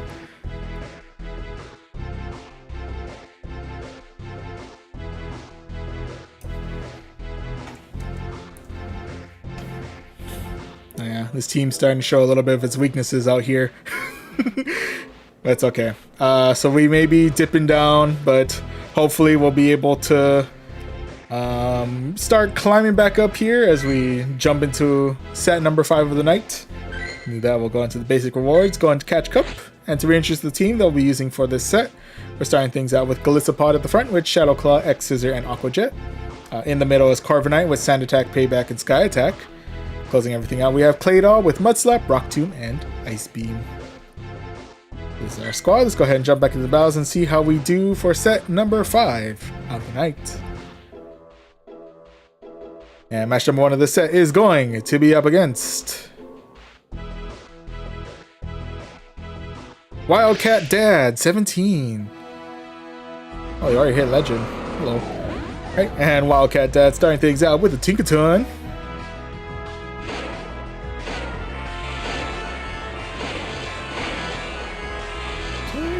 Yeah, this team's starting to show a little bit of its weaknesses out here. That's okay. So we may be dipping down, but hopefully we'll be able to start climbing back up here as we jump into set number 5 of the night. And that will go into the basic rewards, go into Catch Cup, and to reintroduce the team they'll be using for this set, we're starting things out with Gliscopod at the front with Shadow Claw, X Scissor, and Aqua Jet. In the middle is Corviknight with Sand Attack, Payback, and Sky Attack. Closing everything out, we have Claydol with Mud Slap, Rock Tomb, and Ice Beam. This is our squad. Let's go ahead and jump back into the battles and see how we do for set number 5 of the night. And match number 1 of this set is going to be up against Wildcat Dad 17. Oh, you already hit Legend. Hello. Right, and Wildcat Dad starting things out with a Tinkaton.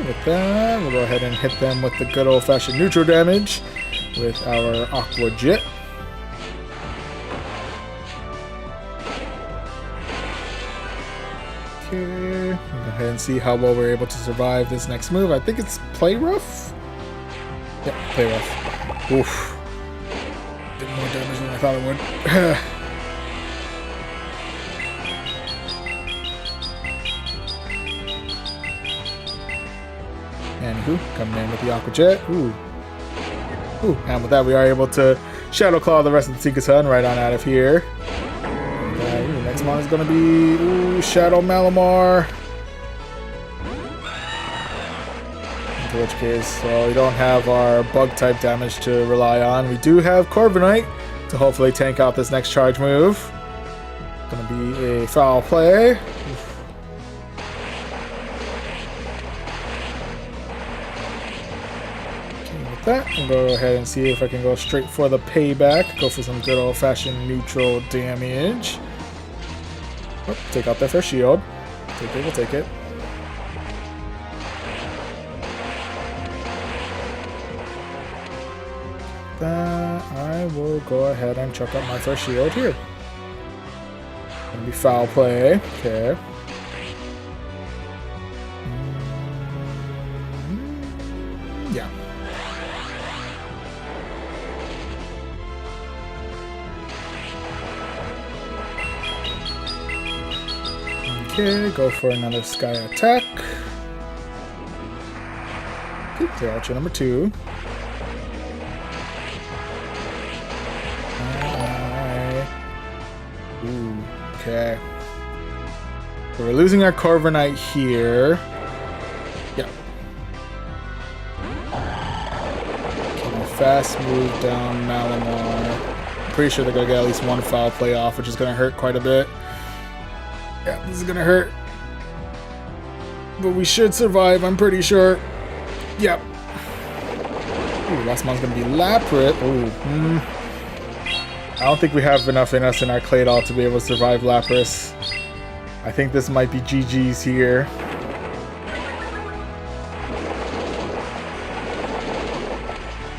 With that, we'll go ahead and hit them with the good old-fashioned neutral damage with our Aqua Jet. Okay, we'll go ahead and see how well we're able to survive this next move. I think it's Play Rough? Yep, Play Rough. Oof. Did more damage than I thought it would. Anywho, coming in with the Aqua Jet. Ooh. Ooh. And with that, we are able to Shadow Claw the rest of the Tinkaton right on out of here. And, next one is going to be Shadow Malamar. In which case, we don't have our bug type damage to rely on. We do have Corviknight to hopefully tank out this next charge move. Going to be a foul play. That. I'll go ahead and see if I can go straight for the payback. Go for some good old-fashioned neutral damage. Oh, take out their first shield. Take it, we'll take it. That I will go ahead and chuck out my first shield here. Gonna be foul play. Okay. Yeah. Okay, go for another sky attack. Okay, clear Archer number 2. Alright. Ooh, okay. So we're losing our Corviknight here. Yeah. Okay, fast move down Malamar. I'm pretty sure they're gonna get at least one foul play off, which is gonna hurt quite a bit. Yeah, this is gonna hurt. But we should survive, I'm pretty sure. Yep. Ooh, last one's gonna be Lapras. Ooh. I don't think we have enough in us in our Claydol to be able to survive Lapras. I think this might be GG's here.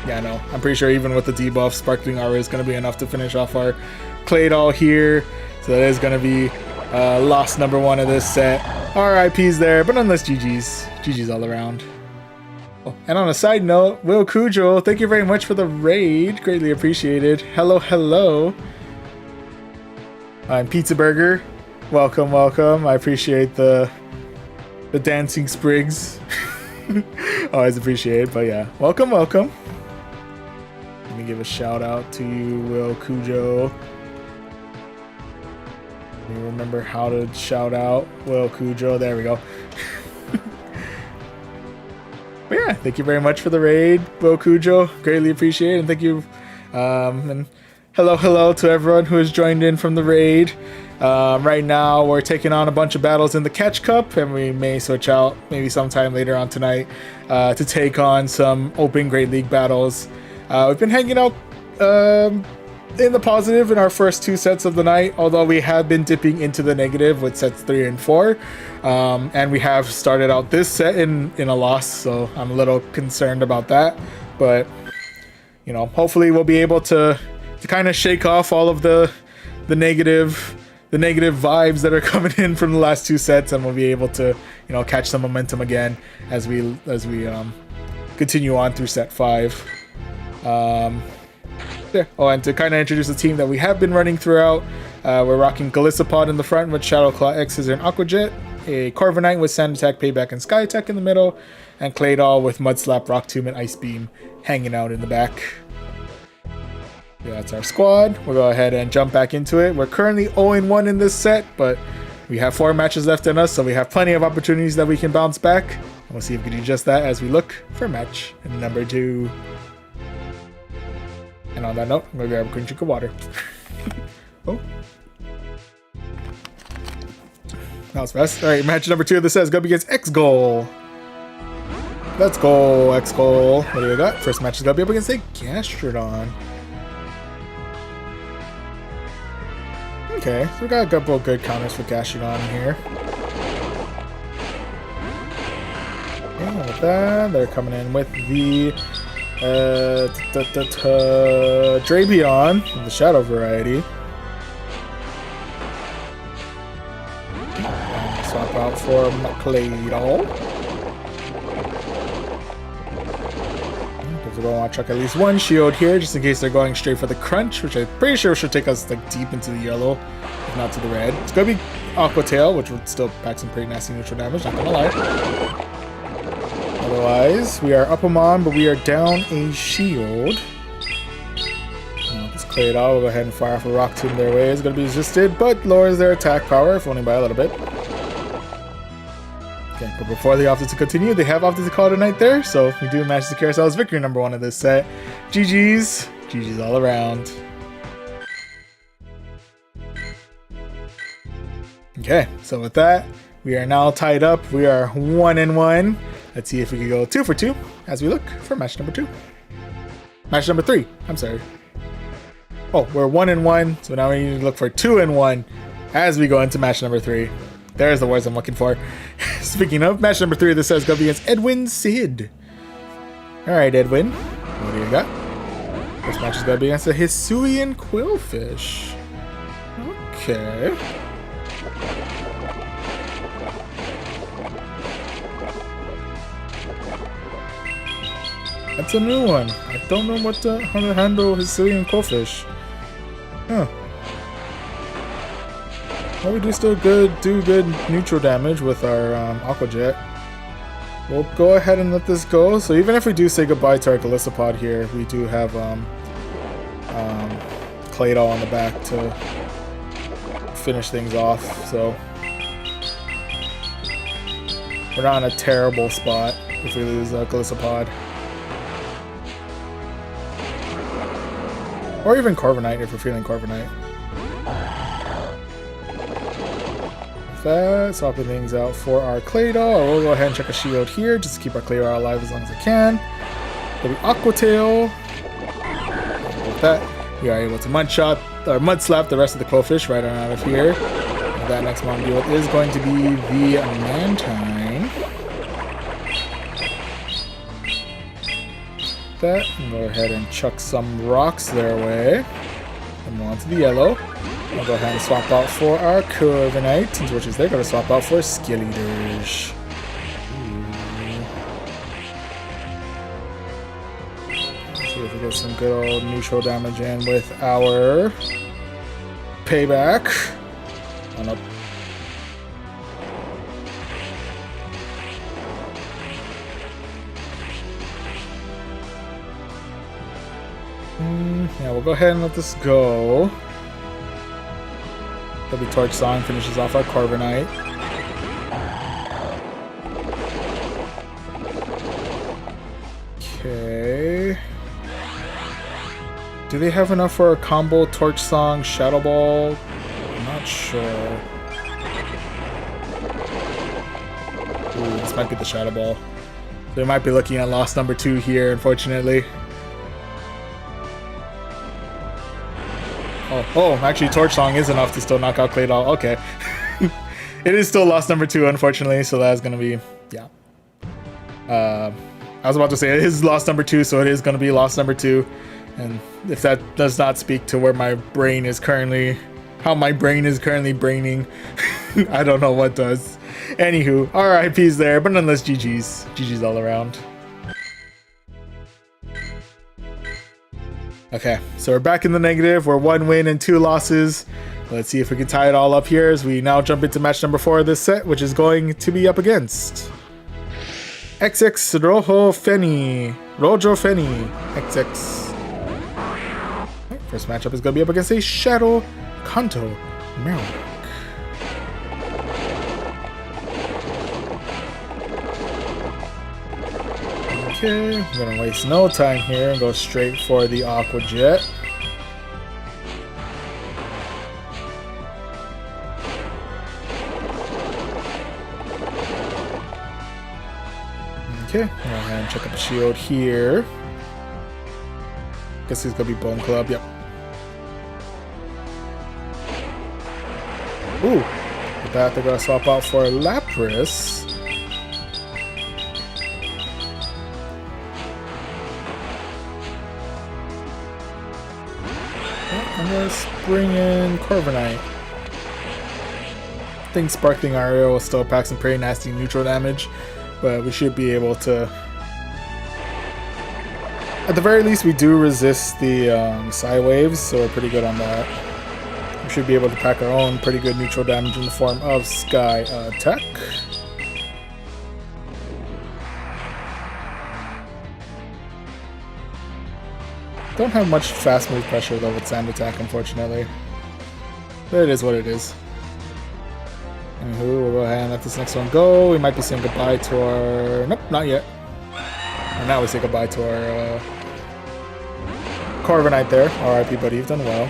Yeah, no. I'm pretty sure even with the debuff, Sparkling Aura is going to be enough to finish off our Claydol here. So that is going to be loss number 1 of this set. RIP's there, but nonetheless GG's. GG's all around. Oh, and on a side note, Will Cujo, thank you very much for the raid. Greatly appreciated. Hello, hello. I'm Pizza Burger. Welcome, welcome. I appreciate the dancing sprigs. Always appreciate it, but yeah. Welcome, welcome. Let me give a shout out to you, Will Cujo. Let me remember how to shout out Will Cujo. There we go. But yeah, thank you very much for the raid, Will Cujo. Greatly appreciate it, and thank you. And hello to everyone who has joined in from the raid. Right now, we're taking on a bunch of battles in the Catch Cup, and we may switch out maybe sometime later on tonight to take on some open Great League battles. We've been hanging out in the positive in our first 2 sets of the night, although we have been dipping into the negative with sets 3 and 4. And we have started out this set in a loss, so I'm a little concerned about that. But, you know, hopefully we'll be able to kind of shake off all of the negative vibes that are coming in from the last 2 sets, and we'll be able to, you know, catch some momentum again as we continue on through set 5. Yeah. Oh, and to kind of introduce the team that we have been running throughout, we're rocking Galissapod in the front with Shadowclaw, X-Scissor, and Aquajet, a Corviknight with Sand Attack, Payback, and Sky Attack in the middle, and Claydol with Mudslap, Rock Tomb, and Ice Beam hanging out in the back. Yeah, that's our squad. We'll go ahead and jump back into it. We're currently 0-1 in this set, but we have 4 matches left in us, so we have plenty of opportunities that we can bounce back. And we'll see if we can do just that as we look for match number 2. And on that note, I'm going to grab a quick drink of water. Oh. That was fast. Alright, match number 2 of the set is going to be against X-Goal. Let's go, X-Goal. What do you got? First match is going to be up against a Gastrodon. Okay, so we got a couple of good counters for Gastrodon here. And with that, they're coming in with the Drapion, the Shadow variety. And swap out for Claydol. Because we're going to want to chuck at least 1 shield here, just in case they're going straight for the Crunch, which I'm pretty sure should take us like deep into the yellow, if not to the red. It's going to be Aqua Tail, which would still pack some pretty nasty neutral damage, not gonna lie. Otherwise, we are up a mon, but we are down a shield. Now, this Claydol will go ahead and fire off a Rock Tomb their way. It's going to be resisted, but lowers their attack power, if only by a little bit. Okay, but before they opted to continue, they have opted to call it a night there, so we do manage to secure ourselves victory number 1 of this set. GG's. GG's all around. Okay, so with that, we are now tied up. We are 1-1. Let's see if we can go 2 for 2 as we look for match number 2. Match number 3. I'm sorry. Oh, we're 1-1, so now we need to look for 2-1 as we go into match number 3. There's the words I'm looking for. Speaking of, match number 3 of this set is going to be against Edwin Sid. Alright, Edwin. What do you got? This match is going to be against a Hisuian Quillfish. Okay. That's a new one. I don't know how to handle Hisuian Quillfish. Huh. Well, we do still do good neutral damage with our Aqua Jet. We'll go ahead and let this go. So even if we do say goodbye to our Galissapod here, we do have Claydol on the back to finish things off. So we're not in a terrible spot if we lose Galissapod. Or even Corviknight if we're feeling Corviknight. That, swapping things out for our Claydol. We'll go ahead and check a shield here just to keep our Claydol alive as long as I can. It'll be Aqua Tail. With that, we are able to Mud Slap the rest of the Clofish right on out of here. And that next Mongoose is going to be the Mantine. That, and go ahead and chuck some rocks their way. And move on to the yellow. I'll go ahead and swap out for our Corviknight, which is they're going to swap out for Skilledirge. Let's see if we get some good old neutral damage in with our Payback. Oh, nope. Yeah, we'll go ahead and let this go. There'll be Torch Song, finishes off our Corviknight. Okay. Do they have enough for a combo Torch Song, Shadow Ball? I'm not sure. Ooh, this might be the Shadow Ball. They might be looking at loss number 2 here, unfortunately. Oh, actually Torch Song is enough to still knock out Claydol. Okay. It is still loss number 2, unfortunately, so that's going to be, yeah. I was about to say it is loss number 2, so it is going to be loss number 2. And if that does not speak to where my brain is currently, how my brain is currently braining, I don't know what does. Anywho, RIPs there, but nonetheless GG's. GG's all around. Okay, so we're back in the negative. We're 1 win and 2 losses. Let's see if we can tie it all up here as we now jump into match number 4 of this set, which is going to be up against XX Rojo Feni. XX. First matchup is going to be up against a Shadow Kanto Marowak. Okay, I'm gonna waste no time here and go straight for the Aqua Jet. Okay, go ahead and check up a shield here. Guess he's gonna be Bone Club, yep. Ooh, with that they're gonna swap out for Lapras. Let's bring in Corviknight. I think Sparkling Aria will still pack some pretty nasty neutral damage, but we should be able to... At the very least, we do resist the Psy Waves, so we're pretty good on that. We should be able to pack our own pretty good neutral damage in the form of Sky Attack. Don't have much fast move pressure though with Sand Attack, unfortunately. But it is what it is. Anywho, we'll go ahead and let this next one go. We might be saying goodbye to our... Nope, not yet. And now we say goodbye to our Corviknight there. RIP, buddy, you've done well.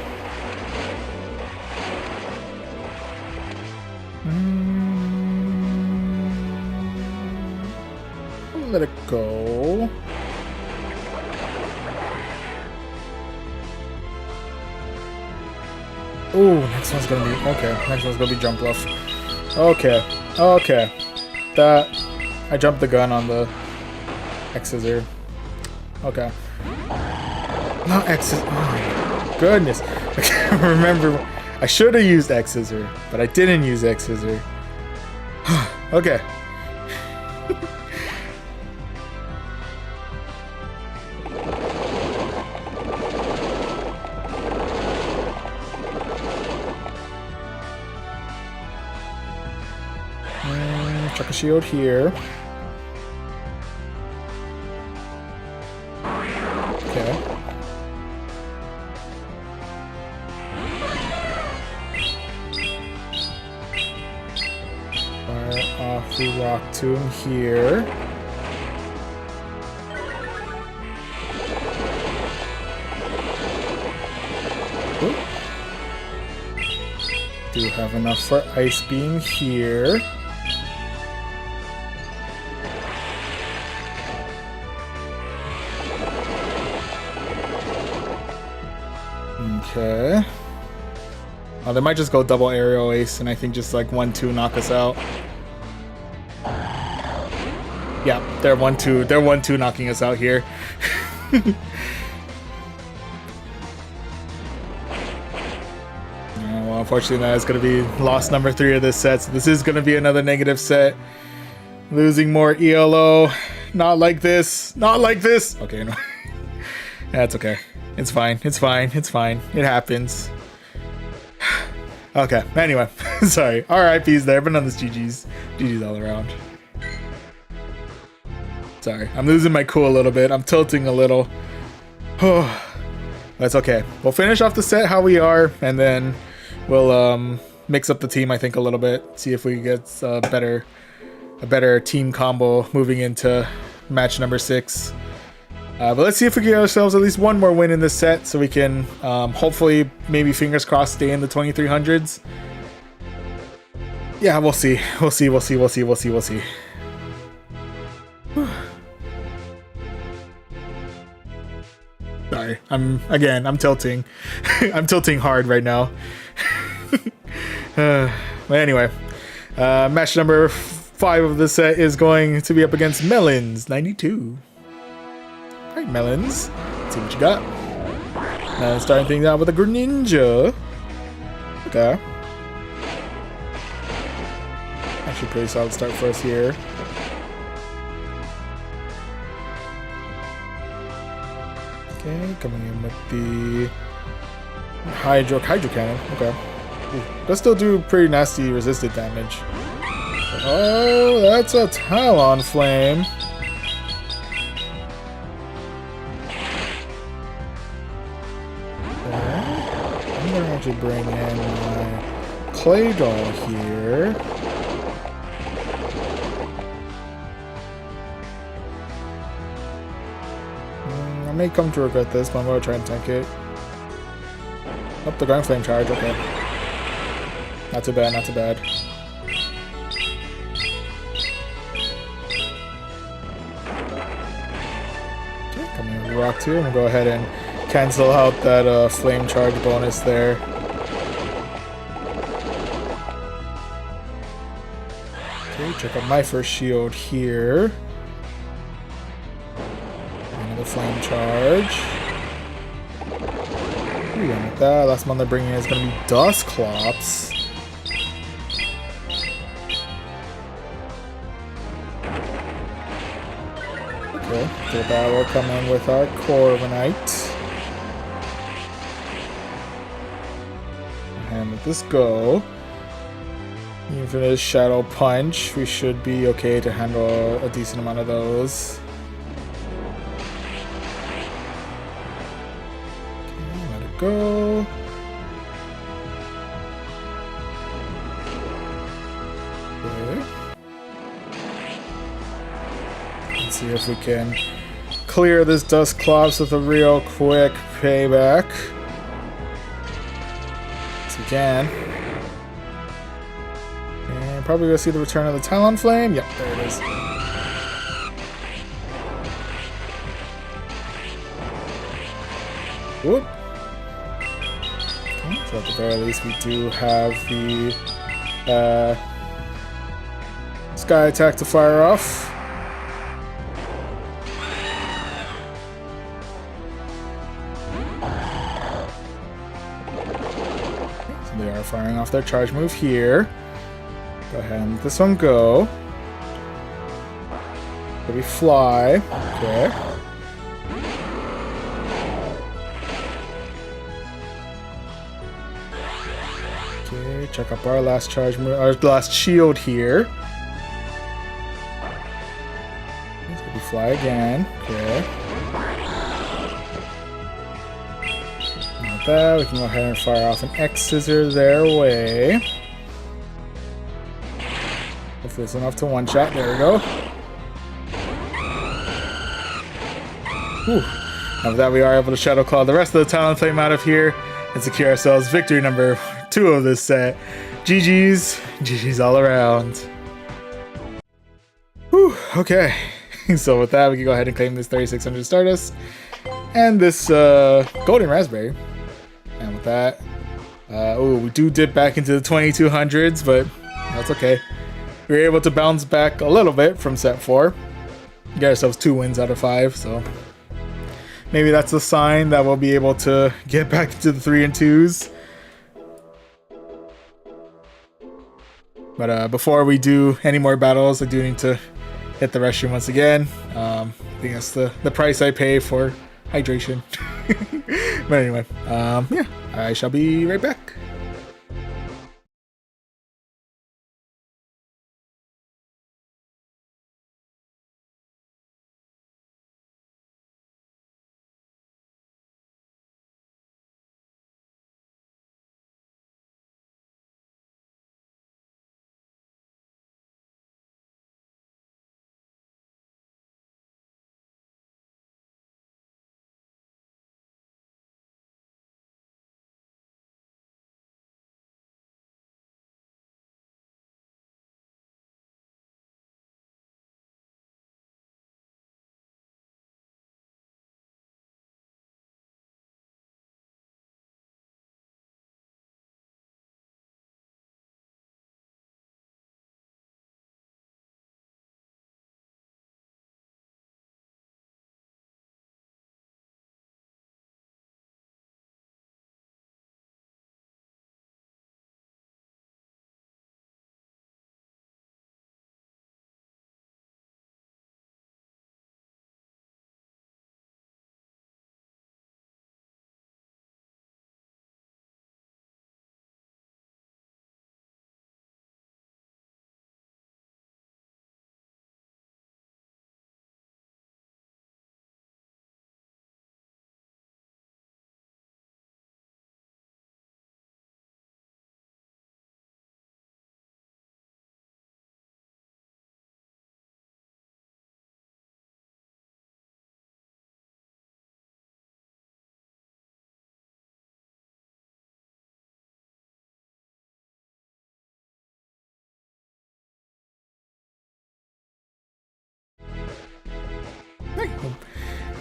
Let it go. Ooh, next one's gonna be... Okay, next one's gonna be Jump Bluff. Okay, okay. That... I jumped the gun on the X-Scissor. Okay. Not X-Scissor. Oh my goodness. I can't remember. I should have used X-Scissor, but I didn't use X-Scissor. Okay. chuck a shield here. Okay. Fire off the rock tomb here. Oop. Do have enough for ice beam here. Okay. Oh, they might just go double aerial ace and I think just like 1-2 knock us out. Yeah, they're 1-2. They're 1-2 knocking us out here. Well, unfortunately, that is going to be loss number 3 of this set. So this is going to be another negative set. Losing more ELO. Not like this. Not like this. Okay, no. That's okay. It's fine. It's fine. It's fine. It happens. Okay. Anyway, sorry. RIPs there, but none of this GG's. GG's all around. Sorry. I'm losing my cool a little bit. I'm tilting a little. That's okay. We'll finish off the set how we are, and then we'll mix up the team, I think, a little bit. See if we get a better team combo moving into match number 6. But let's see if we can get ourselves at least one more win in this set so we can hopefully, maybe fingers crossed, stay in the 2300s. Yeah, we'll see. We'll see. We'll see. We'll see. We'll see. We'll see. Sorry. I'm tilting. I'm tilting hard right now. But anyway, match number 5 of the set is going to be up against Melons 92. Alright, Melons. Let's see what you got. Now starting things out with a Greninja. Okay. Actually, pretty solid start for us here. Okay, coming in with the Hydro Cannon. Okay. Ooh, does still do pretty nasty resisted damage. Oh, that's a Talon Flame. I'm gonna actually bring in my Clay Doll here. I may come to regret this, but I'm gonna try and tank it. Oh, they're going Flame Charge, okay. Not too bad, not too bad. Okay, coming in with Rock 2, I'm gonna go ahead and cancel out that Flame Charge bonus there. Okay, check out my first shield here. Another Flame Charge. And with that, last one they're bringing in is going to be Dusclops. Okay, so that will come in with our Corviknight. And with this go, even for this Shadow Punch, we should be okay to handle a decent amount of those. Go. Okay. Let's see if we can clear this Dusclops with a real quick payback. Yes, we can. And probably gonna see the return of the Talon Flame. Yep, there it is. Whoop. So at the very least, we do have the Sky Attack to fire off. So they are firing off their charge move here. Go ahead and let this one go. Maybe fly. Okay. Check up our last charge move, our last shield here. fly again. Okay. Like that, we can go ahead and fire off an X scissor their way. Hopefully it's enough to one shot. There we go. Whew. And with that, we are able to Shadow Claw the rest of the Talonflame out of here and secure ourselves victory number 2 of this set. GG's. GG's all around. Whew. Okay. So with that, we can go ahead and claim this 3600 Stardust and this Golden Raspberry. And with that, we do dip back into the 2200s, but that's okay. We were able to bounce back a little bit from set 4. Get ourselves 2 wins out of 5, so maybe that's a sign that we'll be able to get back into the 3 and 2s. But before we do any more battles, I do need to hit the restroom once again. I think that's the price I pay for hydration. But anyway, yeah, I shall be right back.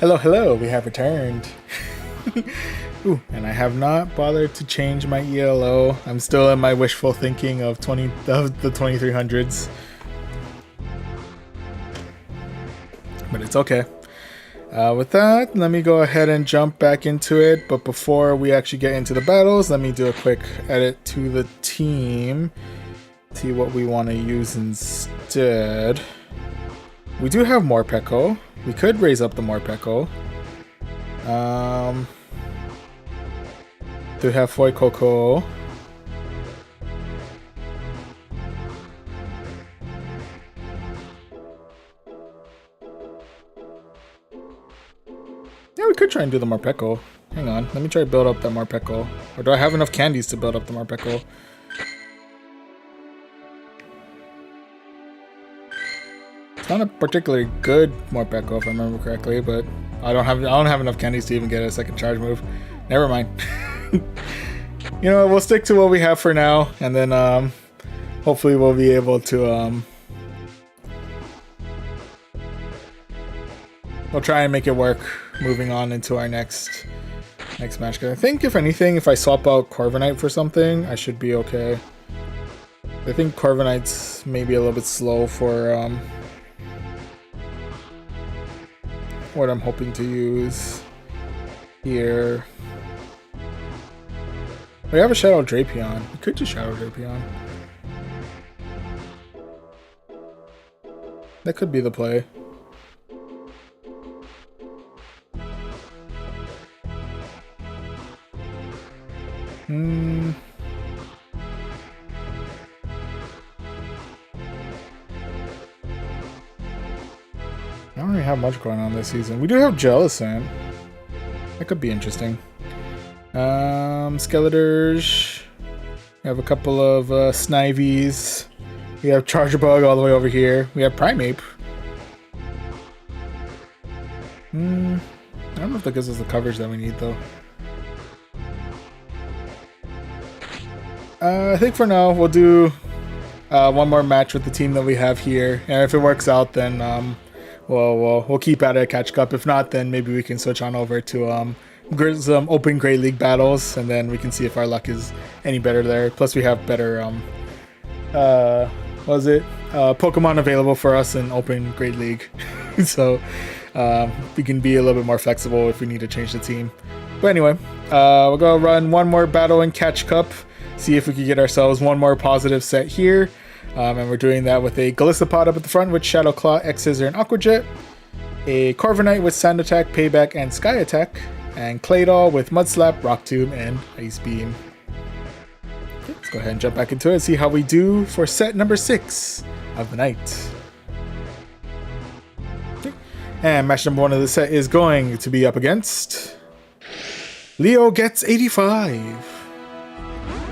Hello, we have returned. Ooh, and I have not bothered to change my ELO. I'm still in my wishful thinking of the 2300s. But it's okay. With that, let me go ahead and jump back into it. But before we actually get into the battles, let me do a quick edit to the team. See what we want to use instead. We do have Morpeko. We could raise up the Morpeko. Do have Foy Coco. Yeah, we could try and do the Morpeko. Hang on, let me try to build up that Morpeko. Or do I have enough candies to build up the Morpeko? It's not a particularly good Morpeko if I remember correctly, but I don't have enough candies to even get a second charge move. Never mind. You know, we'll stick to what we have for now, and then hopefully we'll be able to we'll try and make it work moving on into our next match. I think if anything, if I swap out Corviknight for something, I should be okay. I think Corviknight's maybe a little bit slow for what I'm hoping to use here. We have a Shadow Drapion. We could just Shadow Drapion. That could be the play. I don't really have much going on this season. We do have Jellicent. That could be interesting. Skeletors. We have a couple of Snivies. We have Charger Bug all the way over here. We have Primeape. I don't know if that gives us the coverage that we need though. I think for now we'll do one more match with the team that we have here, and if it works out, then we'll keep at it, catch up. If not, then maybe we can switch on over to some open Great League battles, and then we can see if our luck is any better there. Plus, we have better Pokemon available for us in open Great League, so we can be a little bit more flexible if we need to change the team. But anyway, we'll go run one more battle in Catch Cup. See if we can get ourselves one more positive set here. And we're doing that with a Golisopod up at the front with Shadow Claw, X-Scissor, and Aqua Jet. A Corviknight with Sand Attack, Payback, and Sky Attack. And Claydol with Mud Slap, Rock Tomb, and Ice Beam. Okay, let's go ahead and jump back into it and see how we do for set number 6 of the night. Okay. And match number 1 of the set is going to be up against Leo Gets 85.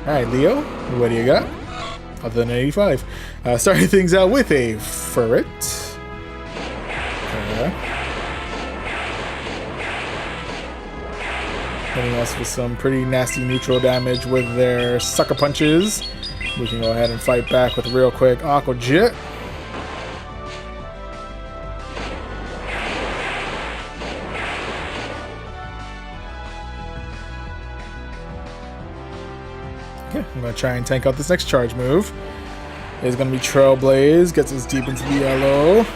Alright, Leo, what do you got? Other than 85. Starting things out with a Furret. Hitting us with some pretty nasty neutral damage with their Sucker Punches. We can go ahead and fight back with a real quick Aqua Jet. I'm going to try and tank out this next charge move. It's going to be Trailblaze. Gets us deep into the yellow.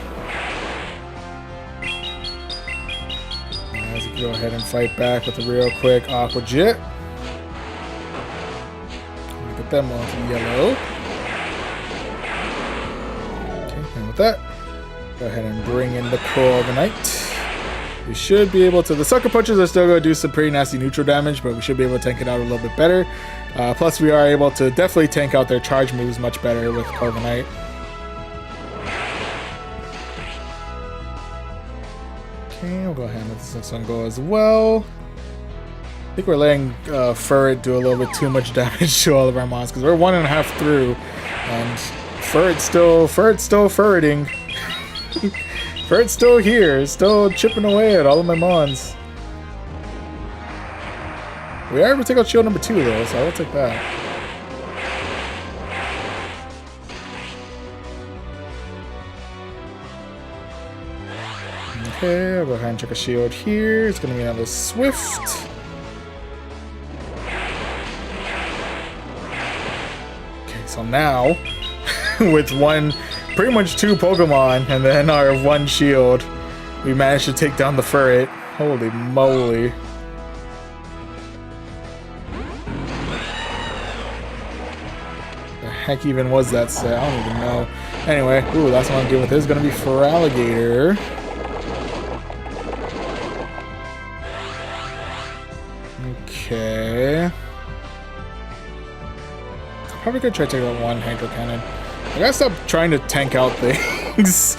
As we go ahead and fight back with a real quick Aqua Jet. Get them onto the yellow. Okay, and with that, go ahead and bring in the Corviknight. We should be able to... The Sucker Punches are still going to do some pretty nasty neutral damage, but we should be able to tank it out a little bit better. Plus, we are able to definitely tank out their charge moves much better with Corviknight. Okay, we'll go ahead and let this next one go as well. I think we're letting Furret do a little bit too much damage to all of our mons, because we're 1.5 through, and Furret's still Furreting. Furret's still here, still chipping away at all of my mons. We are able to take out shield number 2 though, so I will take that. Okay, I'll go ahead and check a shield here. It's going to be another Swift. Okay, so now, with pretty much 2 Pokemon, and then our 1 shield, we managed to take down the Furret. Holy moly. Heck even was that set? I don't even know. Anyway, last one I'm dealing with is going to be Feraligatr. Okay. I'm probably going to try to take out 1 Hydro Cannon. I gotta stop trying to tank out things.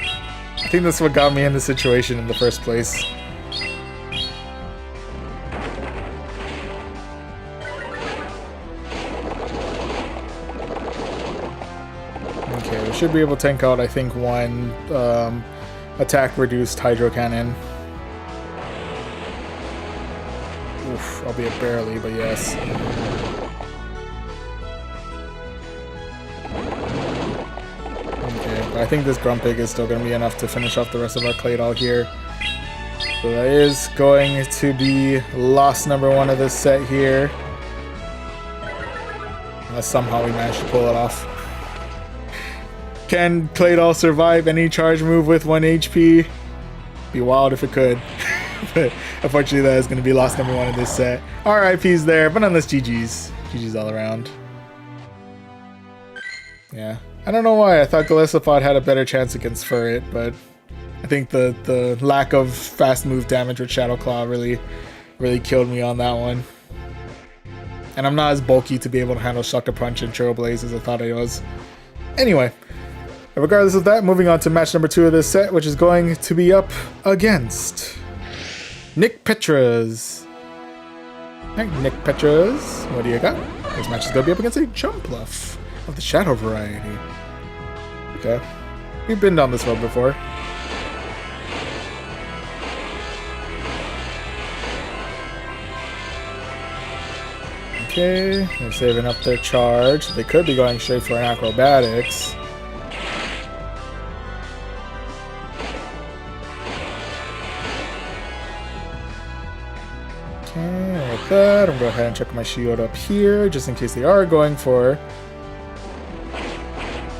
I think that's what got me in the situation in the first place. Okay, we should be able to tank out, I think, 1 attack reduced Hydro Cannon. Oof, albeit barely, but yes. I think this Grumpig is still going to be enough to finish off the rest of our Claydol here. So that is going to be loss number 1 of this set here. Unless somehow we manage to pull it off. Can Claydol survive any charge move with 1 HP? Be wild if it could. But unfortunately that is going to be loss number 1 of this set. RIP's there, but nonetheless GG's. GG's all around. Yeah. I don't know why. I thought Golisopod had a better chance against Furret, but I think the lack of fast move damage with Shadow Claw really killed me on that one. And I'm not as bulky to be able to handle Sucker Punch and Trailblaze as I thought I was. Anyway, Regardless of that, moving on to match number 2 of this set, which is going to be up against Nick Petras. Alright, Nick Petras, what do you got? This match is going to be up against a Jumpluff of the Shadow variety. Okay, we've been down this road before. Okay, they're saving up their charge. They could be going straight for an acrobatics. Okay, like that. I'm going to go ahead and check my shield up here, just in case they are going for...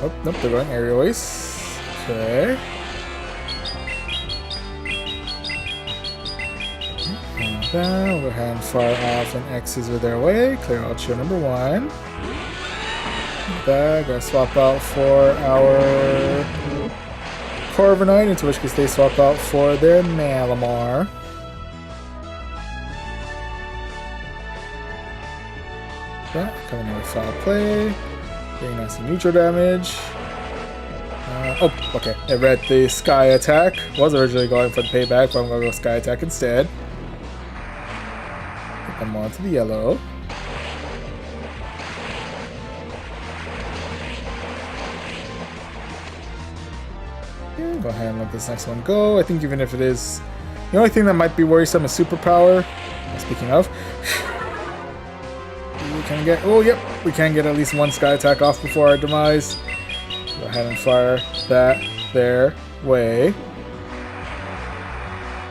Oh, nope, they're going aerial ace. Okay. We'll go ahead and fire off and X's with their way. Clear out shield number 1. That, gotta swap out for our Corviknight, into which case they swap out for their Malamar. Yeah, coming in with foul play. Getting nice and neutral damage. Oh, okay. I read the Sky Attack. Was originally going for the payback, but I'm gonna go Sky Attack instead. Come on to the yellow. Yeah, go ahead and let this next one go. I think even if it is... The only thing that might be worrisome is Superpower. Speaking of... We can get... Oh, yep. We can get at least one Sky Attack off before our demise. Go ahead and fire that their way.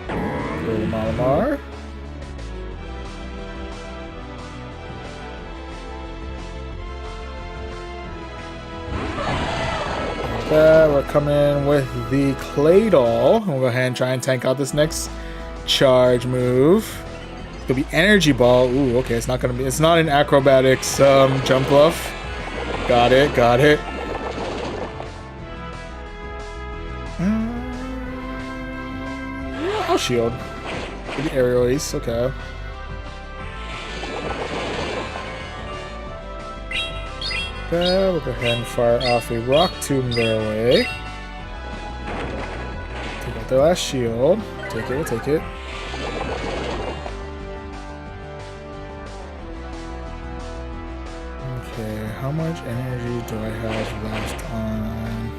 Go to Malamar. We're coming with the Claydol. We'll go ahead and try and tank out this next charge move. It's gonna be Energy Ball. Ooh, okay, it's not gonna be. It's not an acrobatics Jumpluff. Got it, got it. I'll shield. The aerial ace. Okay. We'll go ahead and fire off a Rock Tomb their way. Take out their last shield. Take it, we'll take it. Okay, how much energy do I have left on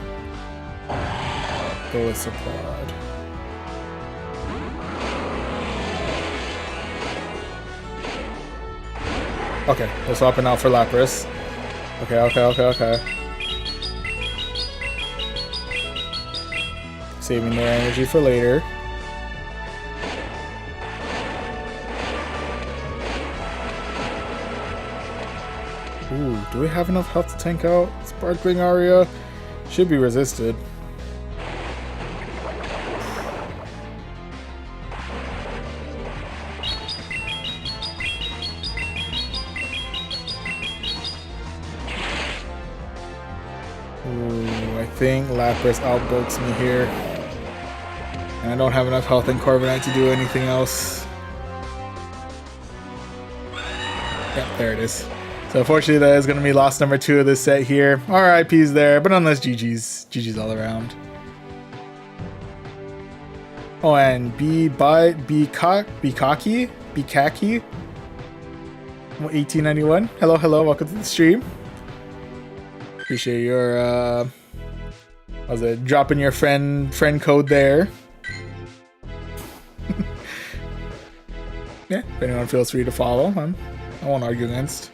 Golisopod? Okay, we're swapping out for Lapras. Okay. Saving their energy for later. Ooh, do we have enough health to tank out Sparkling Aria? Should be resisted. I think Lapras outbulks me here. And I don't have enough health in Corviknight to do anything else. Yep, there it is. So unfortunately that is going to be loss number 2 of this set here. RIP's there, but nonetheless GG's. GG's all around. Oh, and Bikaki? 1891. Hello, welcome to the stream. Appreciate your was it dropping your friend code there. Yeah, if anyone feels free to follow, I won't argue against.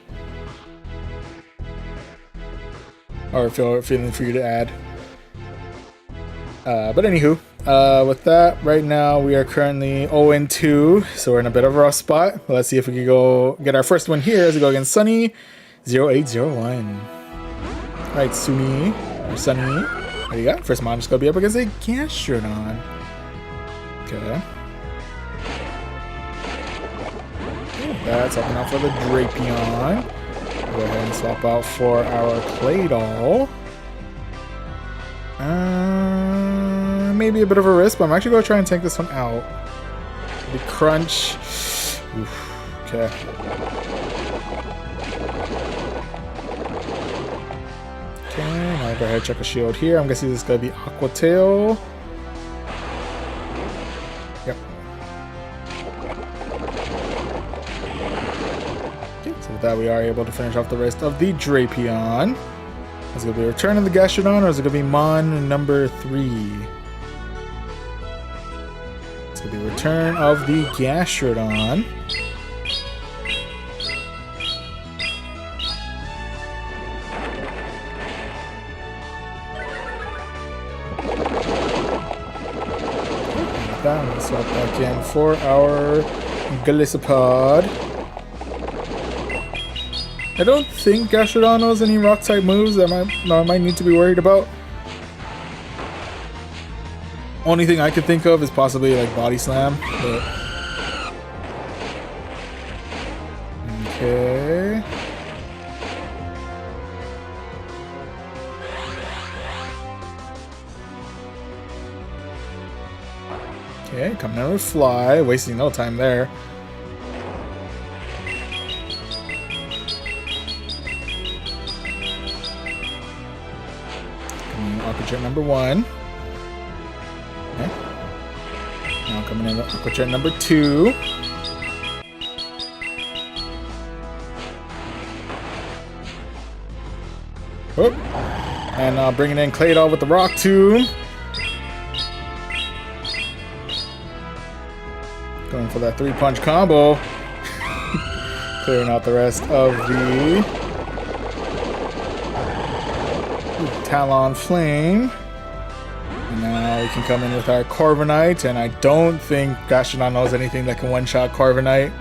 Or feeling free to add. But anywho, with that, right now we are currently 0-2, so we're in a bit of a rough spot. Let's see if we can go get our first win here as we go against Sunny 0801. Alright, Sunny, or Sunny, what do you got? First Monster's gonna be up against a Gastrodon. Okay. That's helping out for the Drapion. Go ahead and swap out for our Claydol. Maybe a bit of a risk, but I'm actually going to try and take this one out. The Crunch. Oof. Okay. Okay, now go ahead and check a shield here. I'm guessing this is going to be Aqua Tail. Yep. Okay, so with that, we are able to finish off the rest of the Drapion. Is it going to be Return of the Gastrodon, or is it going to be Mon number 3? It's going to be Return of the Gastrodon. Let's swap back in for our Golisopod. I don't think Gastrodon knows any rock type moves that I might need to be worried about. Only thing I could think of is possibly like Body Slam, but okay. Okay, coming in with Fly, wasting no time there. Aqua Jet number 1. Okay. Now coming in with Aqua Jet number 2. Whoop. And bringing in Claydol with the Rock Tomb. Going for that 3-punch combo. Clearing out the rest of the Talon Flame. And now we can come in with our Corviknight, and I don't think Gastrodon knows anything that can one-shot Corviknight,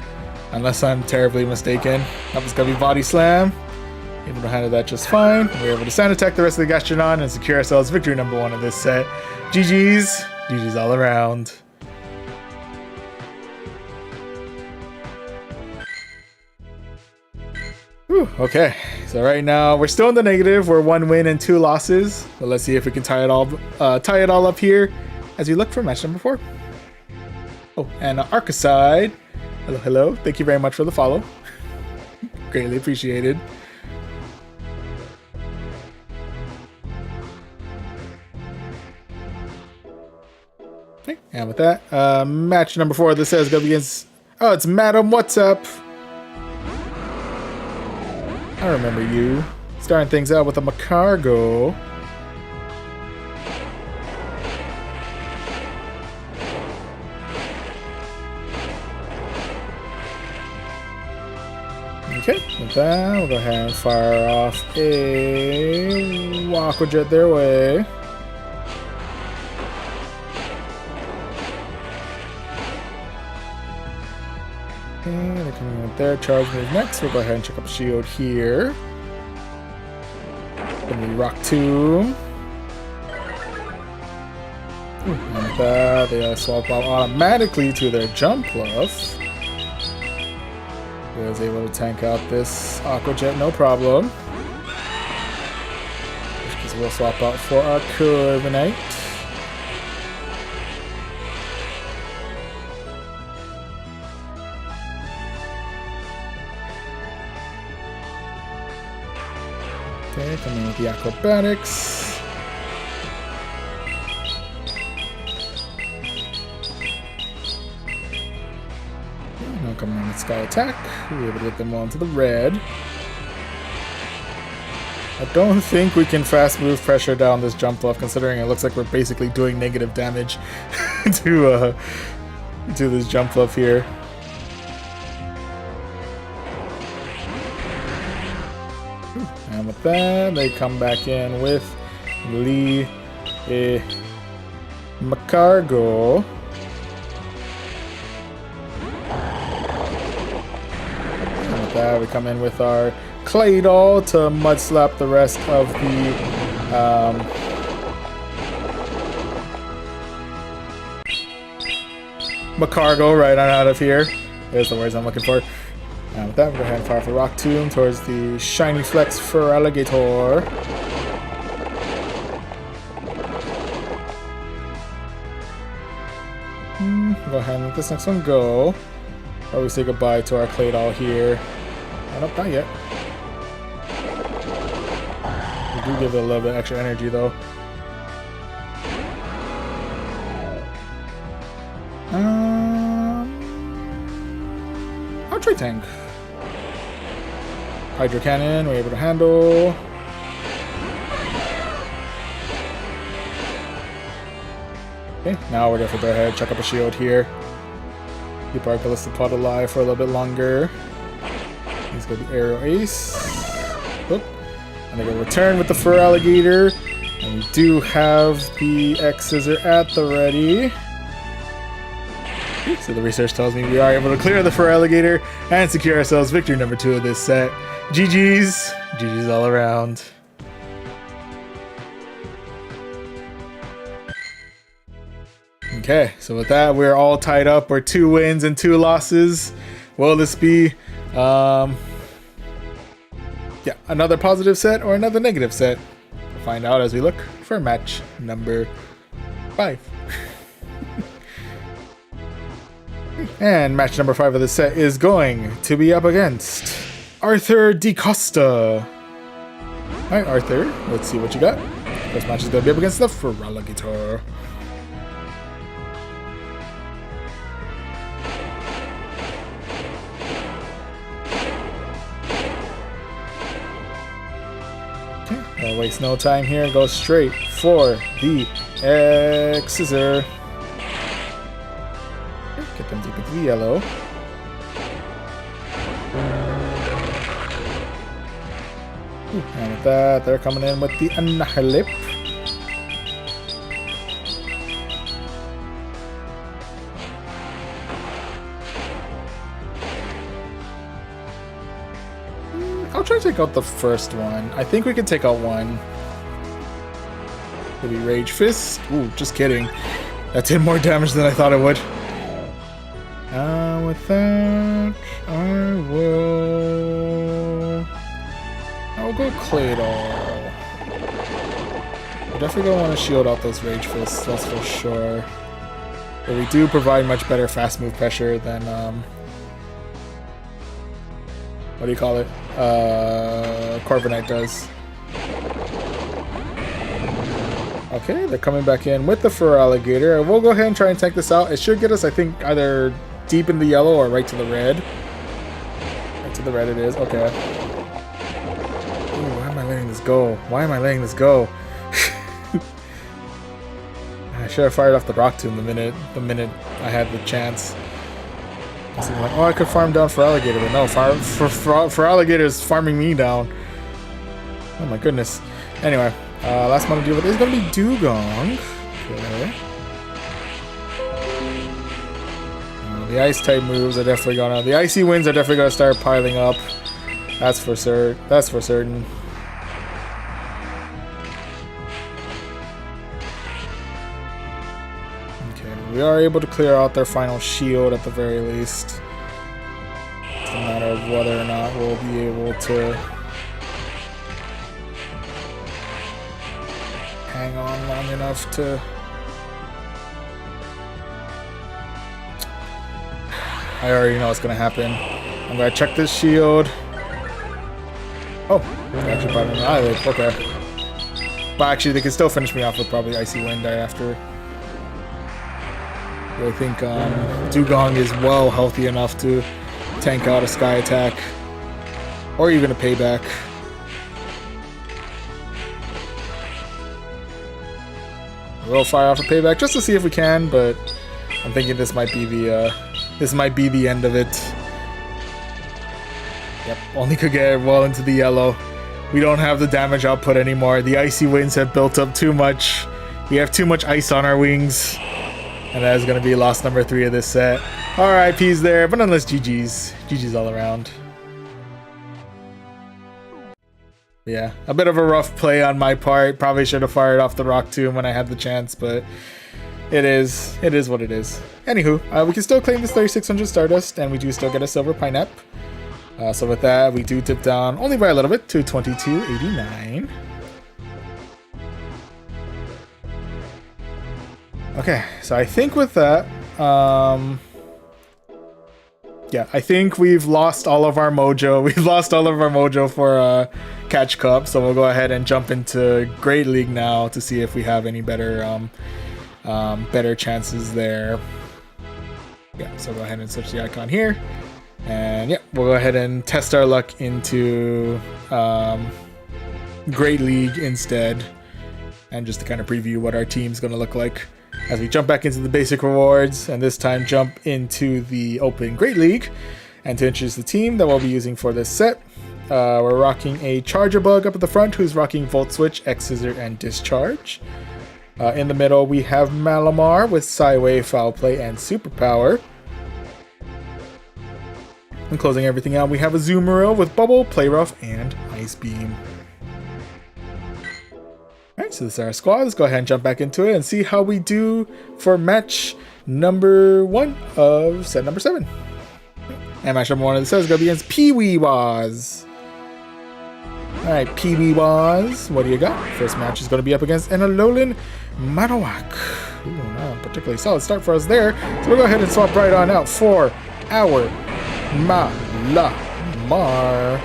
unless I'm terribly mistaken. That was gonna be Body Slam. Able to handle that just fine. We're able to Sand Attack the rest of the Gastrodon and secure ourselves victory number 1 of this set. GG's. GG's all around. Whew, okay, so right now we're still in the negative. We're 1 win and 2 losses. But let's see if we can tie it all up here as we look for match number 4. Oh, and Arcoside. Hello, hello. Thank you very much for the follow. Greatly appreciated. Okay, and with that, match number 4. This says go against. Oh, it's Madam. What's up? I remember you. Starting things out with a Macargo. Okay, with that, we'll go ahead and fire off a Aqua Jet their way. And they're coming in with their charge move next. We'll go ahead and check up Shield here. Gonna be Rock Tomb. And with that, they swap out automatically to their Jump Bluff. I was able to tank out this Aqua Jet, no problem. Because we'll swap out for our Corviknight. Okay, coming in with the Acrobatics. Now coming in with Sky Attack. We'll be able to get them onto the red. I don't think we can fast move pressure down this jump bluff, considering it looks like we're basically doing negative damage to this jump bluff here. And with that, they come back in with Lee Macargo. And with that, we come in with our Claydol to mud slap the rest of the Macargo right on out of here. There's the words I'm looking for. And with that, we'll go ahead and fire for Rock Tomb towards the Shiny Flex for Alligator. Go ahead and let this next one go. Or we say goodbye to our Claydol here. Not yet. do give it a little bit extra energy though. I'll try tank. Hydro cannon, we're able to handle. Okay, now we're going to go ahead, chuck up a shield here. Keep our ballistic pod alive for a little bit longer. He's got the aerial ace. Oop. And they're going to return with the fur alligator. And we do have the X scissor at the ready. So the research tells me we are able to clear the fur alligator and secure ourselves victory number 2 of this set. GG's. GG's all around. Okay, so with that, we're all tied up. We're 2 wins and 2 losses. Will this be, yeah, another positive set or another negative set? We'll find out as we look for match number 5. And match number 5 of the set is going to be up against Arthur DeCosta. Alright, Arthur, let's see what you got. First match is going to be up against the Feraligatr. I'll waste no time here, go straight for the X scissor. Get them deep into the yellow. And with that, they're coming in with the Annihilip. I'll try to take out the first one. I think we can take out one. Maybe Rage Fist. Ooh, just kidding. That did more damage than I thought it would. With that, I'll go Claydol. I definitely don't want to shield out those Rage Fists, that's for sure. But we do provide much better fast move pressure than, what do you call it? Corviknight does. Okay, they're coming back in with the Fur Alligator. We'll go ahead and try and tank this out. It should get us, I think, either deep in the yellow or right to the red. Right to the red it is. Okay. Ooh, why am I letting this go? Why am I letting this go? I should have fired off the Rock Tomb the minute I had the chance. I was like, oh, I could farm down for Alligator, but no, for Alligator is farming me down. Oh my goodness. Anyway, last one to deal with is going to be Dugong. Okay. The ice type moves are definitely gonna. The icy winds are definitely gonna start piling up. That's for certain. That's for certain. Okay, we are able to clear out their final shield at the very least. It's a matter of whether or not we'll be able to hang on long enough to. I already know what's gonna happen. I'm gonna check this shield. Oh, actually brought me an eyelid. Okay. But actually, they can still finish me off with probably Icy Wind right after. I think Dugong is well healthy enough to tank out a Sky Attack. Or even a Payback. We'll fire off a Payback just to see if we can, but I'm thinking this might be the end of it. Yep, only could get well into the yellow. We don't have the damage output anymore. The icy winds have built up too much. We have too much ice on our wings. And that is going to be loss number 3 of this set. RIPs there, but nonetheless GG's. GG's all around. Yeah, a bit of a rough play on my part. Probably should have fired off the Rock Tomb when I had the chance, but it is what it is. Anywho, we can still claim this 3600 Stardust, and we do still get a Silver Pineapple. So with that, we do dip down only by a little bit to 2289. Okay, so I think with that, Yeah, I think we've lost all of our mojo. We've lost all of our mojo for Catch Cup, so we'll go ahead and jump into Great League now to see if we have any better better chances there. Yeah, so go ahead and switch the icon here. And yeah, we'll go ahead and test our luck into Great League instead. And just to kind of preview what our team's going to look like as we jump back into the basic rewards, and this time jump into the Open Great League. And to introduce the team that we'll be using for this set, we're rocking a Charger Bug up at the front, who's rocking Volt Switch, X Scissor, and Discharge. In the middle, we have Malamar with Psywave, Foul Play, and Superpower. And closing everything out, we have a Azumarill with Bubble, Play Rough, and Ice Beam. Alright, so this is our squad. Let's go ahead and jump back into it and see how we do for match number 1 of set number 7. And match number 1 of the set is going to be against Pee-wee-Waz. Alright, Pee-wee-Waz, what do you got? First match is going to be up against an Alolan Marowak. Ooh, not a particularly solid start for us there. So we'll go ahead and swap right on out for our Malamar.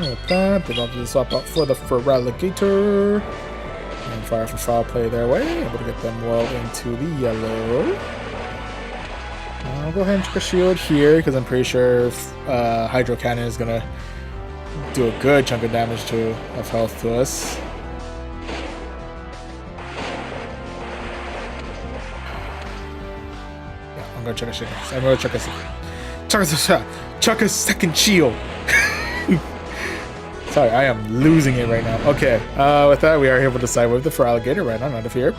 With that, they'll have to swap out for the Feraligatr. And fire for Foul Play their way. Able to get them well into the yellow. I'll go ahead and check a shield here because I'm pretty sure Hydro Cannon is going to do a good chunk of damage of health to us. Yeah, I'm going to check a shield. I'm going to check a second shield. Sorry, I am losing it right now. Okay, with that, we are able to side with the Feraligatr right on out of here.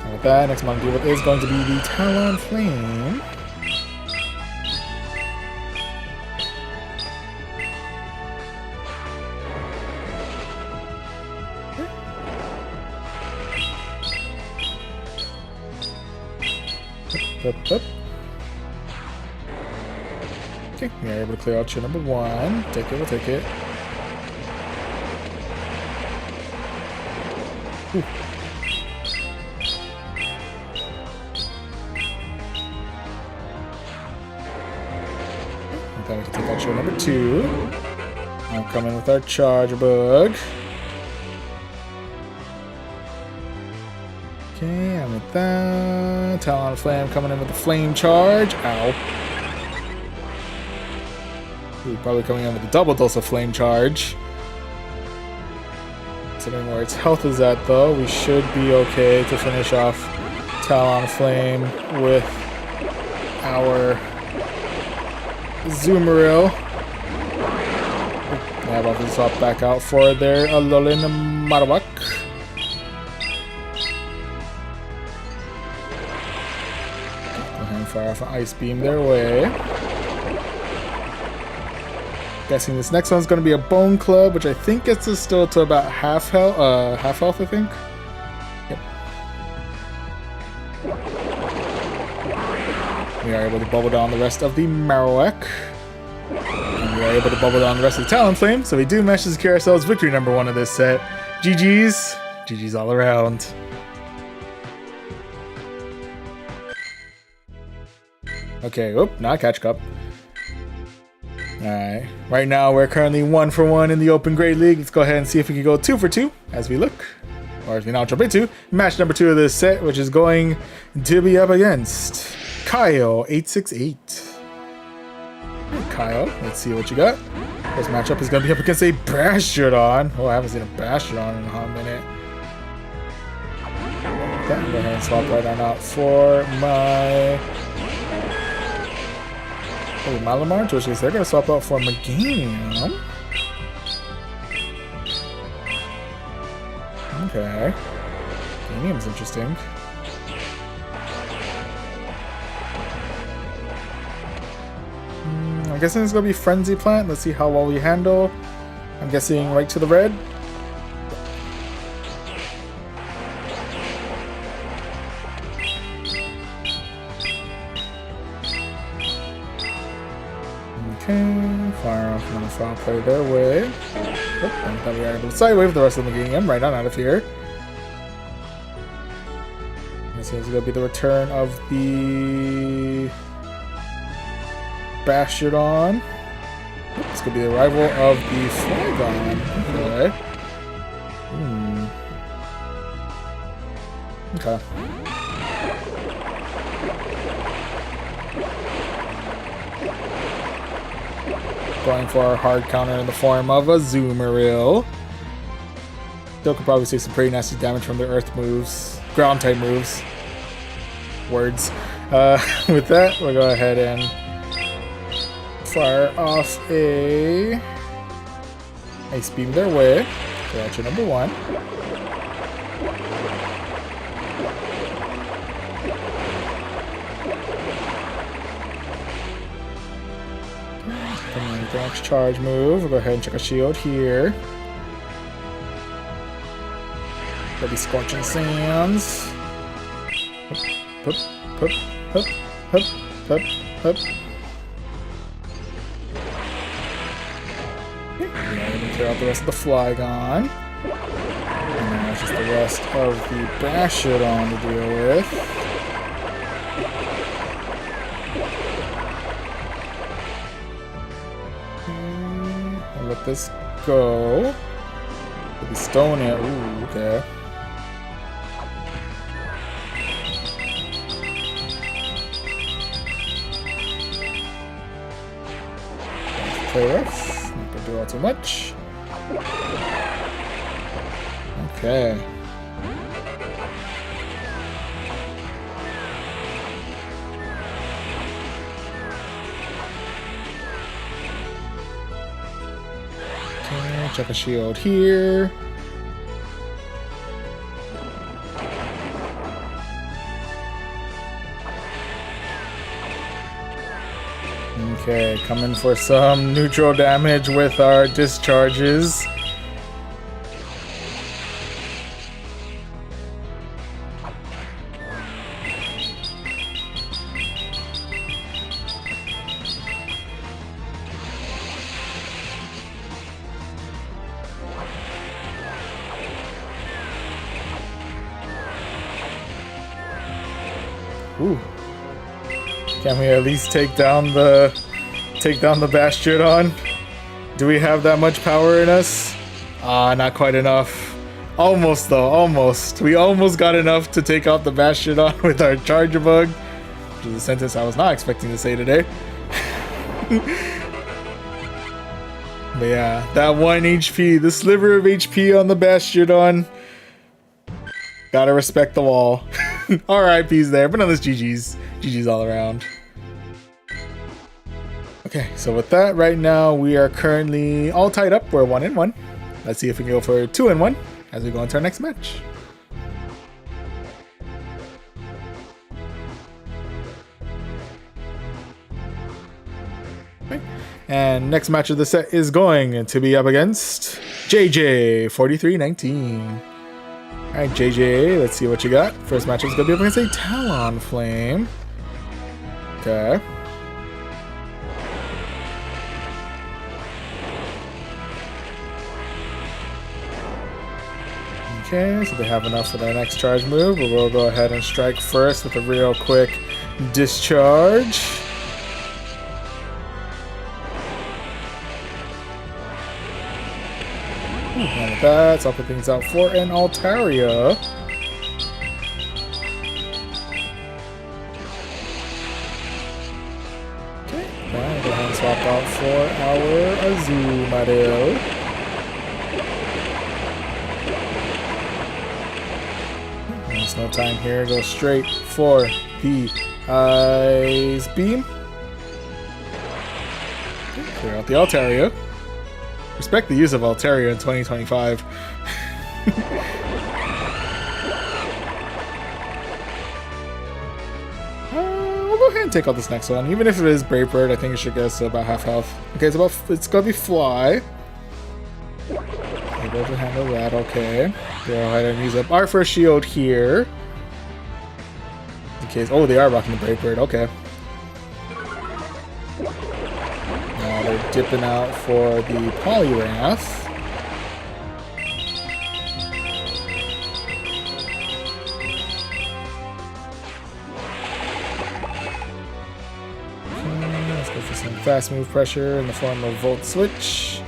And with that, next one to deal with is going to be the Talonflame. Okay, we are able to clear out shield number 1. Take it, we'll take it. Ooh. Then we can take out shield number 2. I'll come in with our Charger Bug. Okay, and with that, Talonflame coming in with the Flame Charge. Ow. Ooh, probably coming in with a double dose of Flame Charge. Considering where its health is at, though, we should be okay to finish off Talonflame with our Azumarill. Yeah, about to swap back out for their Alolan Marowak. Go ahead and fire off an Ice Beam their way. Guessing this next one's going to be a Bone Club, which I think gets us still to about half health, I think. Yep. We are able to bubble down the rest of the Marowak. And we are able to bubble down the rest of the Talonflame, so we do manage to secure ourselves victory number 1 of this set. GG's. GG's all around. Okay, oop, not Catch Cup. Alright, right now we're currently 1 for 1 in the Open Great League. Let's go ahead and see if we can go 2 for 2 as we look. Or as we now jump into match number 2 of this set, which is going to be up against Kyle868. Kyle, let's see what you got. First matchup is going to be up against a Bastiodon. Oh, I haven't seen a Bastiodon in a hot minute. Okay, go ahead and swap right on out for my... Oh, Malamar, which is they're going to swap out for Meganium. Okay. Meganium's interesting. I'm guessing it's going to be Frenzy Plant. Let's see how well we handle. I'm guessing right to the red. Okay, fire off another Foul Play their way. Oh, I thought we were able to sidewave the rest of the game right on out of here. This is going to be the return of the Bastardon. It's going to be the arrival of the Flygon. Okay. Okay. Going for our hard counter in the form of a Zoomeril. Still could probably see some pretty nasty damage from the Earth moves. Ground type moves. Words. With that, we'll go ahead and fire off a Ice Beam their way. Gotcha, number 1. The next charge move, we'll go ahead and check a shield here. That'll be Scorching Sands. Hup, hup, hup, hup, hup, hup. Okay, now clear out the rest of the Flygon. And now it's just the rest of the Bastardon to deal with. Let this go. Let the stone it. Ooh, okay. Play rough. Not gonna do all too much. Okay. Check a shield here. Okay, coming for some neutral damage with our discharges. Ooh. Can we at least take down the Bastardon? Do we have that much power in us? Not quite enough. Almost though, almost. We almost got enough to take out the Bastardon with our Charger Bug, which is a sentence I was not expecting to say today. But yeah, that 1 HP, the sliver of HP on the Bastardon. Gotta respect the wall. RIP's there, but nonetheless GG's. GG's all around. Okay, so with that, right now we are currently all tied up. We're 1-1. Let's see if we can go for 2-1 as we go into our next match. Okay. And next match of the set is going to be up against JJ 4319. Alright, JJ, let's see what you got. First match is going to be up against a Talonflame. Okay. Okay, so they have enough for their next charge move, but we'll go ahead and strike first with a real quick discharge. And with that, so I'll put things out for an Altaria. Okay, now we'll go ahead and swap out for our Azumarill. There's no time here, go straight for the Ice Beam. Okay, clear out the Altaria. Respect the use of Altaria in 2025. We'll go ahead and take out this next one. Even if it is Brave Bird, I think it should get us to about half health. Okay, it's gonna be Fly. Able to handle that, okay. Go ahead and use up our first shield here. In case, oh, they are rocking the Brave Bird, okay. Now they're dipping out for the Poliwrath. fast move pressure in the form of Volt Switch.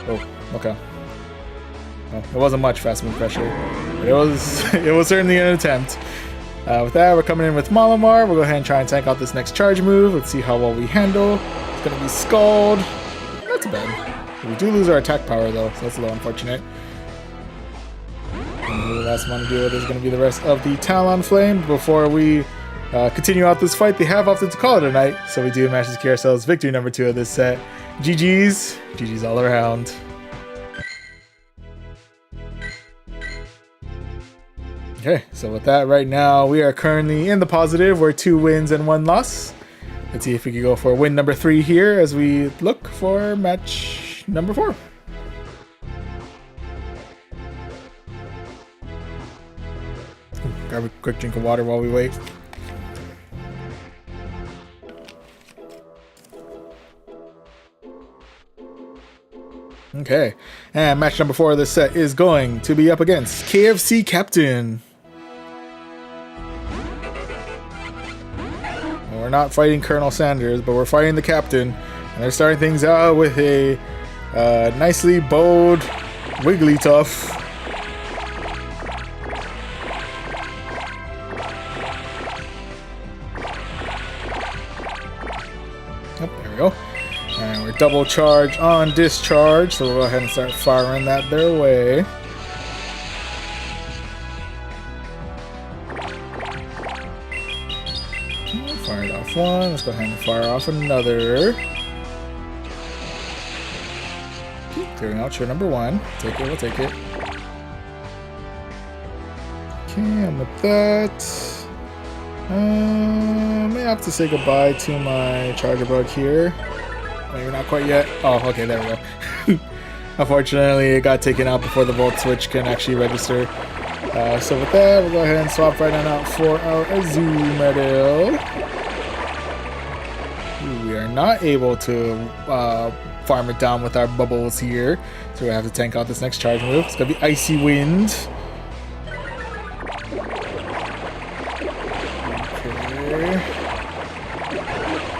Oh, okay. Well, it wasn't much fast move pressure, but it was certainly an attempt. With that, we're coming in with Malamar. We'll go ahead and try and tank out this next charge move. Let's see how well we handle. It's going to be Scald. Not too bad. We do lose our attack power, though, so that's a little unfortunate. And the last one to do it is going to be the rest of the Talonflame. Before we continue out this fight, they have opted to call it a night, so we do manage to secure ourselves victory number 2 of this set. GG's. GG's all around. Okay, so with that, right now, we are currently in the positive. We're 2 wins and 1 loss. Let's see if we can go for win number 3 here as we look for match number 4. Grab a quick drink of water while we wait. Okay, and match number 4 of this set is going to be up against KFC Captain. We're not fighting Colonel Sanders, but we're fighting the Captain. And they're starting things out with a nicely bowed Wigglytuff. Yep, there we go. And we're double charge on discharge, so we'll go ahead and start firing that their way. Fired off one, let's go ahead and fire off another. Clearing out shore number 1. Take it, we'll take it. Okay, and with that, may have to say goodbye to my Charger Bug here. Maybe not quite yet. Oh, okay, there we go. Unfortunately, it got taken out before the Volt Switch can actually register. So with that, we'll go ahead and swap right on out for our Azumarill. We are not able to farm it down with our bubbles here, so we have to tank out this next charge move. It's gonna be Icy Wind. Okay.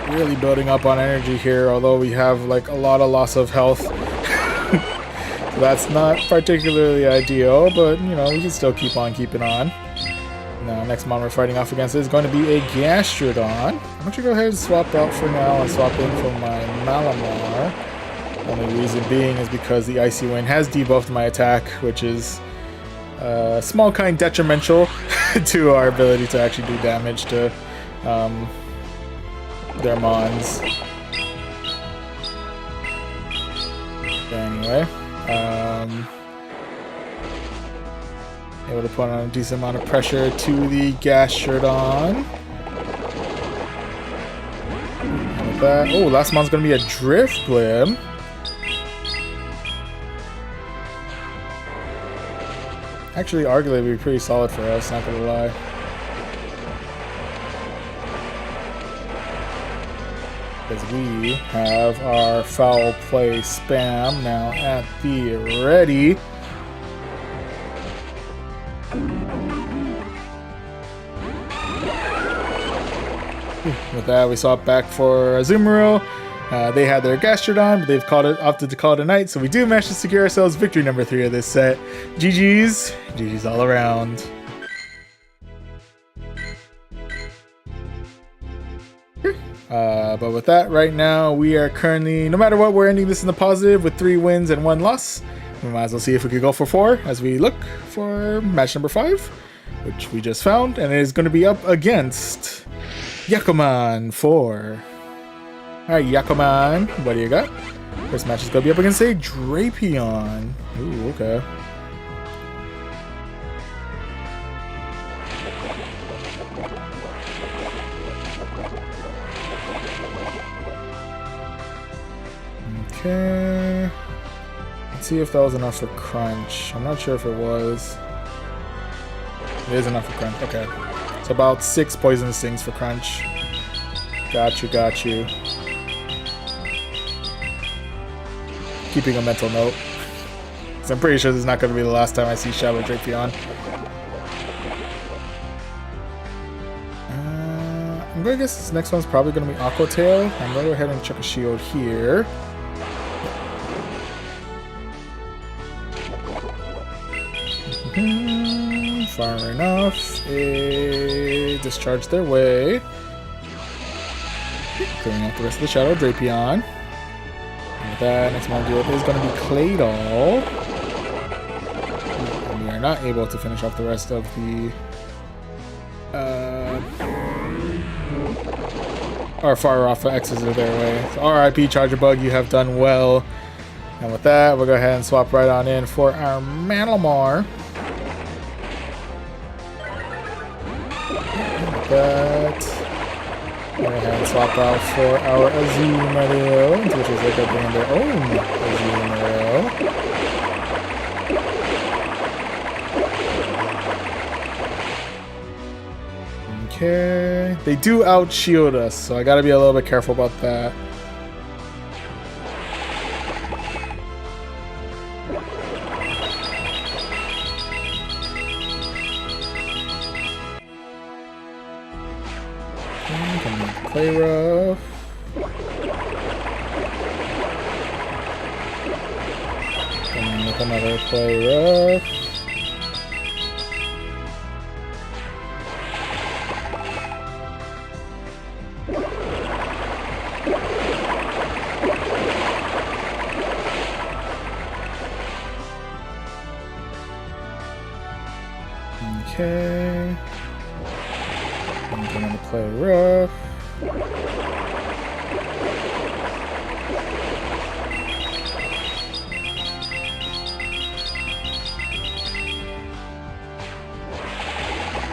Really building up on energy here, although we have like a lot of loss of health. So that's not particularly ideal, but you know, we can still keep on keeping on. Now, next mon we're fighting off against is going to be a Gastrodon. Why don't you go ahead and swap out for now and swap in for my Malamar. Only reason being is because the Icy Wind has debuffed my attack, which is small kind detrimental to our ability to actually do damage to their mons. But anyway, able to put on a decent amount of pressure to the Gastrodon. And with that, oh, last mon's gonna be a Driftblim. Actually, arguably, would be pretty solid for us, not gonna lie. Because we have our Foul Play spam now at the ready. With that, we swap back for Azumarill. They had their Gastrodon, but they've opted to call it a night, so we do manage to secure ourselves victory number 3 of this set. GG's. GG's all around. But with that, right now, we are currently, no matter what, we're ending this in the positive with 3 wins and 1 loss. We might as well see if we could go for 4 as we look for match number 5, which we just found, and it is going to be up against Yakuman 4. Alright, Yakuman, what do you got? First match is going to be up against a Drapion. Ooh, okay. Okay. Let's see if that was enough for Crunch. I'm not sure if it was. It is enough for Crunch. Okay. It's about 6 Poison Stings for Crunch. Got you, got you. Keeping a mental note. Because I'm pretty sure this is not going to be the last time I see Shadow Drapion. I'm going gonna guess this next one's probably gonna be Aqua Tail. I'm gonna go ahead and chuck a shield here. Far enough. Discharge their way. Clearing out the rest of the Shadow Drapion. And with that, next module is going to be Claydol. And we are not able to finish off the rest of the... our Far off X's are their way. So RIP Charger Bug, you have done well. And with that, we'll go ahead and swap right on in for our Malamar. That. Go ahead and swap out for our Azumarill, which is like a bring their own Azumarill. Okay. They do out shield us, so I gotta be a little bit careful about that. Play rough. Coming with another play rough. Okay. I'm gonna play rough.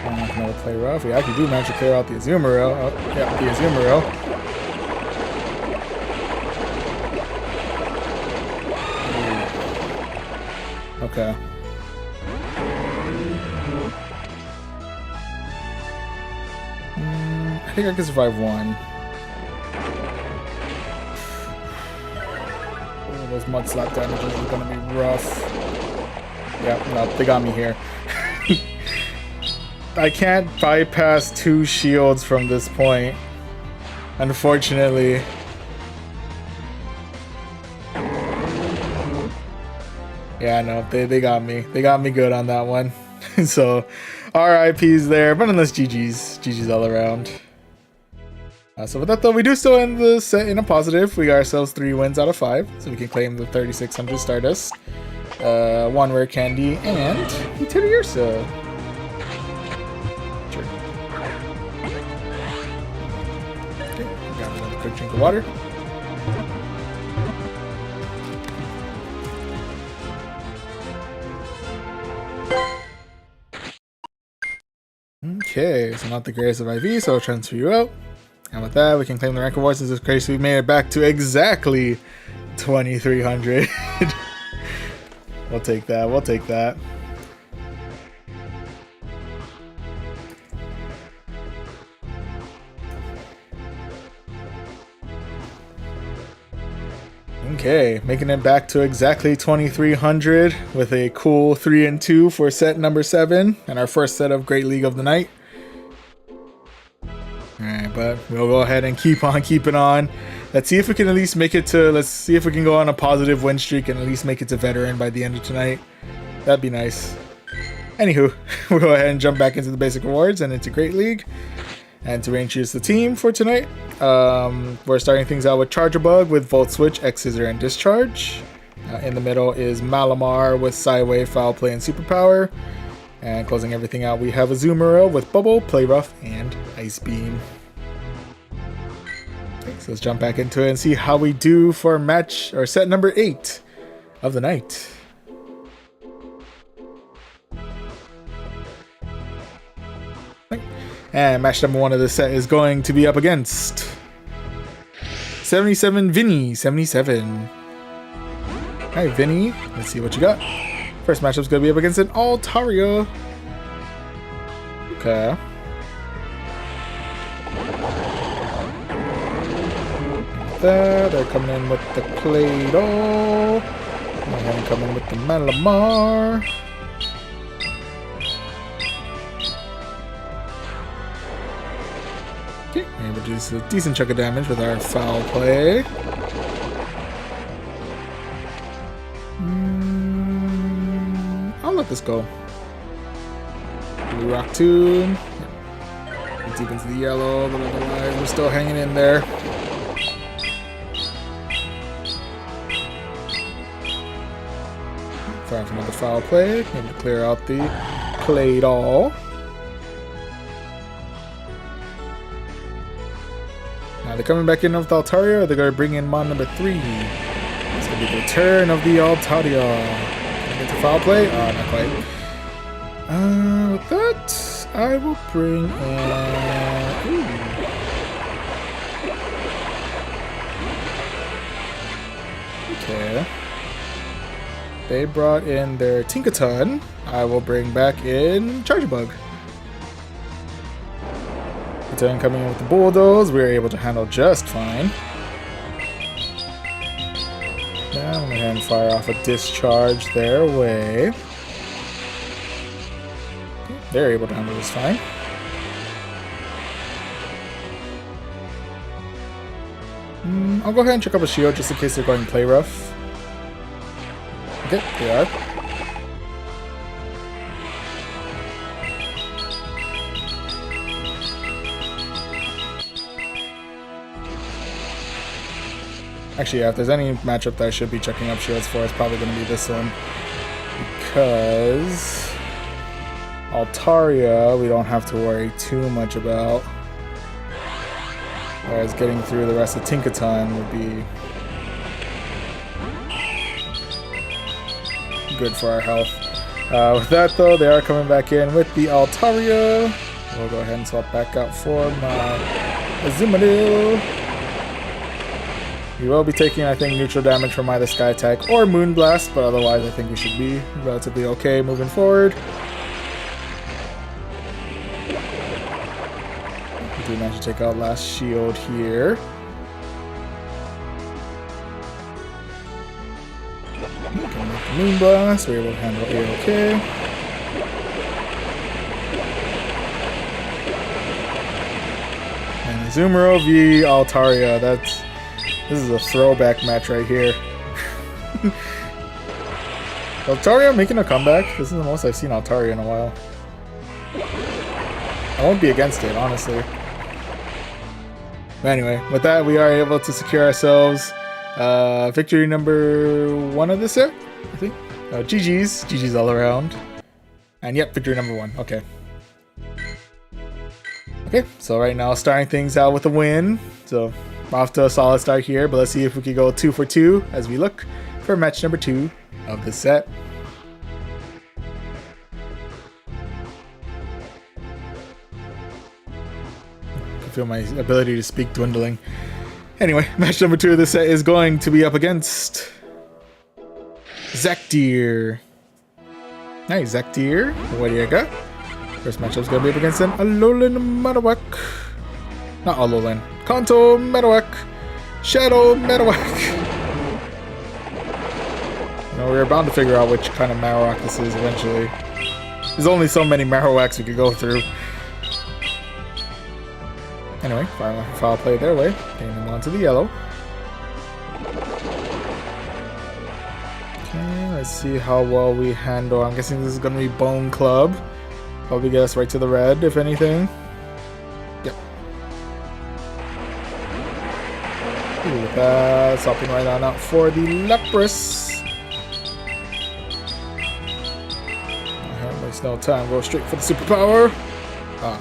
Another play rough. We actually do manage to clear out the Azumarill. Oh, yeah, the Azumarill. Okay. I think I can survive one. Oh, those mud slap damages are gonna be rough. Yeah, no, they got me here. I can't bypass 2 shields from this point, unfortunately. Yeah, no, they got me. They got me good on that one. So, RIPs there, but unless GG's all around. So with that though, we do still end the set in a positive. We got ourselves 3 wins out of 5, so we can claim the 3600 Stardust, 1 rare candy, and a Teddiursa. Sure. Okay, got another quick drink of water. Okay, so not the greatest of IV, so I'll transfer you out. And with that, we can claim the rank awards. This is crazy. We made it back to exactly 2300. We'll take that. We'll take that. Okay, making it back to exactly 2300 with a cool 3 and 2 for set number 7 and our first set of Great League of the Night. Alright, but we'll go ahead and keep on keeping on. Let's see if we can at least make it to, let's see if we can go on a positive win streak and at least make it to veteran by the end of tonight. That'd be nice. Anywho, we'll go ahead and jump back into the basic rewards and into Great League. And to reintroduce the team for tonight, we're starting things out with Charger Bug with Volt Switch, X Scissor, and Discharge. In the middle is Malamar with Psywave, Foul Play, and Superpower. And closing everything out, we have Azumarill with Bubble, Play Rough, and Ice Beam. Okay, so let's jump back into it and see how we do for match or set number 8 of the night. And match number 1 of this set is going to be up against 77 Vinny 77. Alright, Vinny, let's see what you got. First matchup's gonna be up against an Altaria. Okay. There, they're coming in with the Claydol. And coming with the Malamar. produce a decent chunk of damage with our foul play. I'll let this go. Blue Rock Tomb. Deep into the yellow, but otherwise we're still hanging in there. Fire for another foul play. Maybe to clear out the play doll. Now they're coming back in with Altaria, or they're going to bring in Mon number 3. It's going to be the return of the Altaria. Can I get to foul play? Oh, not quite. With that, I will bring in... Ooh. Okay. They brought in their Tinkaton. I will bring back in Chargebug. Then coming in with the Bulldoze, we were able to handle just fine. Now I'm going to go ahead and fire off a Discharge their way. They're able to handle this fine. I'll go ahead and check up a shield just in case they're going play rough. Okay, they are. Actually, yeah, if there's any matchup that I should be checking up shields for, it's probably going to be this one. Because Altaria, we don't have to worry too much about. Whereas getting through the rest of Tinkaton would be good for our health. With that, though, they are coming back in with the Altaria. We'll go ahead and swap back out for my Azumarill. We will be taking, I think, neutral damage from either Sky Attack or Moonblast, but otherwise I think we should be relatively okay moving forward. We do manage to take out last shield here. Gonna make the Moonblast, we're able to handle A-OK. And Azumarill v Altaria, this is a throwback match right here. Altaria making a comeback. This is the most I've seen Altaria in a while. I won't be against it, honestly. But anyway, with that, we are able to secure ourselves victory number 1 of this set, I think. GG's. GG's all around. And yep, victory number 1. Okay. Okay, so right now, starting things out with a win. So off to a solid start here, but let's see if we can go 2 for 2 as we look for match number 2 of the set. I feel my ability to speak dwindling. Anyway, match number 2 of the set is going to be up against Zakdir. Nice, Zakdir. What do you got? First matchup's going to be up against an Alolan Marowak. Not Alolan. Kanto Marowak. Shadow Marowak. You know, we were bound to figure out which kind of Marowak this is eventually. There's only so many Marowaks we could go through. Anyway, foul play their way. Getting them onto the yellow. Okay, let's see how well we handle. I'm guessing this is going to be Bone Club. Probably get us right to the red, if anything. Yep. Ooh, with that, swapping right on out for the Lapras. I don't waste no time. Go straight for the superpower. Ah.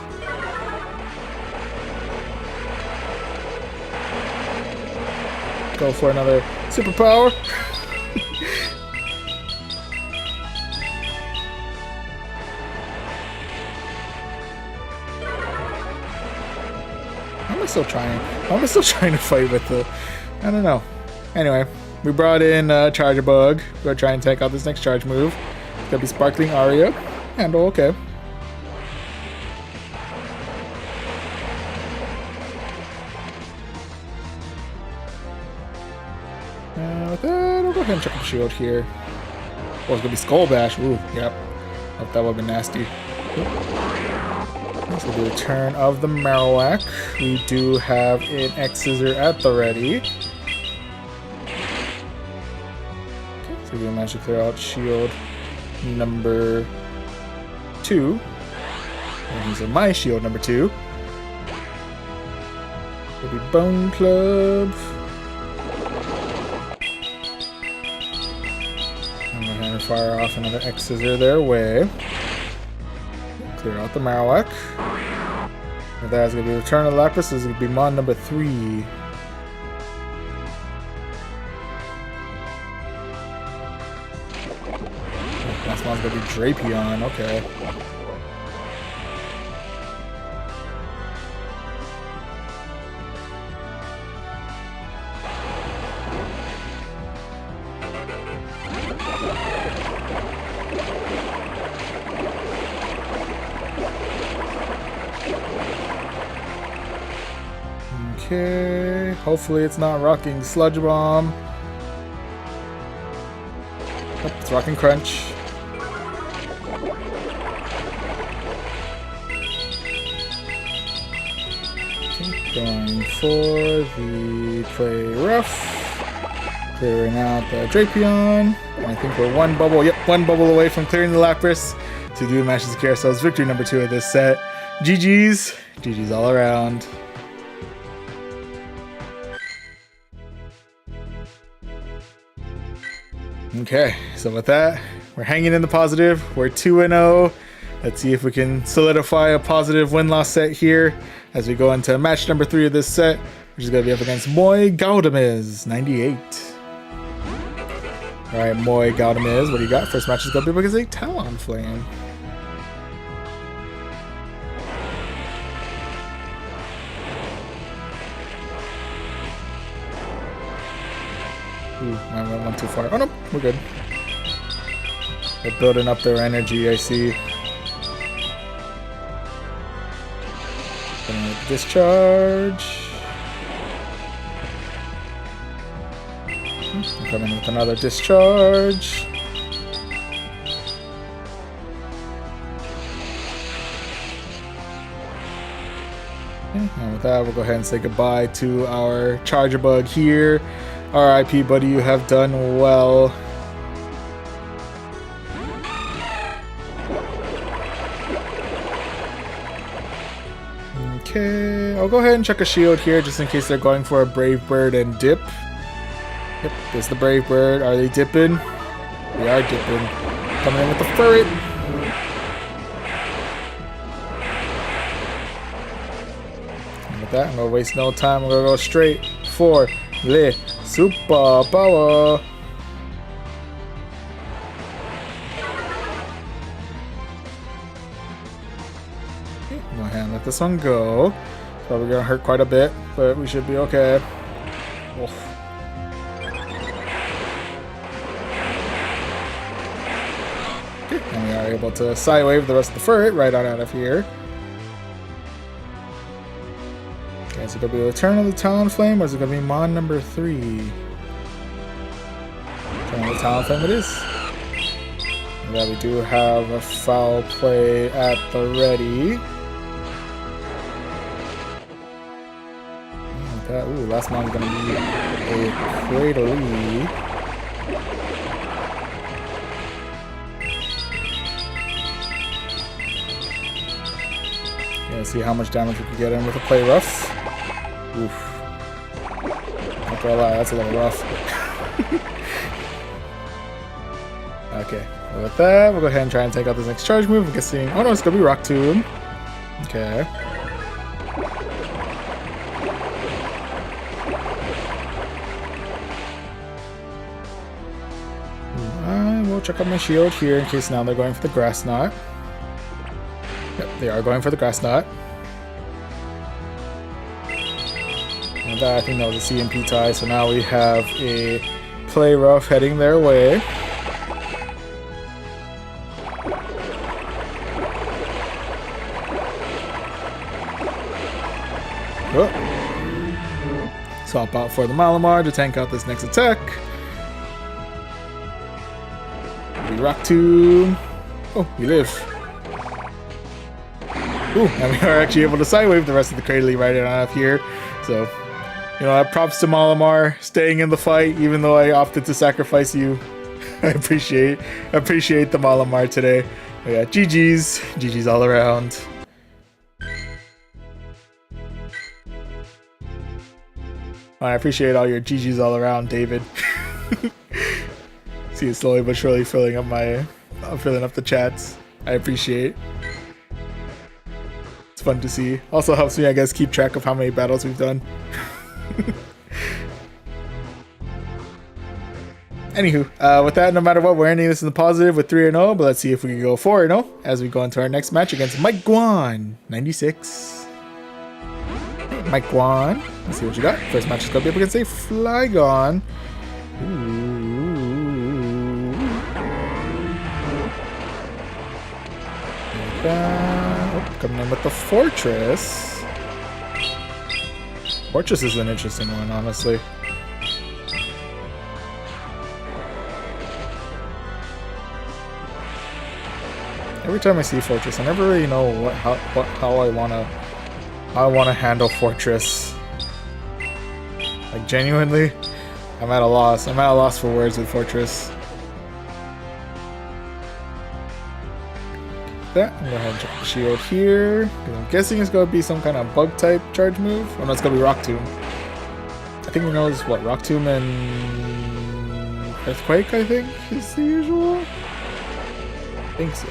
Go for another superpower. How am I still trying to fight with the... I don't know. Anyway, we brought in Chargebug. We're going to try and take out this next charge move. It's going to be Sparkling Aria. Handle okay. With that, I'll go ahead and check the shield here. Oh, it's going to be Skull Bash. Ooh, yep. Hope that would have been nasty. So the return of the Marowak. We do have an X-Scissor at the ready. So we managed to clear out shield number 2. And these are my shield number 2. It'll be Bone Club. I'm going to fire off another X-Scissor their way. Clear out the Marowak. And that's going to be Return of Lapras. This is going to be Mon number 3. Last one's going to be Drapion. Okay. Okay, hopefully it's not rocking Sludge Bomb. Oh, it's rocking Crunch. Okay, going for the Play Rough. Clearing out the Drapion. And I think we're one bubble away from clearing the Lapras to do match to secure ourselves victory number 2 of this set. GG's. GG's all around. Okay, so with that, we're hanging in the positive. We're 2-0. Let's see if we can solidify a positive win-loss set here as we go into match number 3 of this set, which is going to be up against Moy Gaudamiz, 98. Alright, Moy Gaudamiz, what do you got? First match is going to be against a Talonflame. Ooh, I went too far. Oh no, we're good. They're building up their energy, I see. Discharge. I'm coming with another discharge. And with that, we'll go ahead and say goodbye to our Charger Bug here. RIP, buddy, you have done well. Okay, I'll go ahead and check a shield here just in case they're going for a Brave Bird and dip. Yep, there's the Brave Bird. Are they dipping? They are dipping. Coming in with the Furret. And with that, I'm going to waste no time. I'm going to go straight for Le Super Power. Go ahead and let this one go. Probably gonna hurt quite a bit, but we should be okay. Oof. Okay, and we are able to side wave the rest of the Furret right on out of here. Okay, is it gonna be a Return of the Talonflame, or is it gonna be Mon number 3? Return of the Talonflame it is. Yeah, we do have a foul play at the ready. That, ooh, last one's gonna be a Cradily. Yeah, see how much damage we can get in with a Play Rough. Oof. Not gonna lie, that's a little rough. Okay, well, with that, we'll go ahead and try and take out this next charge move. I'm guessing. Oh no, it's gonna be Rock Tomb. Okay. We'll check out my shield here in case now they're going for the Grass Knot. Yep, they are going for the Grass Knot. And that, I think that was a CMP tie, so now we have a Play Rough heading their way. Oh. Swap out for the Malamar to tank out this next attack. Rock Tomb. Oh, we live. Ooh, and we are actually able to sidewave the rest of the Cradley right out of here. So, you know, props to Malamar staying in the fight, even though I opted to sacrifice you. I appreciate the Malamar today. But yeah, GG's all around. I appreciate all your GG's all around, David. See it slowly but surely filling up the chats. I appreciate. It's fun to see. Also helps me, I guess, keep track of how many battles we've done. Anywho, with that, no matter what, we're ending this in the positive with 3-0, but let's see if we can go 4-0 as we go into our next match against Mike Guan, 96. Mike Guan, let's see what you got. First match is going to be up against a Flygon. Coming in with the Fortress. Fortress is an interesting one, honestly. Every time I see Fortress, I never really know how I wanna handle Fortress. Like, genuinely, I'm at a loss. I'm at a loss for words with Fortress. That, I'm gonna go ahead and check the shield here. I'm guessing it's gonna be some kind of bug type charge move. Oh no, it's gonna be Rock Tomb. I think he knows what Rock Tomb and Earthquake, I think, is the usual. I think so.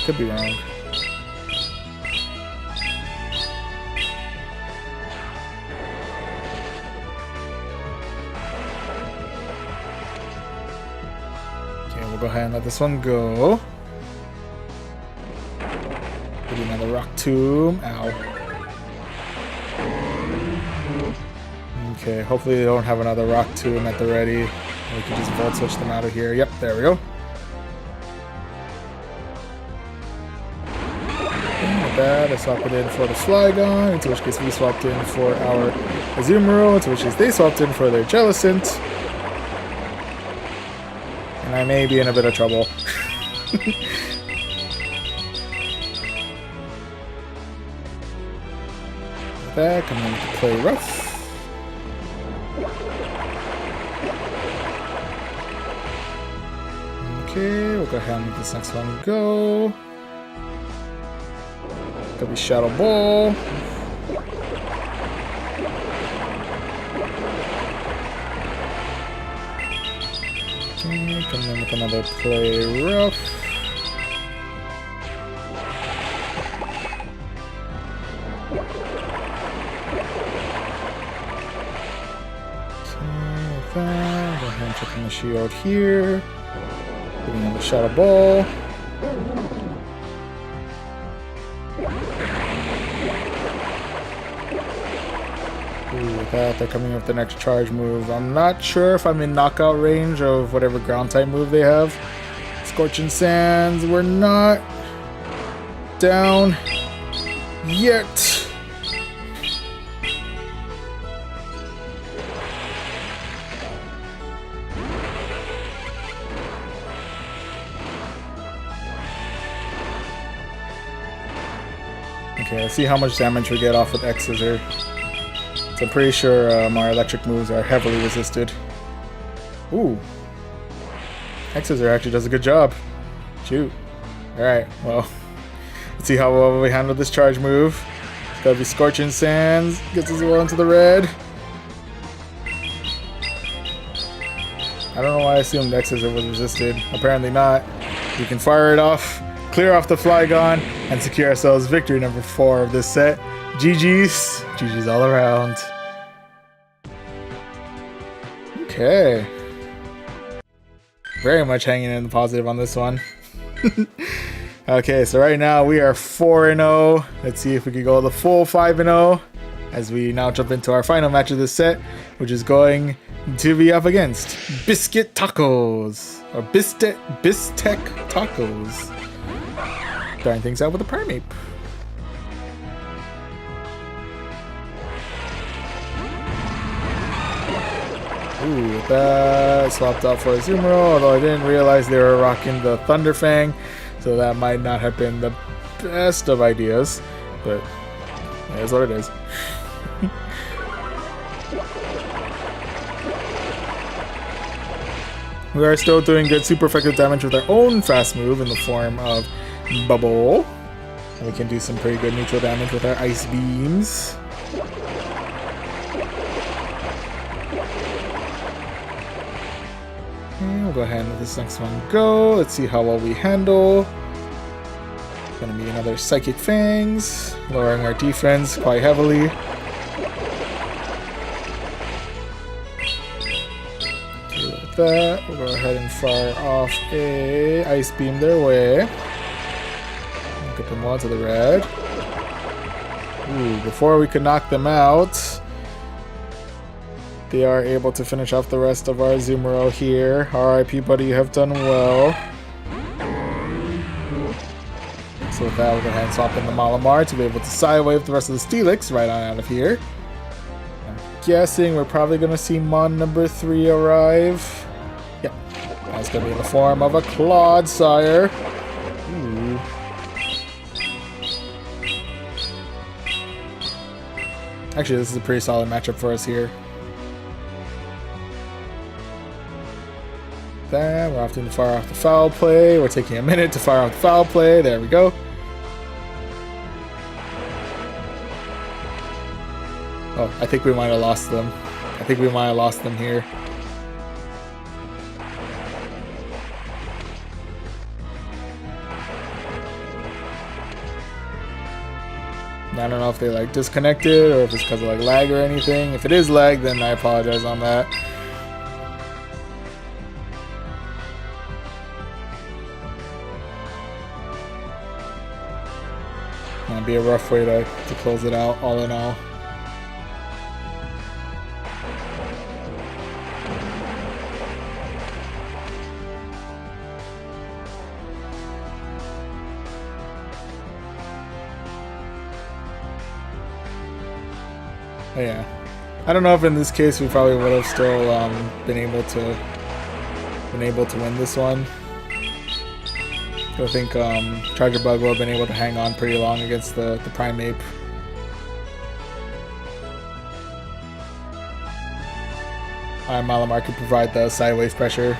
Could be wrong. Okay, we'll go ahead and let this one go. Maybe another Rock Tomb. Ow. Okay, hopefully they don't have another Rock Tomb at the ready. We can just Volt Switch them out of here. Yep, there we go. That I swap it in for the Flygon, into which case we swapped in for our Azumarill, into which case they swapped in for their Jellicent. And I may be in a bit of trouble. Back, I'm going to play rough. Okay, we'll go ahead and let this next one go. Could be Shadow Ball. Okay, come in with another play rough. Go ahead and check in the shield here. Giving another Shadow Ball. With that, they're coming with the next charge move. I'm not sure if I'm in knockout range of whatever ground type move they have. Scorching Sands, we're not down yet. Okay, let's see how much damage we get off with X-Scissor. So I'm pretty sure our electric moves are heavily resisted. Ooh. X-Scissor actually does a good job. Shoot. Alright, well. Let's see how well we handle this charge move. It's gotta be Scorching Sands. Gets us well into the red. I don't know why I assumed X-Scissor was resisted. Apparently not. We can fire it off, clear off the Flygon, and secure ourselves victory number 4 of this set. GG's. GG's all around. Okay. Very much hanging in the positive on this one. Okay, so right now we are 4-0. Let's see if we can go the full 5-0 as we now jump into our final match of this set, which is going to be up against Biscuit Tacos. Or Bistec Tacos. Starting things out with a Primeape. Ooh, with that, swapped out for a Azumarill, although I didn't realize they were rocking the Thunderfang, so that might not have been the best of ideas. but it is what it is. We are still doing good super effective damage with our own fast move in the form of Bubble. And we can do some pretty good neutral damage with our ice beams. And we'll go ahead and let this next one go. Let's see how well we handle. It's gonna be another Psychic Fangs, lowering our defense quite heavily. That. We'll go ahead and fire off a ice beam their way. Get them all to the red. Ooh, before we could knock them out, they are able to finish off the rest of our Zumaro here. RIP, buddy, you have done well. So with that, we'll go ahead and swap in the Malamar to be able to sidewave the rest of the Steelix right on out of here. I'm guessing we're probably going to see Mon number 3 arrive. Yep, that's going to be in the form of a Clodsire. Ooh. Actually, this is a pretty solid matchup for us here. Then we're often to fire off the foul play. We're taking a minute to fire off the foul play. There we go. Oh, I think we might have lost them. I think we might have lost them here. I don't know if they like disconnected or if it's because of like lag or anything. If it is lag, then I apologize on that. That'd be a rough way to close it out, all in all. Yeah, I don't know if in this case we probably would have still been able to win this one. I think Charger Bug will have been able to hang on pretty long against the Primeape. Malamar could provide the sideways pressure.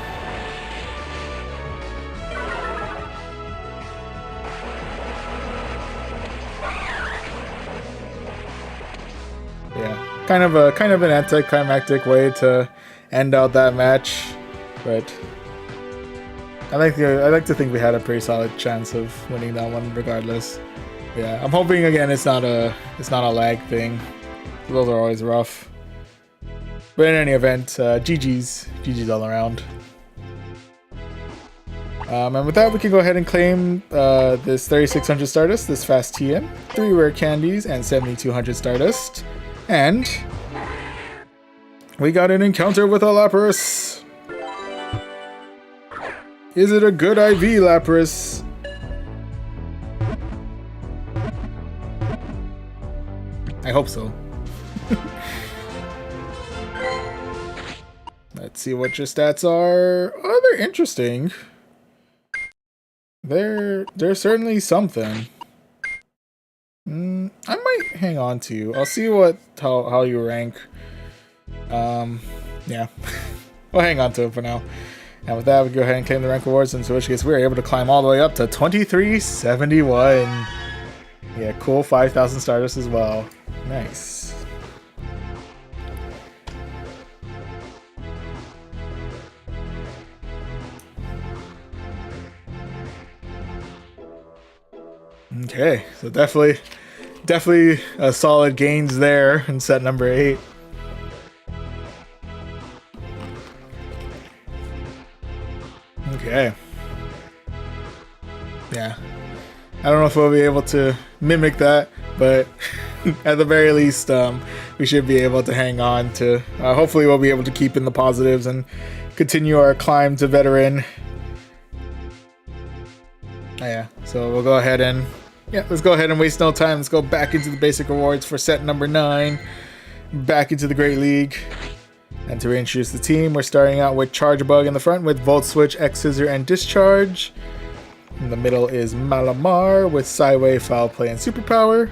Yeah, kind of an anticlimactic way to end out that match, but I like to think we had a pretty solid chance of winning that one regardless. Yeah, I'm hoping again it's not a lag thing. Those are always rough. But in any event, GG's all around. And with that, we can go ahead and claim this 3600 Stardust, this fast TM, 3 rare candies, and 7200 Stardust. And we got an encounter with a Lapras. Is it a good IV, Lapras? I hope so. Let's see what your stats are. Oh, they're interesting. They're certainly something. I might hang on to you. I'll see how you rank. Yeah. We'll hang on to it for now. And with that, we go ahead and claim the rank awards, in which case we were able to climb all the way up to 2371. Yeah, cool 5,000 Stardust as well. Nice. Okay, so definitely a solid gains there in set number 8. Okay. Yeah. I don't know if we'll be able to mimic that, but at the very least, we should be able to hang on to. Hopefully, we'll be able to keep in the positives and continue our climb to veteran. Yeah, so we'll go ahead and let's go ahead and waste no time. Let's go back into the basic rewards for set number 9. Back into the Great League. And to reintroduce the team, we're starting out with Charge Bug in the front with Volt Switch, X Scissor, and Discharge. In the middle is Malamar with Sideway, Foul Play, and Superpower.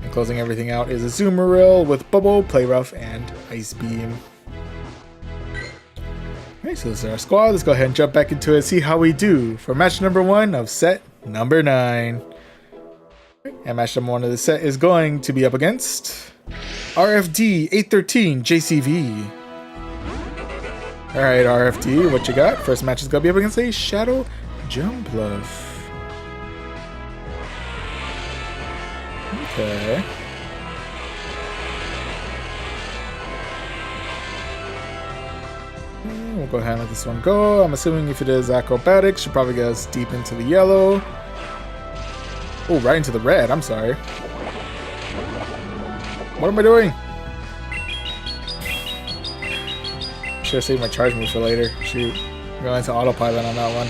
And closing everything out is a Azumarill with Bubble, Play Rough, and Ice Beam. Alright, so this is our squad. Let's go ahead and jump back into it, see how we do for match number 1 of set number 9. And match number 1 of the set is going to be up against RFD 813 JCV. Alright, RFD, what you got? First match is going to be up against a Shadow Jumpluff. Okay. We'll go ahead and let this one go. I'm assuming if it is acrobatics, should probably get us deep into the yellow. Oh, right into the red. I'm sorry. What am I doing? Should have saved my charge move for later. Shoot. Going into autopilot on that one.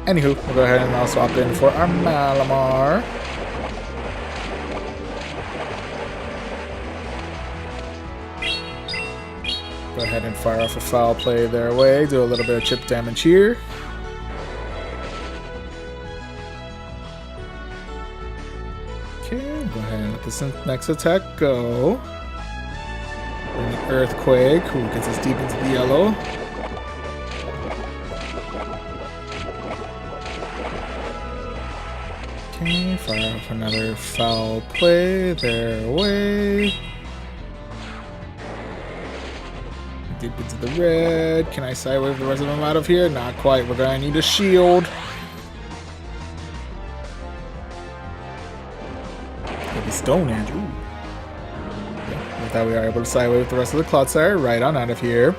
Anywho, we'll go ahead and I'll swap in for our Malamar. Go ahead and fire off a foul play their way. Do a little bit of chip damage here. Okay, go ahead and let this next attack go. Bring an Earthquake, who gets us deep into the yellow. Okay, fire off another foul play their way. Deep into the red. Can I sidewave the rest of them out of here? Not quite. We're gonna need a shield. Maybe Stone Edge. Ooh. Yeah, with that, we are able to sidewave the rest of the Clodsire right on out of here.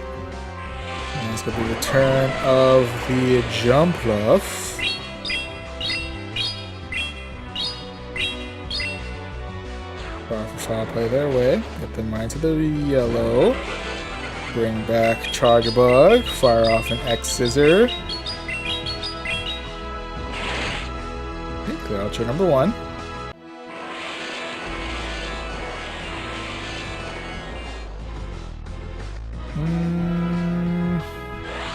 And it's gonna be the turn of the Jumpluff. Powerful foul play their way. Get them right to the yellow. Bring back Charger Bug, fire off an X-Scissor. Okay, clear out your number 1.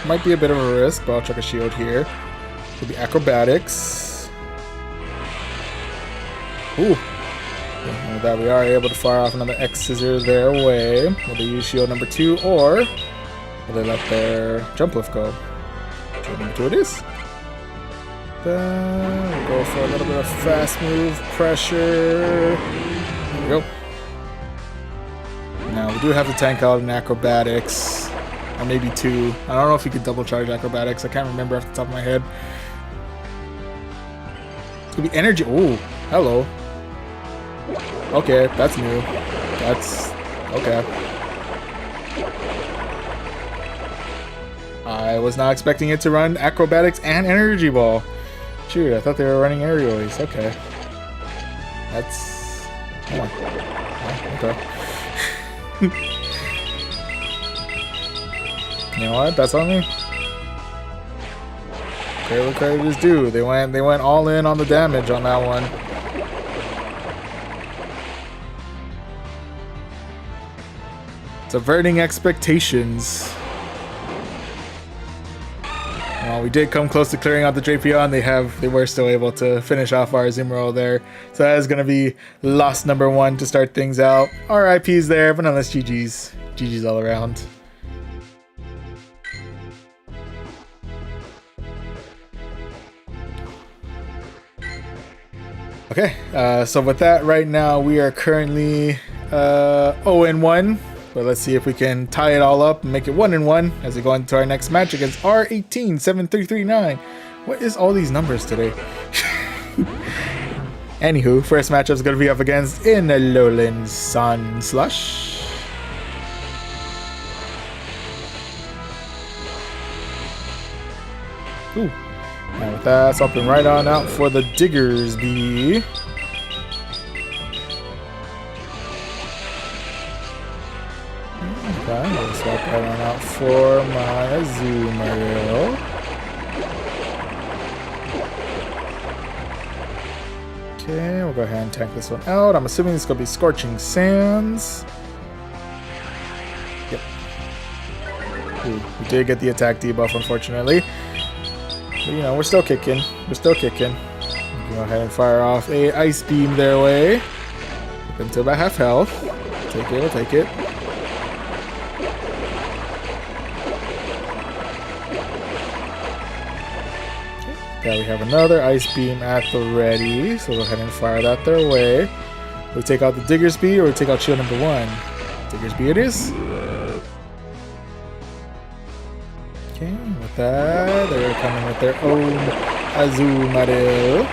Might be a bit of a risk, but I'll check a shield here. Could be Acrobatics. Ooh. And with that, we are able to fire off another X-Scissor their way. Will they use shield number 2, or will they let their Jumpluff go? Shield number 2 it is. Then we'll go for a little bit of fast move pressure. There we go. Now, we do have to tank out an Acrobatics, or maybe 2. I don't know if you could double charge Acrobatics. I can't remember off the top of my head. It's going to be Energy. Ooh, hello. Okay, that's new. That's okay. I was not expecting it to run Acrobatics and Energy Ball. Shoot, I thought they were running Aerial Ace. Okay. That's... Come on. Oh, okay. You know what? That's on me. Okay, what credit is due. They went all in on the damage on that one. Subverting expectations. Well, we did come close to clearing out the Drapion. They were still able to finish off our Azumarill there. So that is going to be loss number 1 to start things out. RIPs there, but nonetheless GG's. GG's all around. Okay, so with that, right now we are currently 0-1. But let's see if we can tie it all up and make it 1-1 as we go into our next match against R187339. What is all these numbers today? Anywho, first matchup is going to be up against in Alolan Sun Slush. Ooh. And with that, swapping right on out for the Diggersby. Okay, we'll swap that one out for my Azumarill. Okay, we'll go ahead and tank this one out. I'm assuming it's going to be Scorching Sands. Yep. Ooh, we did get the attack debuff, unfortunately. But, you know, we're still kicking. We're still kicking. Go ahead and fire off a ice beam their way. Into about half health. Take it, we'll take it. Okay, we have another ice beam at the ready, so go ahead and fire that their way. We take out the Diggersby or we take out shield number 1? Diggersby it is. Okay, with that, they're coming with their own Azumarill.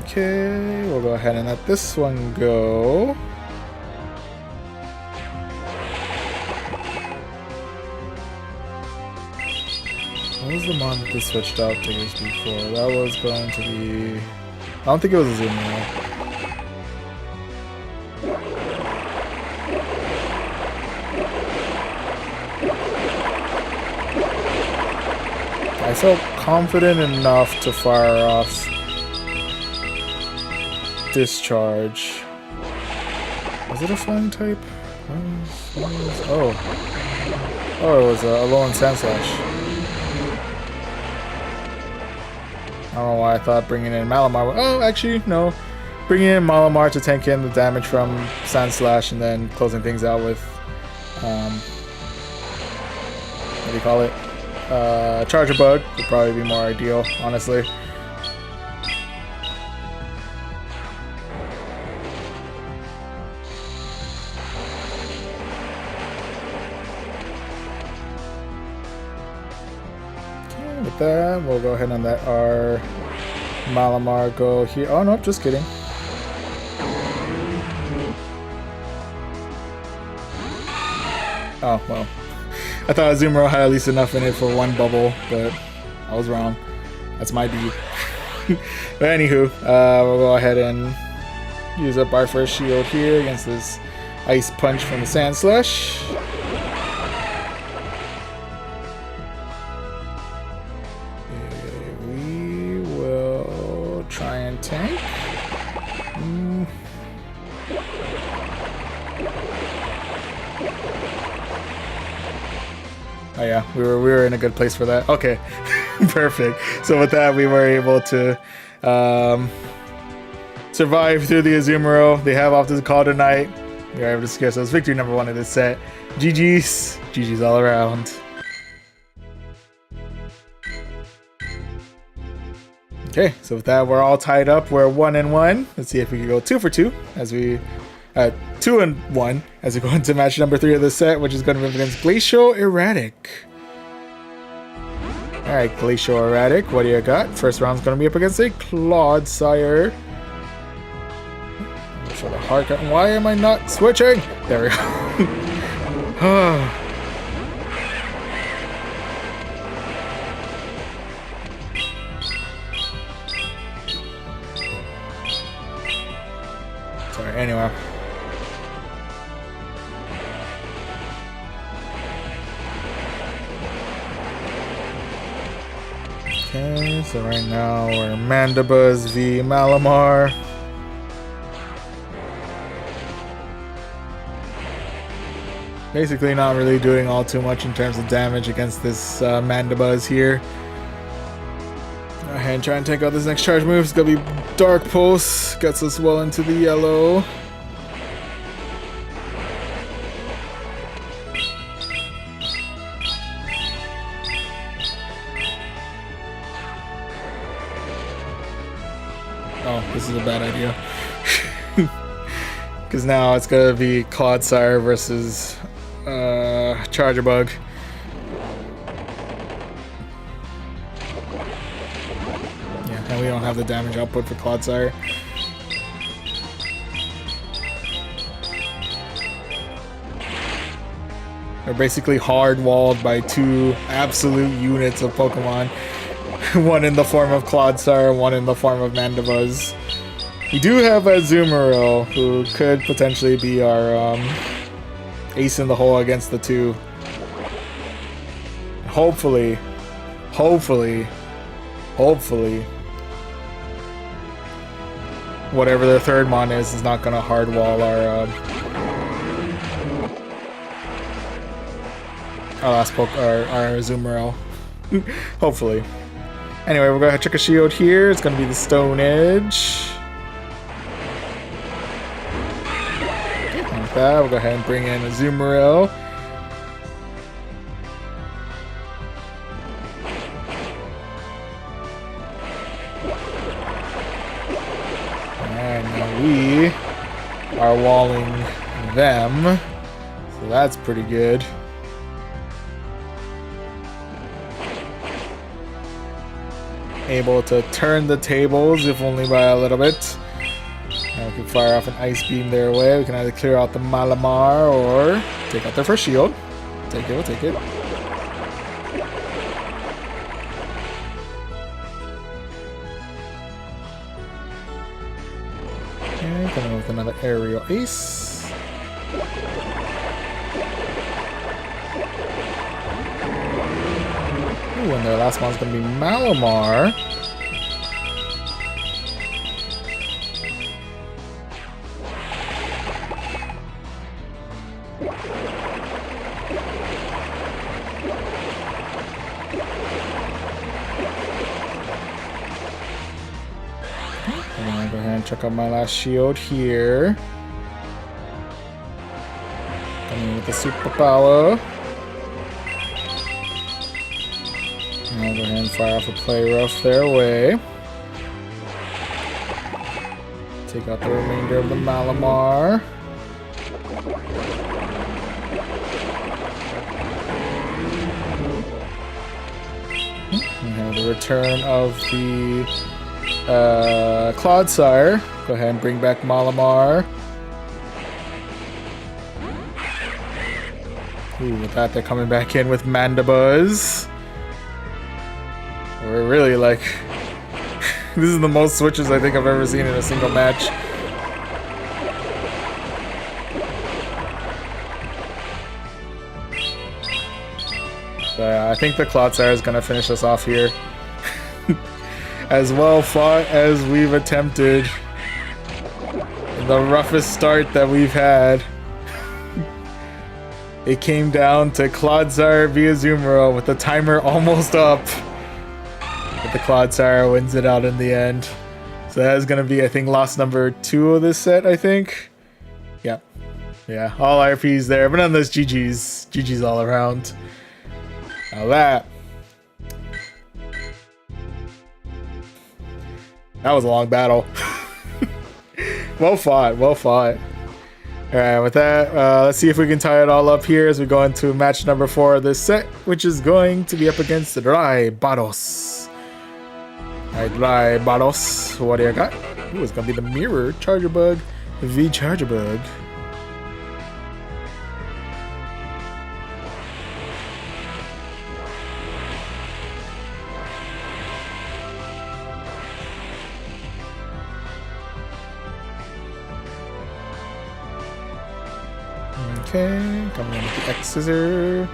Okay, we'll go ahead and let this one go. What was the mon that they switched out Diggersby for? That was going to be... I don't think it was a Azumarill. I felt confident enough to fire off Discharge. Was it a flying type? Oh, it was a Alolan Sandslash. I don't know why I thought bringing in Malamar. Oh, actually, no. Bringing in Malamar to tank in the damage from Sandslash and then closing things out with, what do you call it? Charger Bug would probably be more ideal, honestly. Okay, with that, we'll go ahead and let our Malamar go here. Oh no, just kidding. Oh, well. I thought Azumarill had at least enough in it for one bubble, but I was wrong. That's my beat. But anywho, we'll go ahead and use up our first shield here against this Ice Punch from the Sandslash. We will try and tank. Oh yeah, we were in a good place for that. Okay, perfect. So with that, we were able to survive through the Azumarill. They have off to the call tonight. We are able to secure ourselves victory number 1 in this set. GG's. GG's all around. Okay, so with that, we're all tied up. We're 1-1. Let's see if we can go 2 for 2 as we... 2-1 as we go into match number 3 of the set, which is going to be against Glacial Erratic. Alright, Glacial Erratic, what do you got? First round's going to be up against a Clodsire. For the hard cut. Why am I not switching? There we go. Sorry, anyway. Okay, so right now we're Mandibuzz v Malamar. Basically not really doing all too much in terms of damage against this Mandibuzz here. Go ahead and try and take out this next charge move. It's gonna be Dark Pulse. Gets us well into the yellow. Oh, this is a bad idea. Because now it's going to be Clodsire versus Charger Bug. Yeah, and we don't have the damage output for Clodsire. They're basically hard-walled by 2 absolute units of Pokemon. One in the form of Clodsire, one in the form of Mandibuzz. We do have Azumarill, who could potentially be our ace in the hole against the 2. Hopefully, whatever their third mon is not going to hardwall our our last poke, our Azumarill. Hopefully. Anyway, we're gonna check a shield here. It's gonna be the Stone Edge. Like that, we'll go ahead and bring in Azumarill. We are walling them, so that's pretty good. Able to turn the tables, if only by a little bit. Now we can fire off an Ice Beam their way. We can either clear out the Malamar or take out their first shield. Take it, we'll take it. Coming with another aerial ace. Ooh, and their last one's gonna be Malamar. I'm gonna go ahead and check out my last shield here. Coming with the superpower. And I'll go ahead and fire off a Play Rough their way. Take out the remainder of the Malamar. We have the return of the Clodsire. Go ahead and bring back Malamar. Ooh, with that, they're coming back in with Mandibuzz. We're really like... this is the most switches I think I've ever seen in a single match. So yeah, I think the Clodsire is going to finish us off here. As well fought as we've attempted. The roughest start that we've had. It came down to Clodsire via Azumarill with the timer almost up. But the Clodsire wins it out in the end. So that is going to be, I think, loss number 2 of this set, I think. Yep. Yeah, all RPs there. But nonetheless, GG's. GG's all around. Now that was a long battle. Well fought, well fought. Alright, with that, let's see if we can tie it all up here as we go into match number 4 of this set, which is going to be up against Raibados. Alright, Raibados, what do you got? Ooh, it's gonna be the Mirror Chargerbug v Chargerbug. Okay, coming in with the X-Scissor.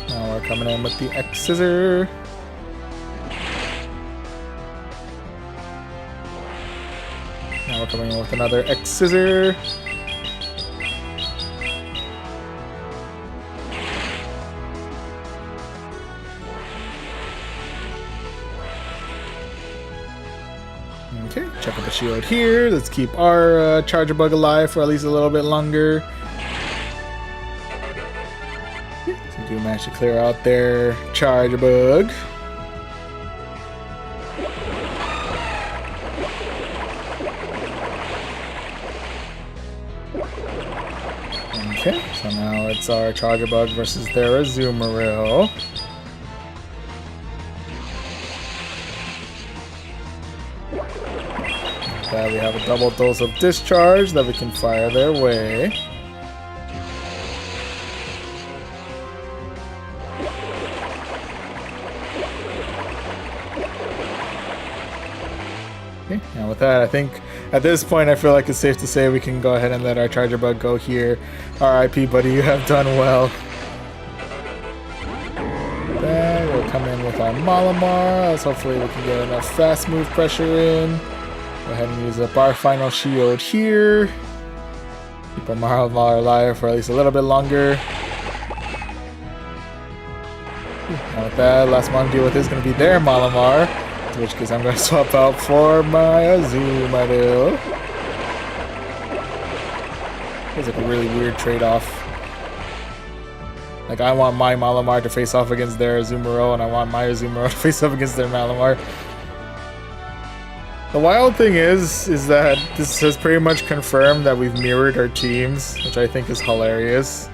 Now we're coming in with the X-Scissor. Now we're coming in with another X-Scissor. Okay, check out the shield here. Let's keep our Chargerbug alive for at least a little bit longer. So we do manage to clear out their Chargerbug. Okay, so now it's our Chargerbug versus their Azumarill. We have a double dose of discharge that we can fire their way. Okay, and with that, I think at this point I feel like it's safe to say we can go ahead and let our Chargerbug go here. RIP, buddy, you have done well. Then we'll come in with our Malamar, as hopefully we can get enough fast move pressure in. Go ahead and use up our final shield here. Keep our Malamar alive for at least a little bit longer. And with that, last one to deal with is going to be their Malamar. In which case I'm going to swap out for my Azumarill. Feels like a really weird trade-off. Like, I want my Malamar to face off against their Azumarill, and I want my Azumarill to face off against their Malamar. The wild thing is that this has pretty much confirmed that we've mirrored our teams, which I think is hilarious.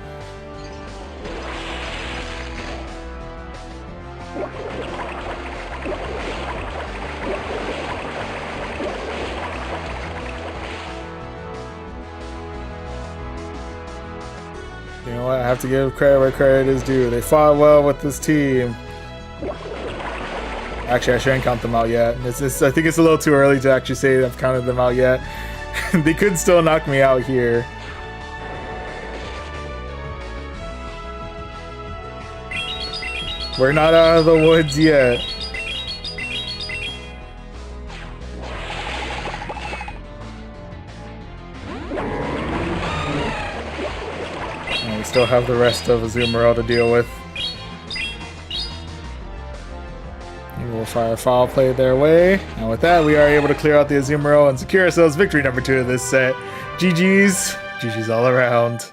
You know what? I have to give credit where credit is due. They fought well with this team. Actually, I shouldn't count them out yet. I think it's a little too early to actually say I've counted them out yet. They could still knock me out here. We're not out of the woods yet. And we still have the rest of Azumarill to deal with. We'll fire foul play their way. And with that, we are able to clear out the Azumarill and secure ourselves victory number 2 of this set. GG's. GG's all around.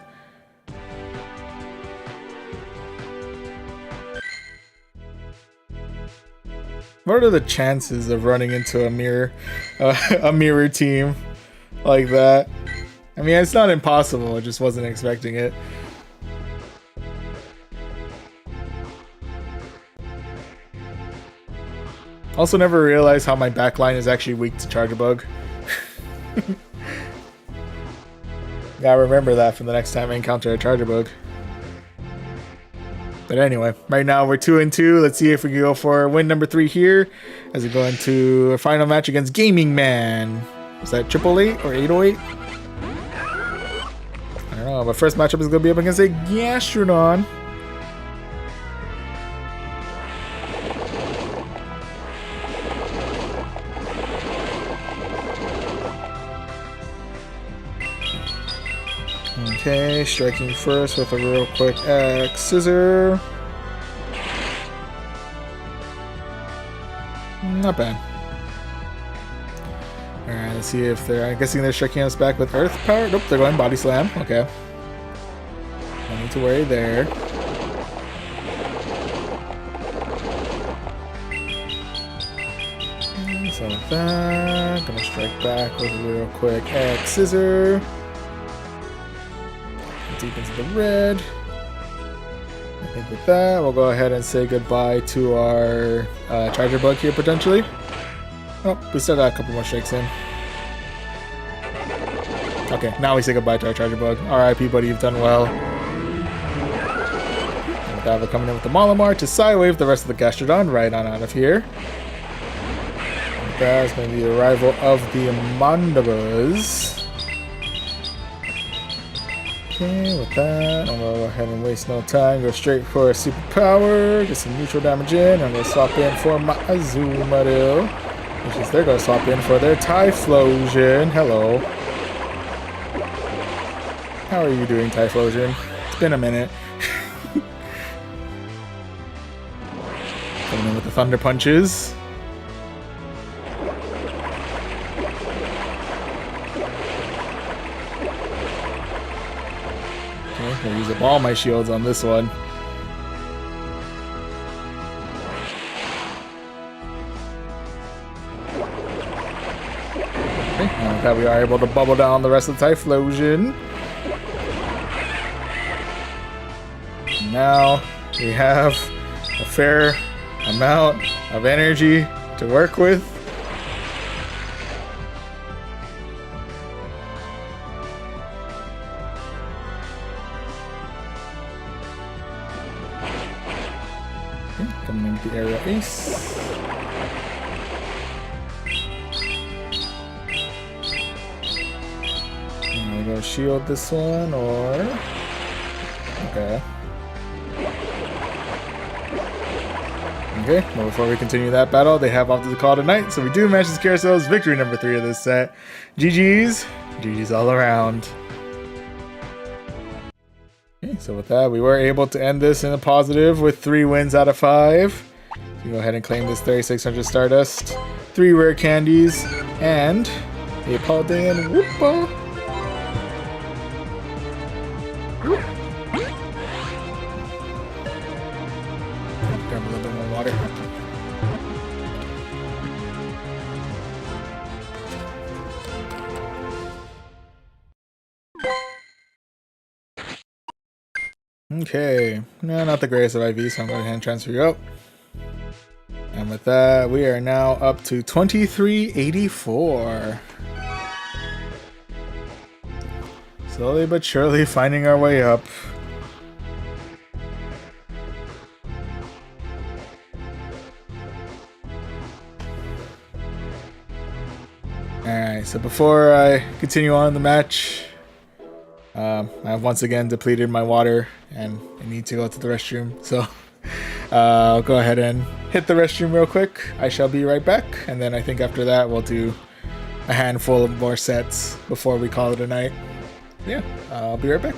What are the chances of running into a mirror team like that? I mean, it's not impossible. I just wasn't expecting it. Also never realized how my backline is actually weak to Charjabug. Gotta remember that for the next time I encounter a Charjabug. But anyway, right now we're 2-2. Let's see if we can go for win number 3 here as we go into a final match against Gaming Man. Was that 888 or 808? I don't know, but first matchup is going to be up against a Gastrodon. Okay, striking first with a real quick X scissor. Not bad. Alright, let's see if they're... I'm guessing they're striking us back with Earth Power. Nope, they're going Body Slam. Okay. No need to worry there. So with that, gonna strike back with a real quick X scissor. Deep into the red. I think with that, we'll go ahead and say goodbye to our Charjabug here potentially. Oh, we still got a couple more strikes in. Okay, now we say goodbye to our Charjabug. RIP, buddy, you've done well. And with that, we're coming in with the Malamar to Psywave the rest of the Gastrodon right on out of here. And that's going to be the arrival of the Mandibuzz. Okay, with that, I'm gonna go ahead and waste no time, go straight for a superpower, get some neutral damage in. I'm gonna swap in for my Azumarill, which is they're gonna swap in for their Typhlosion. Hello. How are you doing, Typhlosion? It's been a minute. Coming in with the Thunder Punches. I'll use up all my shields on this one. Okay, and with that we are able to bubble down the rest of the Typhlosion. Now we have a fair amount of energy to work with. Coming in with the Aerial Ace. I'm gonna go shield this one, or... Okay. Okay, well, before we continue that battle, they have opted to call tonight, so we do manage to secure ourselves victory number 3 of this set. GG's. GG's all around. Okay, so with that, we were able to end this in a positive with 3 wins out of 5. So go ahead and claim this 3600 Stardust, 3 rare candies, and a Paldean Whoopa. Grab a little bit more water. Okay, no, not the greatest of IV, so I'm going to hand transfer you out. And with that, we are now up to 2384. Slowly but surely finding our way up. Alright, so before I continue on in the match, I've once again depleted my water and I need to go to the restroom. So I'll go ahead and hit the restroom real quick. I shall be right back. And then I think after that we'll do a handful of more sets before we call it a night. Yeah, I'll be right back.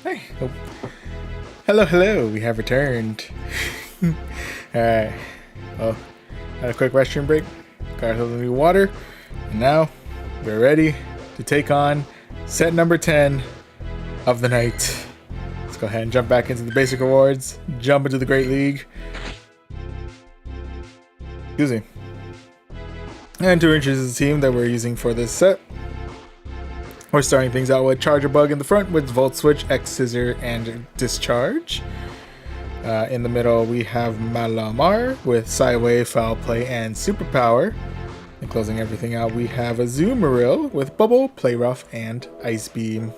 Hey. Oh. Hello, hello. We have returned. Alright. Well, had a quick restroom break. Got a little new water. And now, we're ready to take on set number 10 of the night. Let's go ahead and jump back into the basic rewards, jump into the Great League. Excuse me. And to introduce the team that we're using for this set, we're starting things out with Charger Bug in the front with Volt Switch, X Scissor, and Discharge. In the middle, we have Malamar with Psywave, Foul Play, and Superpower. And closing everything out, we have Azumarill with Bubble, Play Rough, and Ice Beam.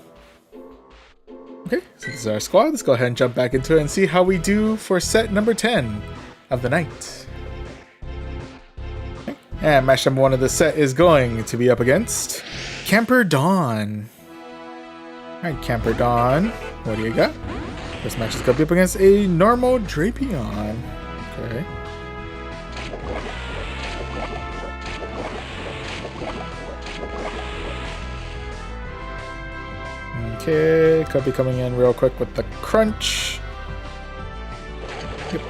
Okay, so this is our squad. Let's go ahead and jump back into it and see how we do for set number 10 of the night. Okay. And match number 1 of the set is going to be up against Camper Dawn. Alright, Camper Dawn, what do you got? This match is going to be up against a normal Drapion. Okay. Okay, could be coming in real quick with the crunch. Yep.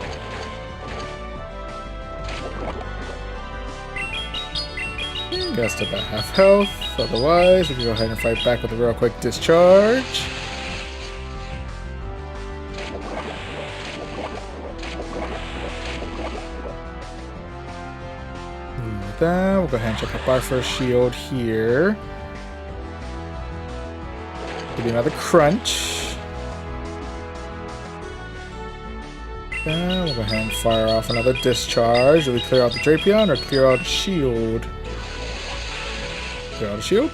Guessed about half health. Otherwise, we can go ahead and fight back with a real quick discharge. With that, we'll go ahead and check up our first shield here. Give me another crunch. And we'll go ahead and fire off another discharge. Do we clear out the Drapion or clear out the shield? Clear out the shield.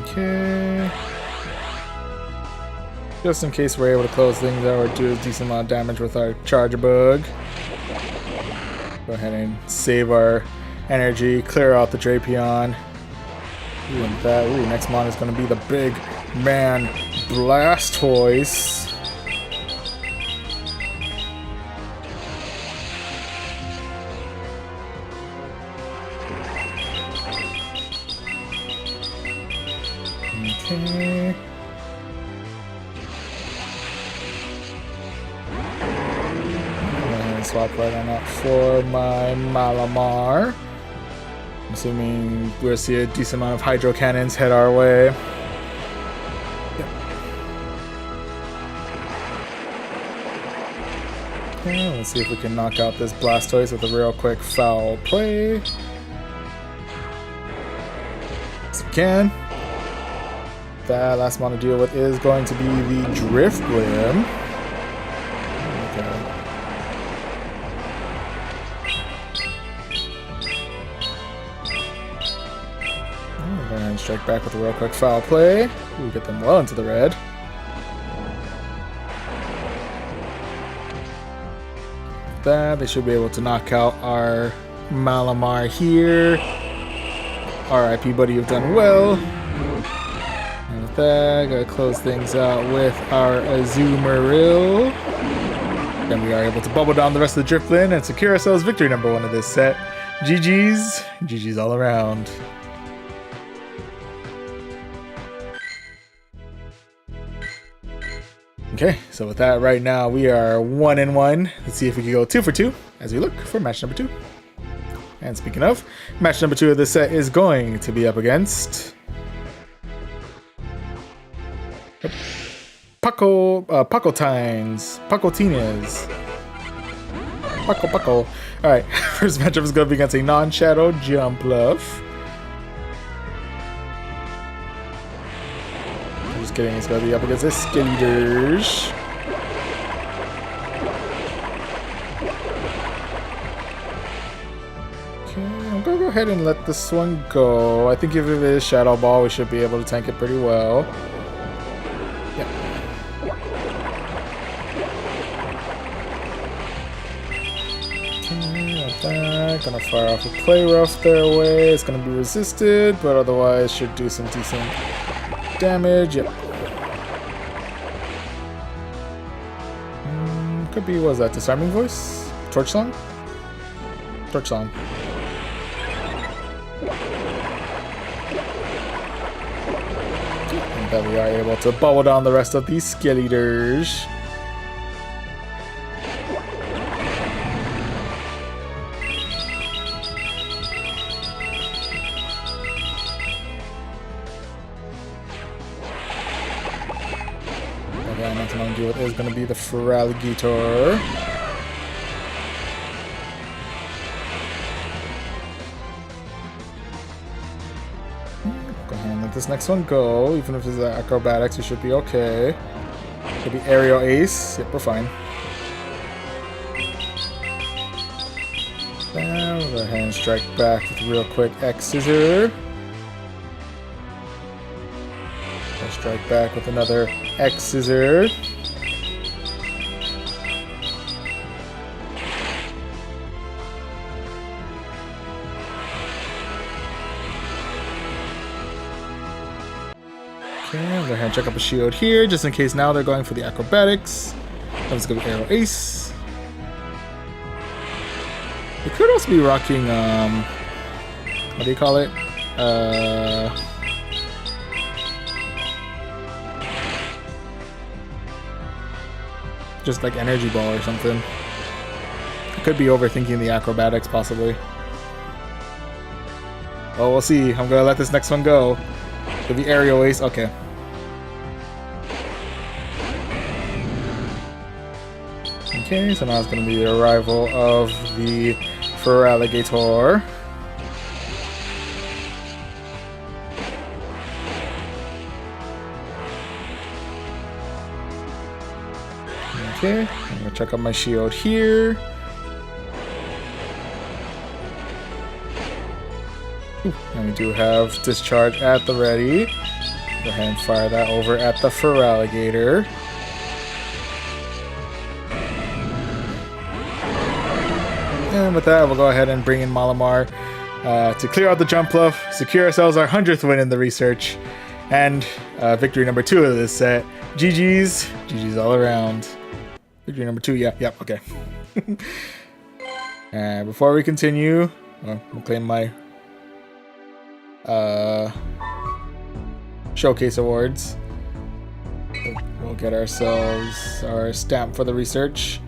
Okay. Just in case we're able to close things out or do a decent amount of damage with our Charger Bug. Go ahead and save our energy, clear out the Drapion. And that, next mon is going to be the big man Blastoise. Okay. Swap right on that for my Malamar. I'm assuming we'll see a decent amount of Hydro Cannons head our way. Yep. Okay, let's see if we can knock out this Blastoise with a real quick Foul Play. Yes, we can. That last one to deal with is going to be the Drifblim. Okay. And strike back with a real quick Foul Play. We get them well into the red. That they should be able to knock out our Malamar here. RIP, buddy, you've done well. And with that, gotta close things out with our Azumarill. Then we are able to bubble down the rest of the Drifblim and secure ourselves victory number 1 of this set. GG's. GG's all around. Okay, so with that, right now we are 1-1. Let's see if we can go 2 for 2 as we look for match number 2. And speaking of, match number 2 of this set is going to be up against Pacotines. Paco. Alright, first matchup is going to be against a non-shadow Jumpluff. Just kidding, it's going to be up against a Skeletor's. Okay, I'm going to go ahead and let this one go. I think if it is Shadow Ball, we should be able to tank it pretty well. Yeah. Okay, gonna fire off a Play Rough their way. It's gonna be resisted, but otherwise should do some decent damage. Yep. Could be, what was that, Disarming Voice? Torch Song? Torch Song. And then we are able to bubble down the rest of these Skeletors. next module is going to be the Feraligatr. Go ahead and let this next one go. Even if it's acrobatics, we should be okay. Could be aerial ace. Yep, we're fine. Now we'll go ahead and strike back with a real quick X scissor. We'll strike back with another X scissor. Okay, I'm going to check up a shield here, just in case now they're going for the acrobatics. Let's go with Arrow Ace. We could also be rocking, what do you call it? Just like Energy Ball or something. I could be overthinking the acrobatics, possibly. Oh, we'll see. I'm going to let this next one go. With the aerial ace, okay. Okay, so now it's going to be the arrival of the Feraligatr. Okay, I'm going to check out my shield here. And we do have discharge at the ready. Go ahead and fire that over at the Feraligatr. And with that, we'll go ahead and bring in Malamar to clear out the jump bluff, secure ourselves our 100th win in the research, and victory number 2 of this set. GG's. GG's all around. Victory number 2, yeah, yep, okay. And before we continue, we'll claim my showcase awards. We'll get ourselves our stamp for the research,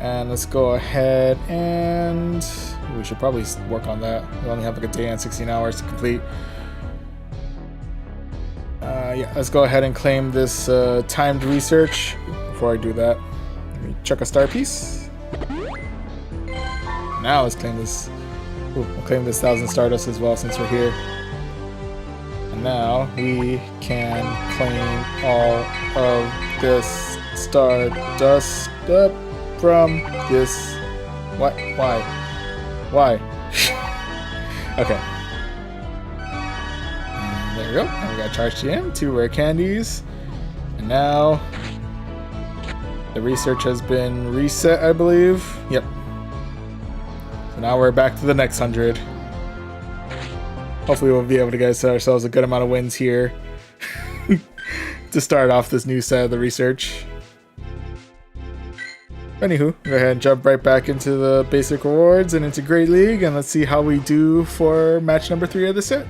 and let's go ahead and we should probably work on that. We only have like a day and 16 hours to complete. Yeah, let's go ahead and claim this timed research. Before I do that, let me check a star piece. Now let's claim this. Ooh, we'll claim this 1,000 Stardust as well since we're here. And now we can claim all of this Stardust up from this. What? Why? Why? Okay. And there we go. And we got charged to him. 2 rare candies. And now the research has been reset, I believe. Yep. So now we're back to the next 100. Hopefully we'll be able to get ourselves a good amount of wins here to start off this new set of the research. Anywho, go ahead and jump right back into the basic rewards and into Great League, and let's see how we do for match number 3 of the set.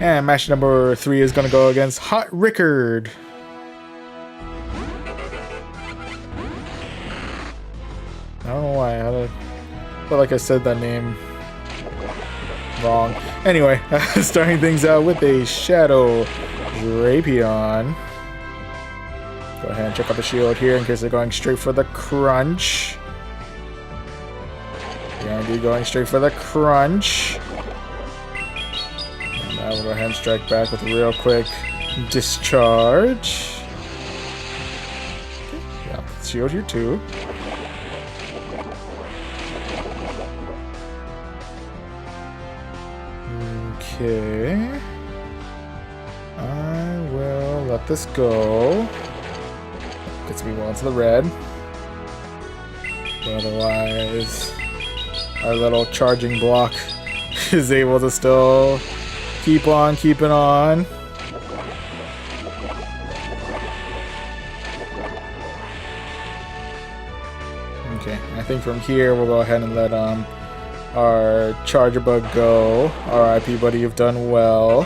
And match number 3 is going to go against Hot Rickard. I don't know why. I feel like I said that name wrong. Anyway, starting things out with a Shadow Drapion. Go ahead and check out the shield here in case they're going straight for the crunch. They're going to be going straight for the crunch. And now we'll go ahead and strike back with a real quick discharge. Yeah, shield here too. Okay. I will let this go. Gets me well into the red. But otherwise, our little charging block is able to still keep on keeping on. Okay, I think from here we'll go ahead and let our Charger Bug go. RIP, buddy, you've done well.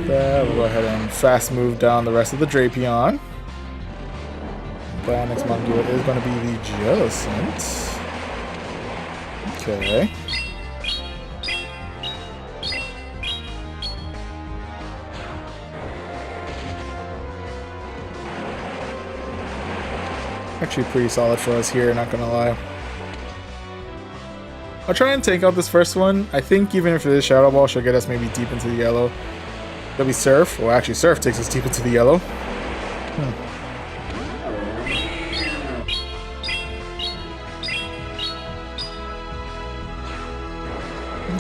We'll go ahead and fast move down the rest of the Drapion. That next module is going to be the Jellicent. Okay. Actually pretty solid for us here, not gonna lie. I'll try and take out this first one. I think even if it is Shadow Ball, she'll get us maybe deep into the yellow. That'll be Surf. Well, actually, Surf takes us deep into the yellow.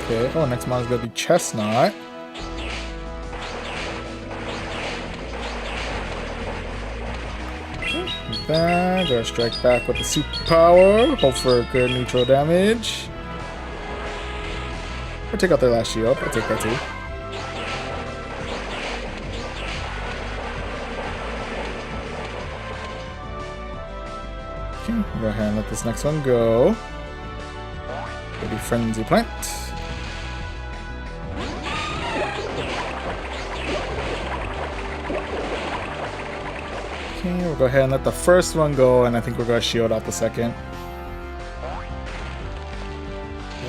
Okay, oh, next mon is gonna be Chestnut. That, gotta strike back with the superpower. Hope for good neutral damage. I'll take out their last shield. I'll take that too. Okay, go ahead and let this next one go. Maybe Frenzy Plant. Okay, we'll go ahead and let the first one go, and I think we're going to shield out the second.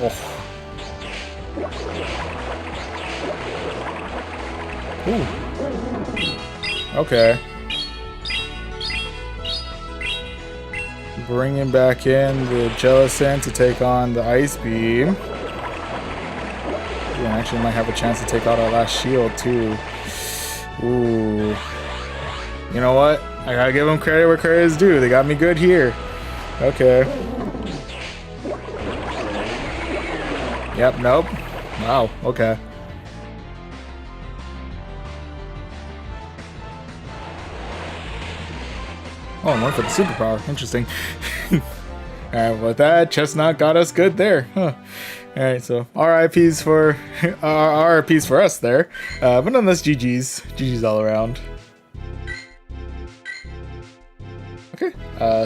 Oh. Ooh. Okay. Bringing back in the Jellicent to take on the Ice Beam. Yeah, actually might have a chance to take out our last shield too. Ooh. You know what? I gotta give them credit where credit is due. They got me good here. Okay. Yep, nope. Wow, okay. Oh, one for the superpower. Interesting. Alright, with that, Chestnut got us good there. Huh. Alright, so RIPs for RIPs for us there. But nonetheless, GG's. GG's all around. Okay,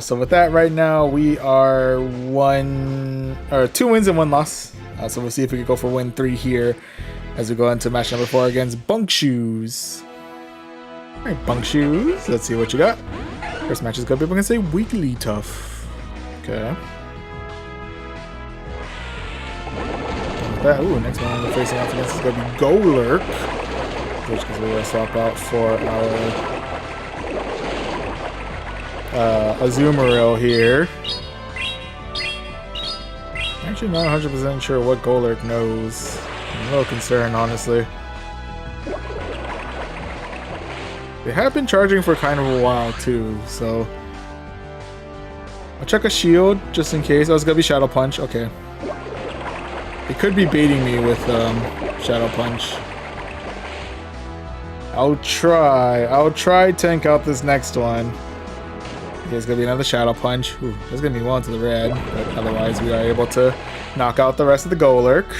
so with that right now, we are 2 wins and 1 loss. So we'll see if we can go for win 3 here as we go into match number 4 against Bunk Shoes. Alright, Bunk Shoes, let's see what you got. First match is gonna be against a Wigglytuff. Okay. Ooh, next one we're facing off against is gonna be Golurk, which is we're gonna swap out for our Azumarill here. Actually, not 100% sure what Golurk knows. I'm a little concerned, honestly. They have been charging for kind of a while too, so I'll check a shield just in case. Oh, it's gonna be Shadow Punch. Okay. It could be baiting me with Shadow Punch. I'll try tank out this next one. Okay, it's gonna be another Shadow Punch. Ooh, that's gonna be one to the red, but otherwise we are able to knock out the rest of the Golurk.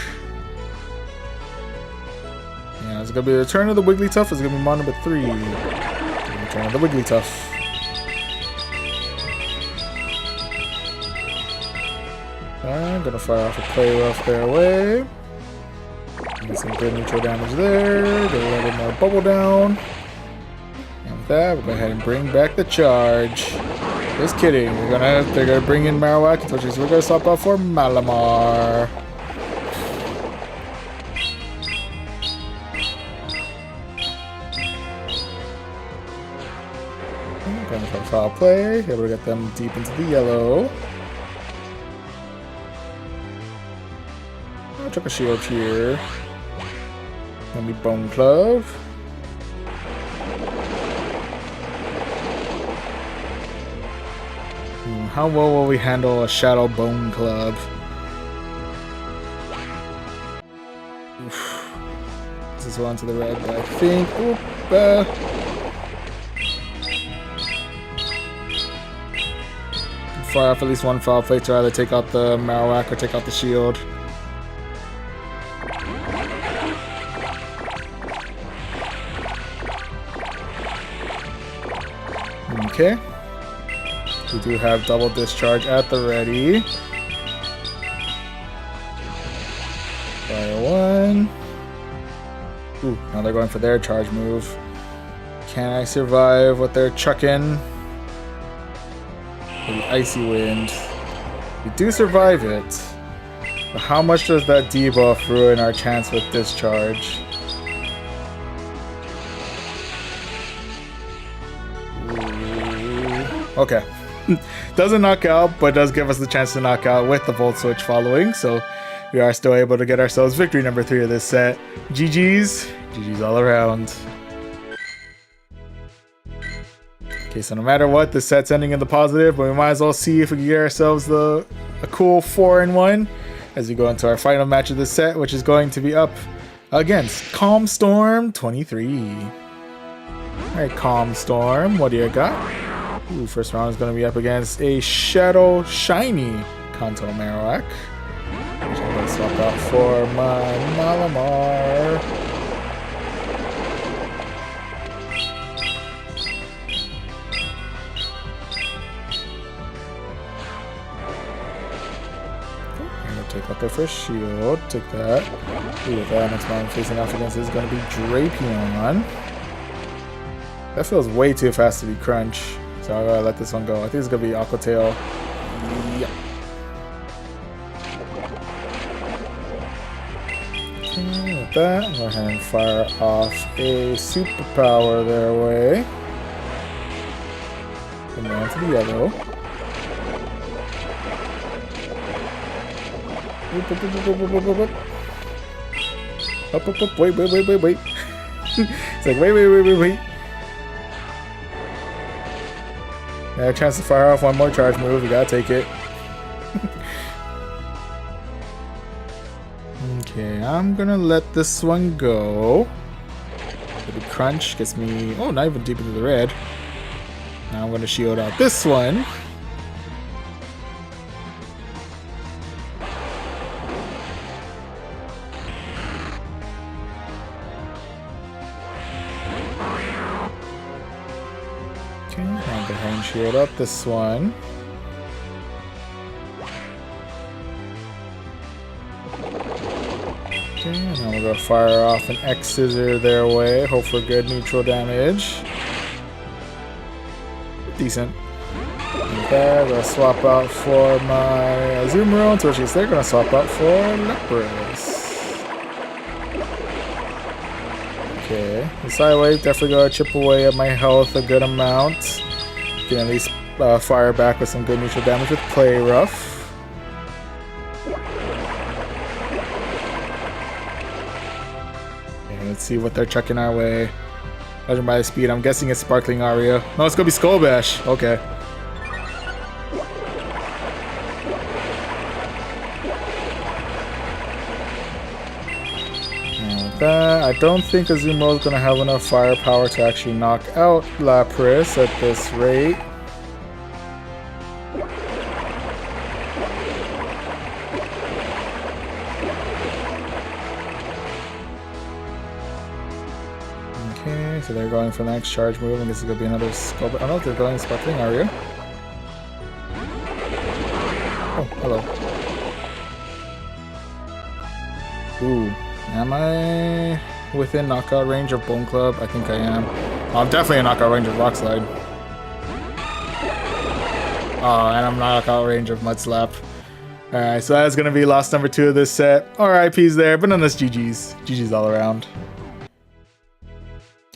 Yeah, it's gonna be the return of the Wigglytuff. It's gonna be mon number 3. Return of the Wigglytuff. I'm gonna fire off a Play Rough their way. Get some good neutral damage there. Get a little bit more bubble down. And with that, we'll go ahead and bring back the charge. Just kidding. They're gonna bring in Marowak, which is we're gonna swap out for Malamar. Going for foul play, able to get them deep into the yellow. I'll chuck a shield here. Gonna be Bone Club. How well will we handle a Shadow Bone Club? Oof. This is one to the red, but I think. Fire off at least one foul play to either take out the Marowak or take out the shield. Okay. We do have double discharge at the ready. Fire 1. Ooh, now they're going for their charge move. Can I survive what they're chucking? The Icy Wind. We do survive it. But how much does that debuff ruin our chance with discharge? Ooh. Okay. Doesn't knock out, but does give us the chance to knock out with the Volt Switch following. So we are still able to get ourselves victory number 3 of this set. GG's. GG's all around. Okay, so no matter what, the set's ending in the positive, but we might as well see if we can get ourselves a cool 4-1 as we go into our final match of the set, which is going to be up against Calm Storm 23. Alright, Calm Storm, what do you got? Ooh, first round is going to be up against a Shadow Shiny Kanto Marowak, which I'm going to swap out for my Malamar. Take out their first shield, take that. Ooh, with that, next one I'm facing off against is going to be Drapion. That feels way too fast to be Crunch, so I'm going to let this one go. I think it's going to be Aqua Tail. Yeah. Okay, with that, go ahead and fire off a Superpower their way. Come down to the yellow. Up, wait. It's like, wait. Yeah, a chance to fire off one more charge move. We gotta take it. Okay, I'm gonna let this one go. The Crunch gets me, oh, not even deep into the red. Now I'm gonna shield out this one. Okay, I'll go ahead and shield up this one. Okay, now we're going to fire off an X-Scissor their way. Hope for good neutral damage. Decent. Okay, I'm going to swap out for my Azumarill, to which is they're going to swap out for Lapras. Okay, the Sidewave definitely going to chip away at my health a good amount. Can at least fire back with some good neutral damage with Play Rough. Okay, let's see what they're chucking our way. Judging by the speed, I'm guessing it's Sparkling Aria. No, it's going to be Skull Bash. Okay. I don't think Azumarill is going to have enough firepower to actually knock out Lapras at this rate. Okay, so they're going for the next charge move, and this is going to be another Skull. I don't know if they're going Sparkling Aria. Oh, hello. Ooh. Am I within knockout range of Bone Club? I think I am. I'm definitely in knockout range of Rock Slide. Oh, and I'm knockout range of Mud Slap. Alright, so that's going to be loss number 2 of this set. RIP's there, but nonetheless GG's. GG's all around.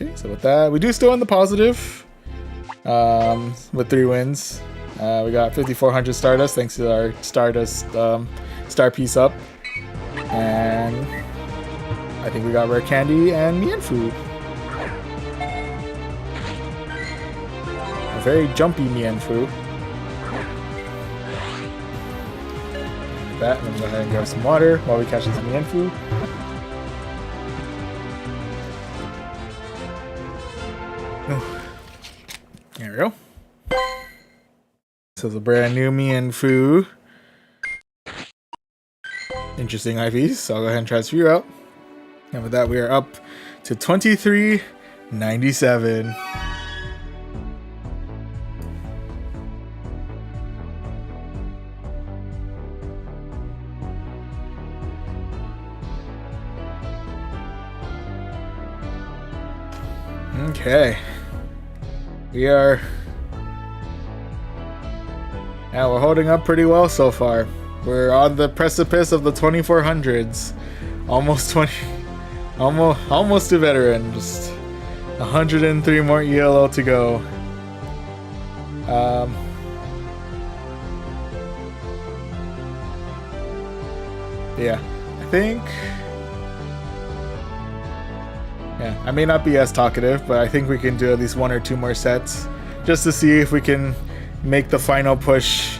Okay, so with that, we do still in the positive. With 3 wins. We got 5,400 Stardust thanks to our Stardust star piece up. And I think we got Rare Candy and Mienfoo. A very jumpy Mienfoo. Like that, and then go ahead and grab some water while we catch this Mienfoo. Oh. There we go. So it's a brand new Mienfoo. Interesting IVs, so I'll go ahead and transfer you out. And with that, we are up to 2397. Okay. We're holding up pretty well so far. We're on the precipice of the 2400s. Almost 20. Almost a veteran. Just 103 more ELO to go. Yeah, I think... Yeah, I may not be as talkative, but I think we can do at least 1 or 2 more sets just to see if we can make the final push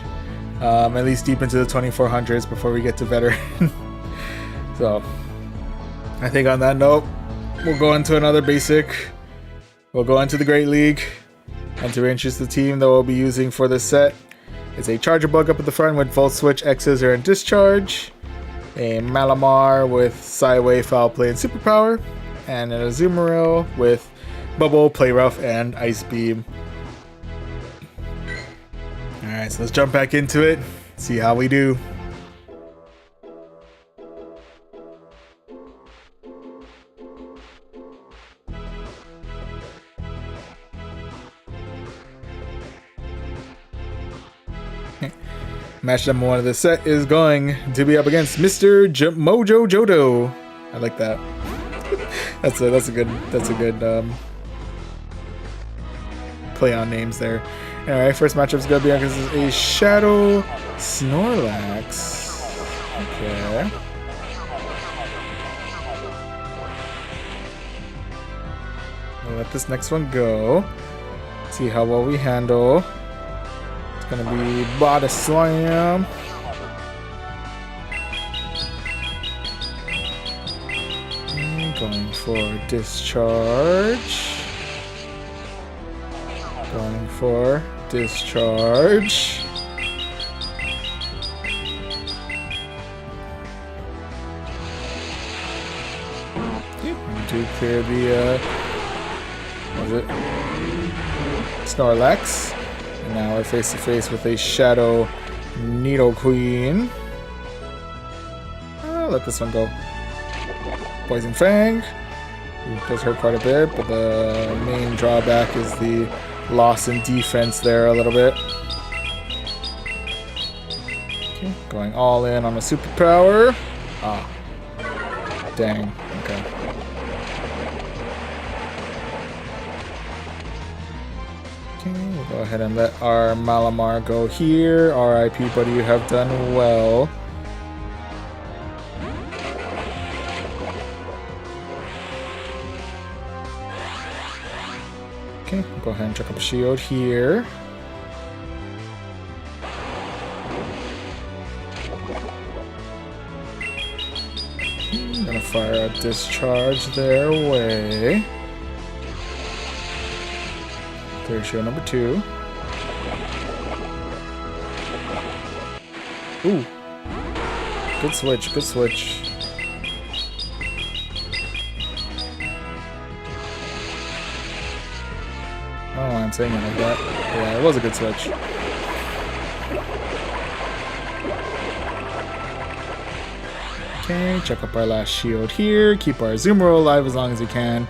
at least deep into the 2400s before we get to veteran. So, I think on that note, we'll go into another basic. We'll go into the Great League. And to introduce the team that we'll be using for this set is a Charger Bug up at the front with Volt Switch, X's are in Discharge, a Malamar with Psyway, Foul Play, and Superpower, and an Azumarill with Bubble, Play Rough, and Ice Beam. Alright, so let's jump back into it, see how we do. Match number 1 of this set is going to be up against Mr. Mojo Jodo. I like that. that's a good play on names there. Alright, first matchup is gonna be against a Shadow Snorlax. Okay. We'll let this next one go. See how well we handle. Gonna be Body Slam. Going for Discharge. Going for Discharge. To clear the what was it? Snorlax. And now we're face to face with a Shadow Nidoqueen. I'll let this one go. Poison Fang. It does hurt quite a bit, but the main drawback is the loss in defense there a little bit. Okay, going all in on a superpower. Ah. Dang. Okay. We'll go ahead and let our Malamar go here. RIP, buddy, you have done well. Okay, we'll go ahead and chuck up a shield here. I'm gonna fire a Discharge their way. Clear shield number 2. Ooh. Good switch, good switch. I don't know why I'm saying it like that. Yeah, it was a good switch. Okay, check up our last shield here. Keep our Azumarill alive as long as we can.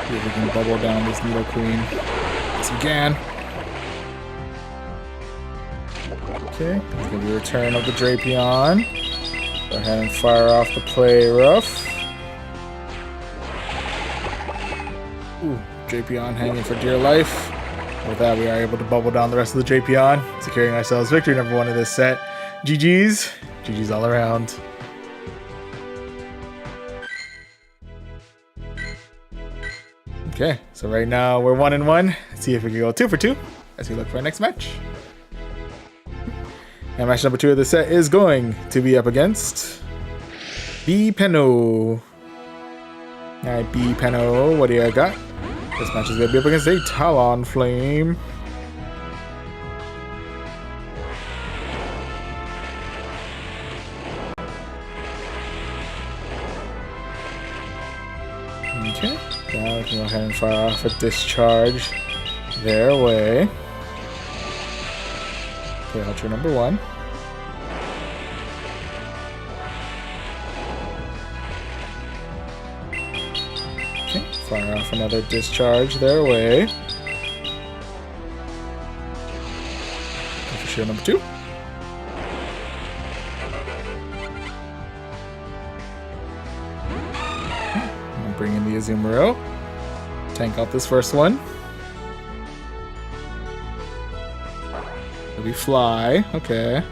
See if we can bubble down this Nidoqueen. Yes, we can. Okay, let's get the return of the Drapion. Go ahead and fire off the Play Rough. Ooh, Drapion hanging for dear life. With that, we are able to bubble down the rest of the Drapion, securing ourselves victory number 1 of this set. GG's. GG's all around. Okay, so right now we're 1-1. Let's see if we can go 2 for 2 as we look for our next match. And match number 2 of the set is going to be up against B Penno. Alright, B Penno, what do you got? This match is going to be up against a Talonflame. Okay, now we can go ahead and fire off a Discharge their way. Okay, Ultra number 1. Okay, fire off another Discharge their way. For sure, number 2. Bring in the Azumarill. Tank out this first one. be fly. Okay.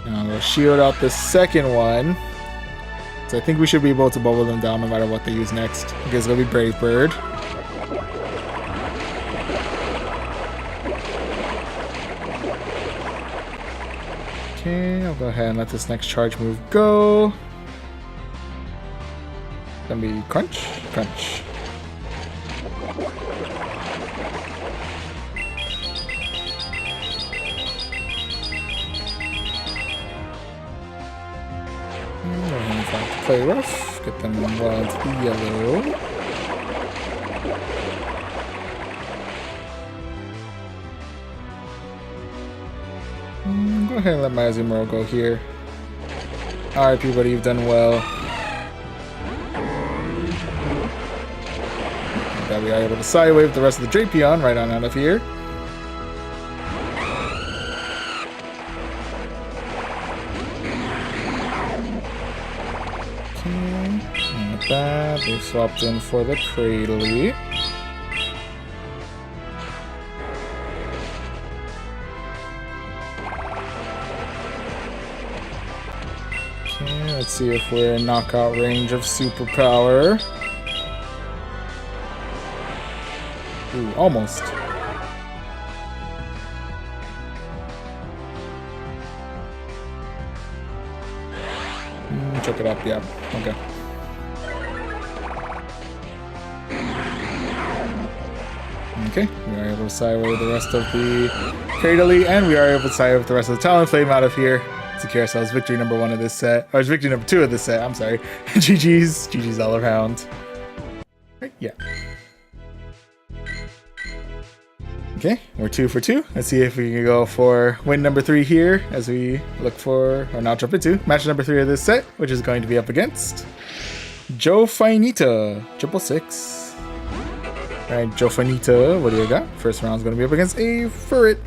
Now we'll shield out the second one. So I think we should be able to bubble them down no matter what they use next. Okay, it's gonna be Brave Bird. Okay, I'll go ahead and let this next charge move go. Gonna be Crunch, Crunch. Play rough, get them well into the yellow. Go ahead and let my Azumarill go here. Alright, everybody, you've done well. That we are able to sidewave the rest of the Drapion right on out of here. That they swapped in for the Cradley. Okay, let's see if we're in knockout range of superpower. Ooh, almost. Check it up, yeah. Okay. Okay, we are able to sideway the rest of the Cradley, and we are able to sideway the rest of the Talonflame out of here. Secure ourselves victory number 1 of this set. Or victory number 2 of this set, I'm sorry. GG's. GG's all around. Right, yeah. Okay, we're 2 for 2. Let's see if we can go for win number 3 here as we look for, or now jump into, match number 3 of this set, which is going to be up against Joe Finita, 666. Alright, Joe Finita, what do you got? First round's going to be up against a Furret.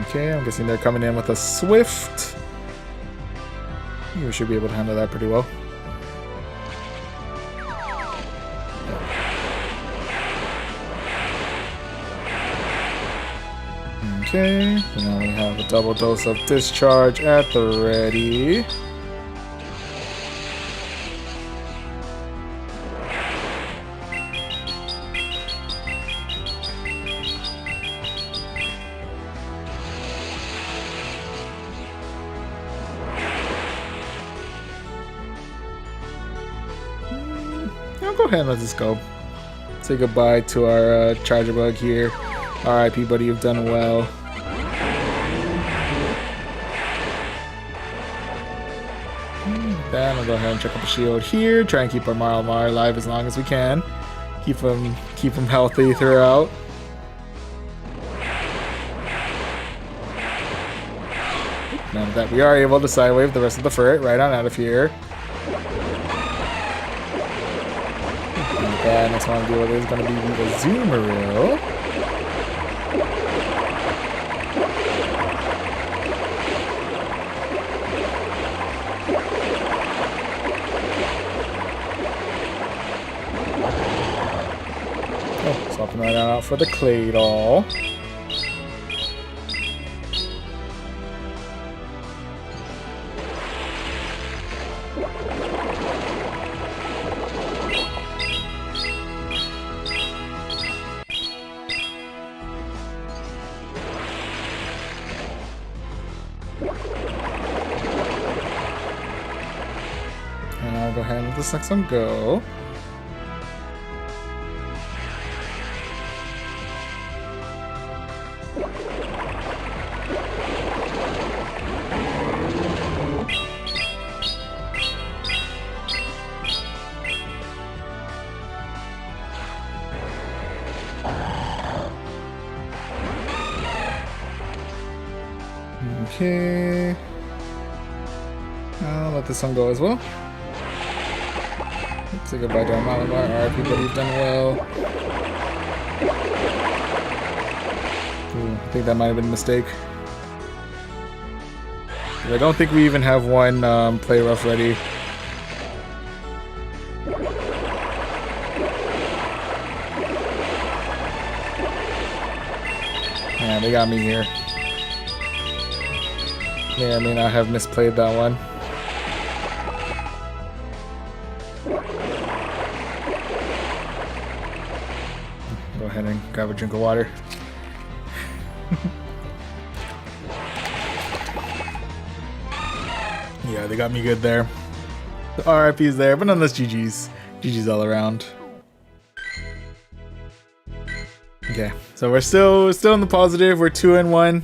Okay, I'm guessing they're coming in with a Swift. We should be able to handle that pretty well. Okay, now we have a double dose of discharge at the ready. I'll go ahead and let this go. Say goodbye to our Charger Bug here. RIP, buddy, you've done well. Then we'll go ahead and check out the shield here. Try and keep our Marilmar alive as long as we can. Keep him healthy throughout. Now that we are able to sidewave the rest of the Furret right on out of here. And next one to deal with is going to be the Azumarill. Oh, swapping that out for the Claydol. And I'll go ahead and let this next one go. Okay. I'll let this one go as well. Say goodbye to our Malamar. RIP, but you've done well. Ooh, I think that might have been a mistake. I don't think we even have one play rough ready. Yeah, they got me here. May or may not have misplayed that one. Go ahead and grab a drink of water. Yeah, they got me good there. The RIP's there, but nonetheless GG's. GG's all around. Okay, so we're still in the positive. We're 2-1.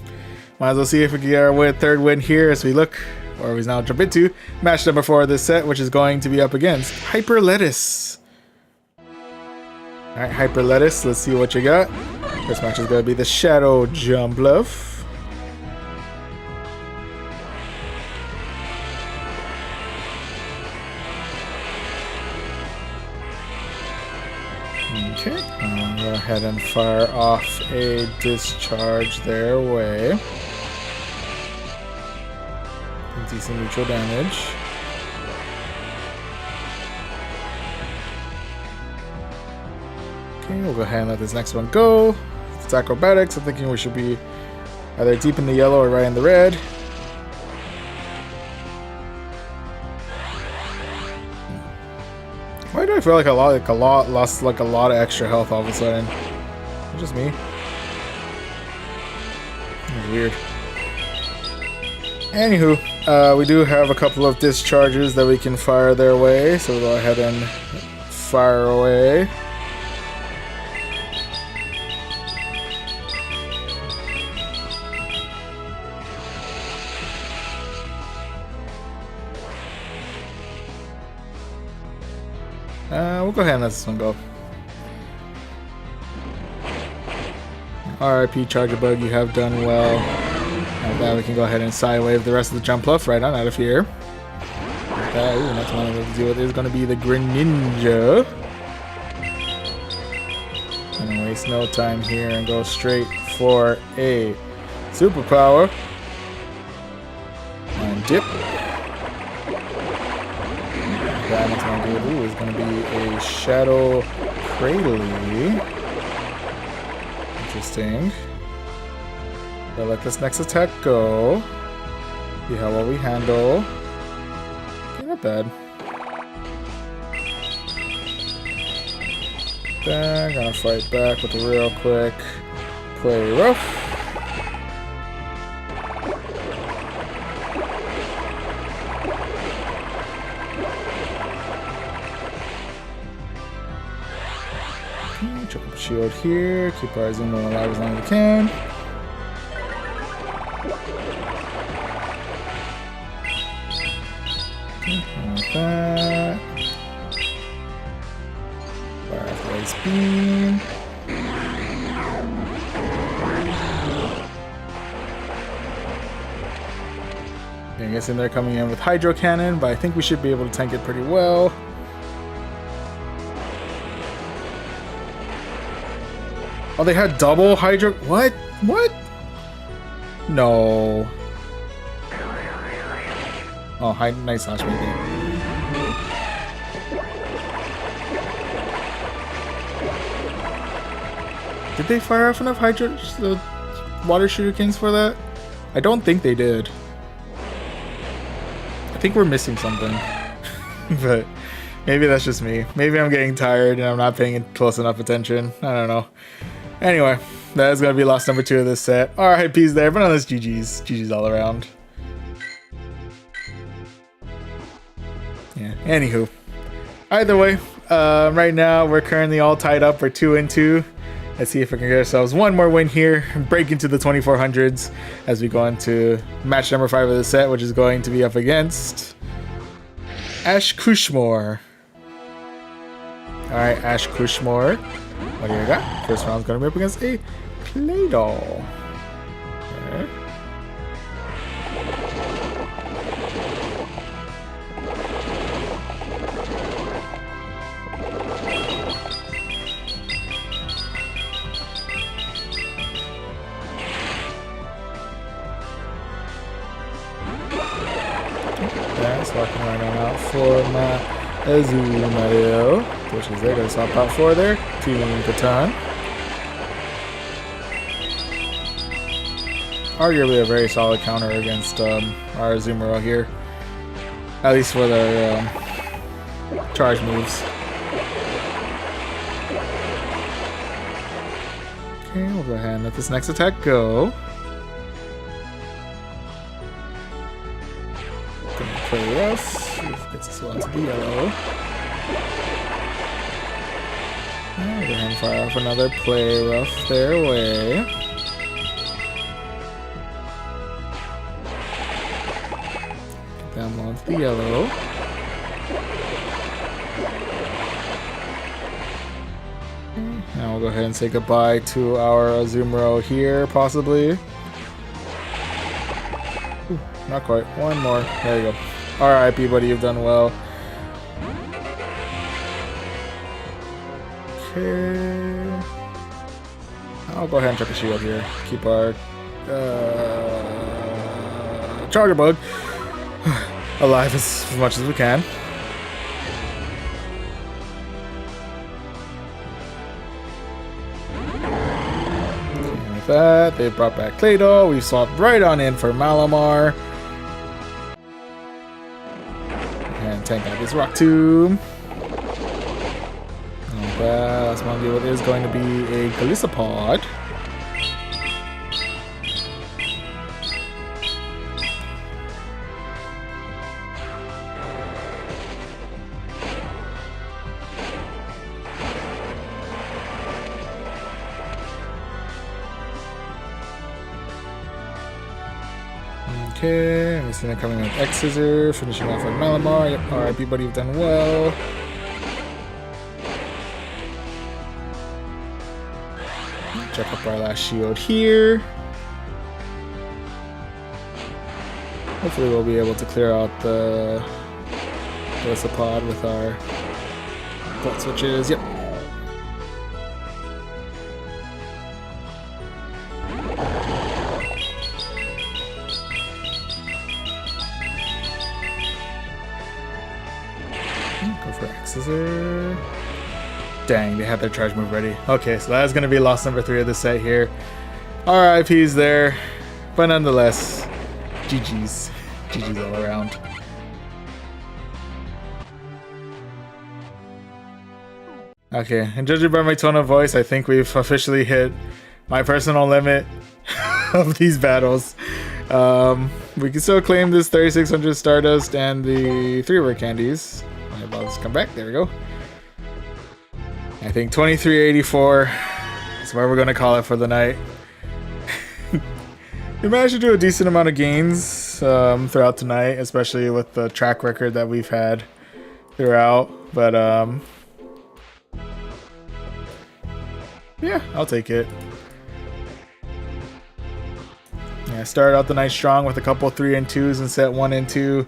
Might as well see if we can get our third win here as we look, or we now jump into match number 4 of this set, which is going to be up against Hyper Lettuce. Alright, Hyper Lettuce, let's see what you got. This match is going to be the Shadow Jump Bluff. Okay, I'll go ahead and fire off a discharge their way. Decent neutral damage. Okay, we'll go ahead and let this next one go. It's acrobatics. I'm thinking we should be either deep in the yellow or right in the red. Why do I feel like a lot lost like a lot of extra health all of a sudden? It's just me. It's weird. Anywho, we do have a couple of discharges that we can fire their way, so we'll go ahead and fire away. We'll go ahead and let this one go. RIP Charger Bug, you have done well. Like that, we can go ahead and side wave the rest of the jump bluff right on out of here. Like that, ooh, next one to deal with is going to be the Greninja. And waste no time here and go straight for a superpower. And dip. That next one good. Ooh, is going to be a Shadow Cradley. Interesting. So let this next attack go. See how well we handle. Okay, not bad. Then gonna fight back with a real quick play rough. Chuck up a shield here, keep our Zoom alive as long as we can. Like that. Fire off the ice beam. Okay, I'm guessing they're coming in with Hydro Cannon, but I think we should be able to tank it pretty well. Oh, they had double Hydro. What? What? No. Oh, nice slash maybe. Did they fire off enough the water shurikens for that? I don't think they did. I think we're missing something. But maybe that's just me. Maybe I'm getting tired and I'm not paying close enough attention. I don't know. Anyway, that is going to be loss number 2 of this set. RIP's there, but no, that's GG's. GG's all around. Yeah, anywho. Either way, right now we're currently all tied up. We're 2-2. Let's see if we can get ourselves one more win here and break into the 2400s as we go into match number 5 of the set, which is going to be up against Ash Kushmore. Alright, Ash Kushmore. What do you got? First round's going to be up against a Play-Doh. Okay. parking right on out for my Azumail, which is they're going to swap out for their Team Catan. Arguably a very solid counter against our Azumarill here, at least for their charge moves. Okay, we'll go ahead and let this next attack go. Gonna play rough. Gets us well into the yellow. And we'll go ahead and fire off another play rough their way. Get them well into the yellow. Now we'll go ahead and say goodbye to our Azumarill here, possibly. Ooh, not quite. One more. There you go. Alright, Peabody, you've done well. Okay. I'll go ahead and check a shield here. Keep our Charger Bug alive as much as we can. That they brought back Claydol. We swapped right on in for Malamar and tank out his Rock Tomb. Last one deal is going to be a Golisopod. Okay, I'm seeing it coming with X Scissor, finishing off with Malamar. Yep, alright, Peabody, you've done well. Check up our last shield here. Hopefully we'll be able to clear out the Golisopod with our Volt Switches. Yep. Go for X Scissor. Dang, they had their charge move ready. Okay, so that's going to be loss number 3 of the set here. RIP's there. But nonetheless, GG's. GG's all around. Okay, and judging by my tone of voice, I think we've officially hit my personal limit of these battles. We can still claim this 3600 Stardust and the 3 rare candies. Let's come back. There we go. I think 2384 is where we're going to call it for the night. We managed to do a decent amount of gains throughout tonight, especially with the track record that we've had throughout. But yeah, I'll take it. Yeah, started out the night strong with a couple 3 and 2s in set 1 and 2.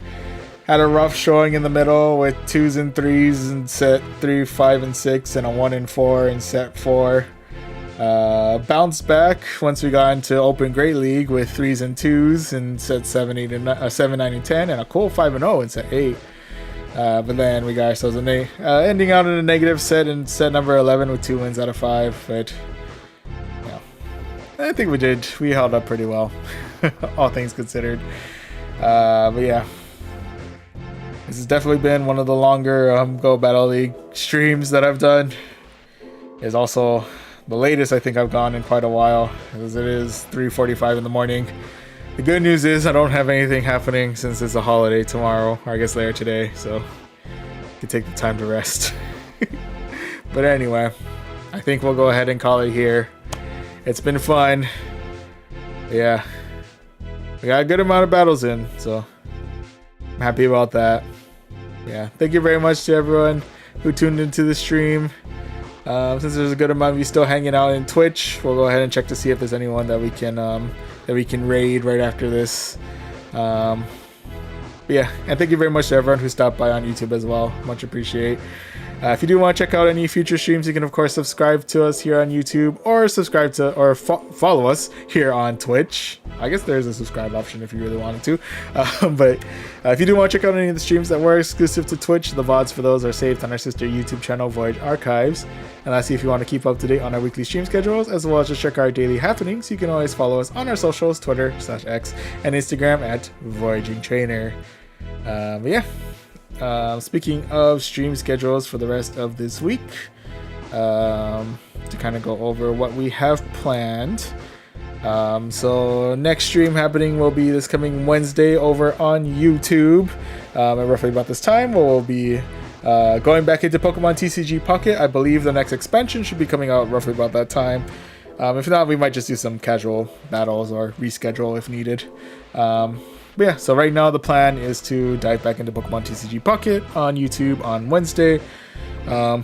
Had a rough showing in the middle with 2s and 3s in set 3, 5, and 6, and a 1 and 4 in set 4. Bounced back once we got into Open Great League with 3s and 2s in set 7, 9, and 10, and a cool 5 and 0 in set 8. But then we got ourselves ending out in a negative set in set number 11 with 2 wins out of 5. But yeah, I think we held up pretty well, all things considered. But yeah. This has definitely been one of the longer Go Battle League streams that I've done. It's also the latest I think I've gone in quite a while, as it is 3:45 in the morning. The good news is I don't have anything happening since it's a holiday tomorrow, or I guess later today, so I can take the time to rest. But anyway, I think we'll go ahead and call it here. It's been fun. Yeah, we got a good amount of battles in, so I'm happy about that. Yeah, thank you very much to everyone who tuned into the stream. Since there's a good amount of you still hanging out in Twitch, we'll go ahead and check to see if there's anyone that we can raid right after this. But yeah, and thank you very much to everyone who stopped by on YouTube as well. Much appreciate. If you do want to check out any future streams, you can of course subscribe to us here on YouTube, or subscribe to or follow us here on Twitch. I guess there's a subscribe option if you really wanted to. But if you do want to check out any of the streams that were exclusive to Twitch, the VODs for those are saved on our sister YouTube channel, Voyage Archives. And lastly, if you want to keep up to date on our weekly stream schedules, as well as just check our daily happenings, you can always follow us on our socials, Twitter/X and Instagram at Voyaging Trainer. But yeah. Speaking of stream schedules for the rest of this week, to kind of go over what we have planned. So next stream happening will be this coming Wednesday over on YouTube at roughly about this time. We'll be going back into Pokemon TCG Pocket. I believe the next expansion should be coming out roughly about that time. If not, we might just do some casual battles or reschedule if needed. But yeah, so right now the plan is to dive back into Pokemon TCG Pocket on YouTube on Wednesday. And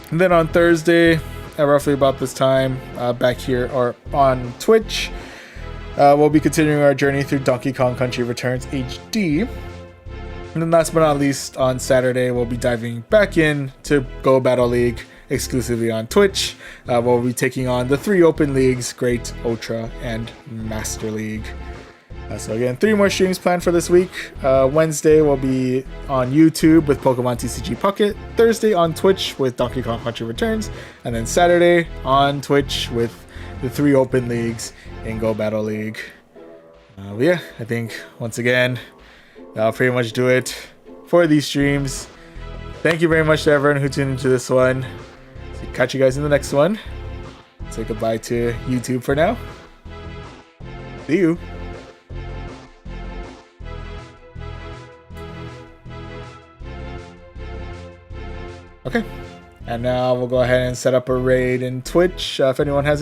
then on Thursday, at roughly about this time, back here or on Twitch, we'll be continuing our journey through Donkey Kong Country Returns HD. And then last but not least, on Saturday, we'll be diving back in to Go Battle League exclusively on Twitch. We'll be taking on the 3 open leagues, Great, Ultra, and Master League. So again, 3 more streams planned for this week. Wednesday will be on YouTube with Pokemon TCG Pocket. Thursday on Twitch with Donkey Kong Country Returns. And then Saturday on Twitch with the 3 open leagues in Go Battle League. But yeah, I think once again, that'll pretty much do it for these streams. Thank you very much to everyone who tuned into this one. So catch you guys in the next one. Say goodbye to YouTube for now. See you. Okay, and now we'll go ahead and set up a raid in Twitch. If anyone has any